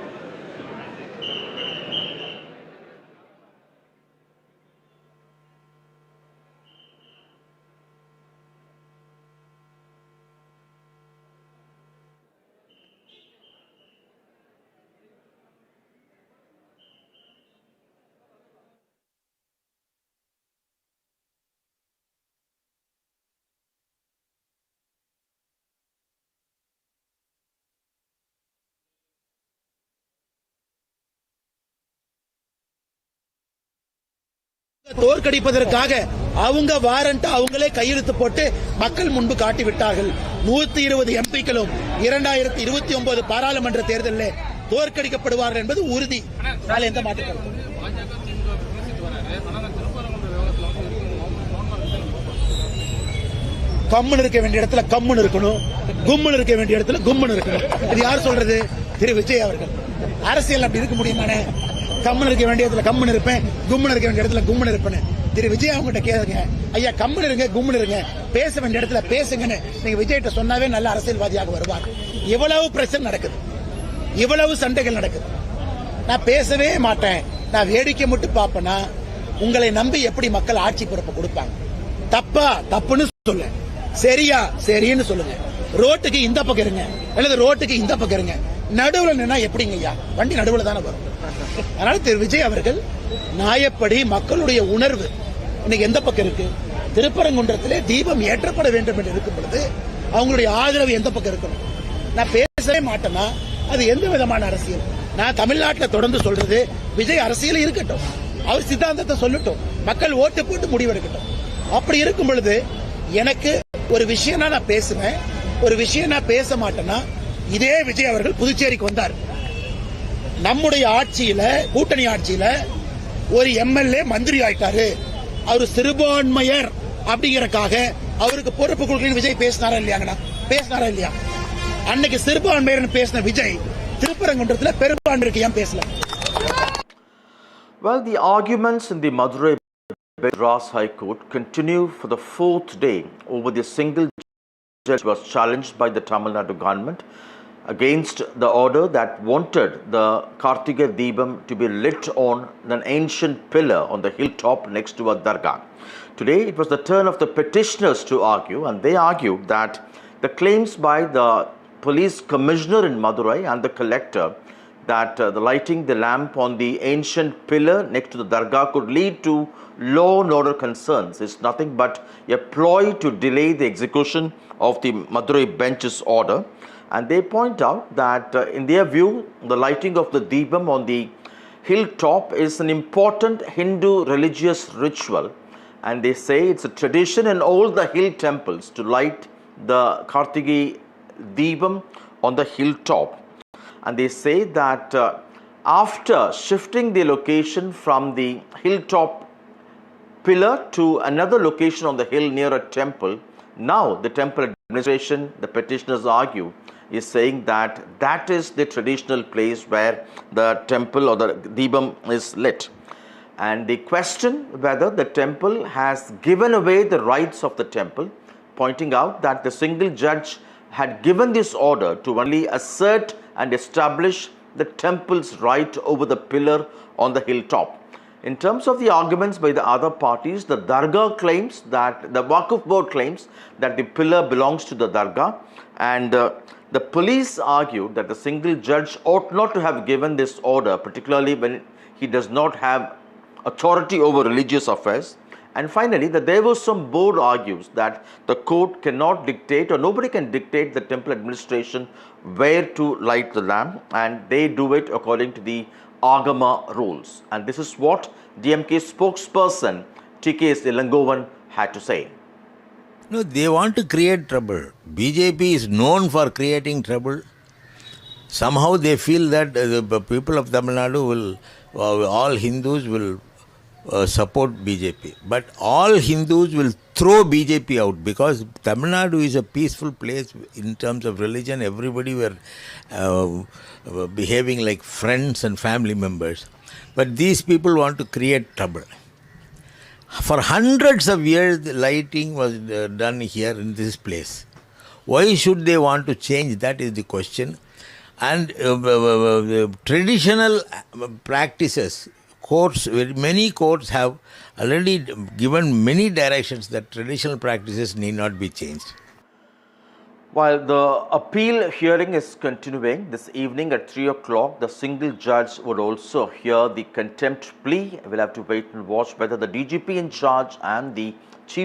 தோற்கடிப்பதற்காக அவங்க warrant அவங்களே கையெழுத்து போட்டு மக்கள் முன்பு காட்டி விட்டார்கள். 120 எம்பிக்களும் 2029 பாராளுமன்ற தேர்தலில் தோற்கடிக்கப்படுவார்கள் என்பது உறுதி. எந்த மாற்றம் கம்முன்னு இருக்க வேண்டிய இடத்துல கம்முன்னு இருக்கணும், கும்முன்னு இருக்க வேண்டிய இடத்துல கும்முன்னு இருக்கணும். இது யார் சொல்றது? திரு விஜய் அவர்கள். அரசியல் அப்படி இருக்க முடியுமானே? கம்முன்னு இருக்க வேண்டிய இடத்துல கம்முன்னு இருப்பேன், கும்முன்னு இருக்க வேண்டிய இடத்துல கும்முன்னு இருப்பேன். திரு விஜய் அவங்ககிட்ட கேளுங்க, ஐயா கம்முன்னு இருங்க, கும்முன்னு இருங்க, பேச வேண்டிய இடத்துல பேசுங்கன்னு நீங்க விஜய்கிட்ட சொன்னாவே நல்ல அரசியல்வாதியாக வருவார். இவ்வளவு பிரச்சனை நடக்குது, இவ்வளவு சண்டைகள் நடக்குது. நான் பேசவே மாட்டேன், நான் வேடிக்கை மட்டும் பார்ப்பேன்னா உங்களை நம்பி எப்படி மக்கள் ஆட்சி பொறுப்பு கொடுப்பாங்க? தப்பா தப்புன்னு சொல்ல, சரியா சரின்னு சொல்லுங்க. ரோட்டுக்கு இந்த பக்கம் இருங்க அல்லது ரோட்டுக்கு இந்த பக்கம் இருங்க, நடுவில் நின்னா எப்படிங்க ஐயா? வண்டி நடுவில் தானே வரும். அதனால திரு விஜய் அவர்கள் நியாயப்படி மக்களுடைய உணர்வு இன்னைக்கு எந்த பக்கம் இருக்கு? திருப்பரங்குன்றத்திலே தீபம் ஏற்றப்பட வேண்டும் என்று இருக்கும் பொழுது அவங்களுடைய ஆதரவு எந்த பக்கம் இருக்கணும்? நான் பேசவே மாட்டேன்னா அது எந்த விதமான அரசியல்? நான் தமிழ்நாட்டில் தொடர்ந்து சொல்றது, விஜய் அரசியல் இருக்கட்டும், அவர் சித்தாந்தத்தை சொல்லட்டும், மக்கள் ஓட்டு போட்டு முடிவெடுக்கட்டும். அப்படி இருக்கும் பொழுது எனக்கு ஒரு விஷயம் நான் பேசுவேன், ஒரு விஷயம் நான் பேச மாட்டேன்னா இதே விஜய் அவர்கள் புதுச்சேரிக்கு வந்தார். நம்முடைய ஆட்சியில, கூட்டணி ஆட்சியில ஒரு எம்எல்ஏ மந்திரி ஆயிட்டாரு, அவர் சிறுபான்மையர் அப்படிங்கறக்காக அவருக்கு பொறுப்பு கொடுக்கணும் விஜய் பேசினாரா இல்லையாங்கண்ணா? பேசினாரா இல்லையா? அன்னைக்கு சிறுபான்மையர் பேசின விஜய் திருப்பரங்குன்றத்தில் பெரும்பான்மைக்கு ஏன் பேசல? Well, the arguments in the Madurai Madras High Court continue for the 4th day over the single judge was challenged by the Tamil Nadu government against the order that wanted the Kartika Deepam to be lit on an ancient pillar on the hilltop next to a dargah. Today, it was the turn of the petitioners to argue, and they argued that the claims by the police commissioner in Madurai and the collector that the lighting the lamp on the ancient pillar next to the dargah could lead to law and order concerns is nothing but a ploy to delay the execution of the Madurai bench's order. And they point out that in their view, the lighting of the Deepam on the hilltop is an important Hindu religious ritual, and they say it's a tradition in all the hill temples to light the Kartiki Deepam on the hilltop. And they say that after shifting the location from the hilltop pillar to another location on the hill near a temple, now the temple administration, the petitioners argue, is saying that that is the traditional place where the temple or the Deepam is lit. And they question whether the temple has given away the rights of the temple, pointing out that the single judge had given this order to only assert and establish the temple's right over the pillar on the hilltop. In terms of the arguments by the other parties, the dargah claims that the Waqf board claims that the pillar belongs to the dargah, and the police argued that the single judge ought not to have given this order, particularly when he does not have authority over religious affairs. And finally, the Devaswam board argues that the court cannot dictate, or nobody can dictate the temple administration where to light the lamp, and they do it according to the Agama rules. And this is what DMK spokesperson TKS Ilangovan had to say. No, they want to create trouble. BJP is known for creating trouble. Somehow they feel that the people of Tamil Nadu will, all Hindus will support BJP. But all Hindus will throw BJP out, because Tamil Nadu is a peaceful place in terms of religion. Everybody were behaving like friends and family members. But these people want to create trouble. For hundreds of years, the lighting was done here in this place. Why should they want to change? That is the question. And traditional practices, courts, many courts have already given many directions that traditional practices need not be changed. While the appeal hearing is continuing this evening at 3 o'clock, the single judge would also hear the contempt plea. We'll have to wait and watch whether the DGP in charge and the Chief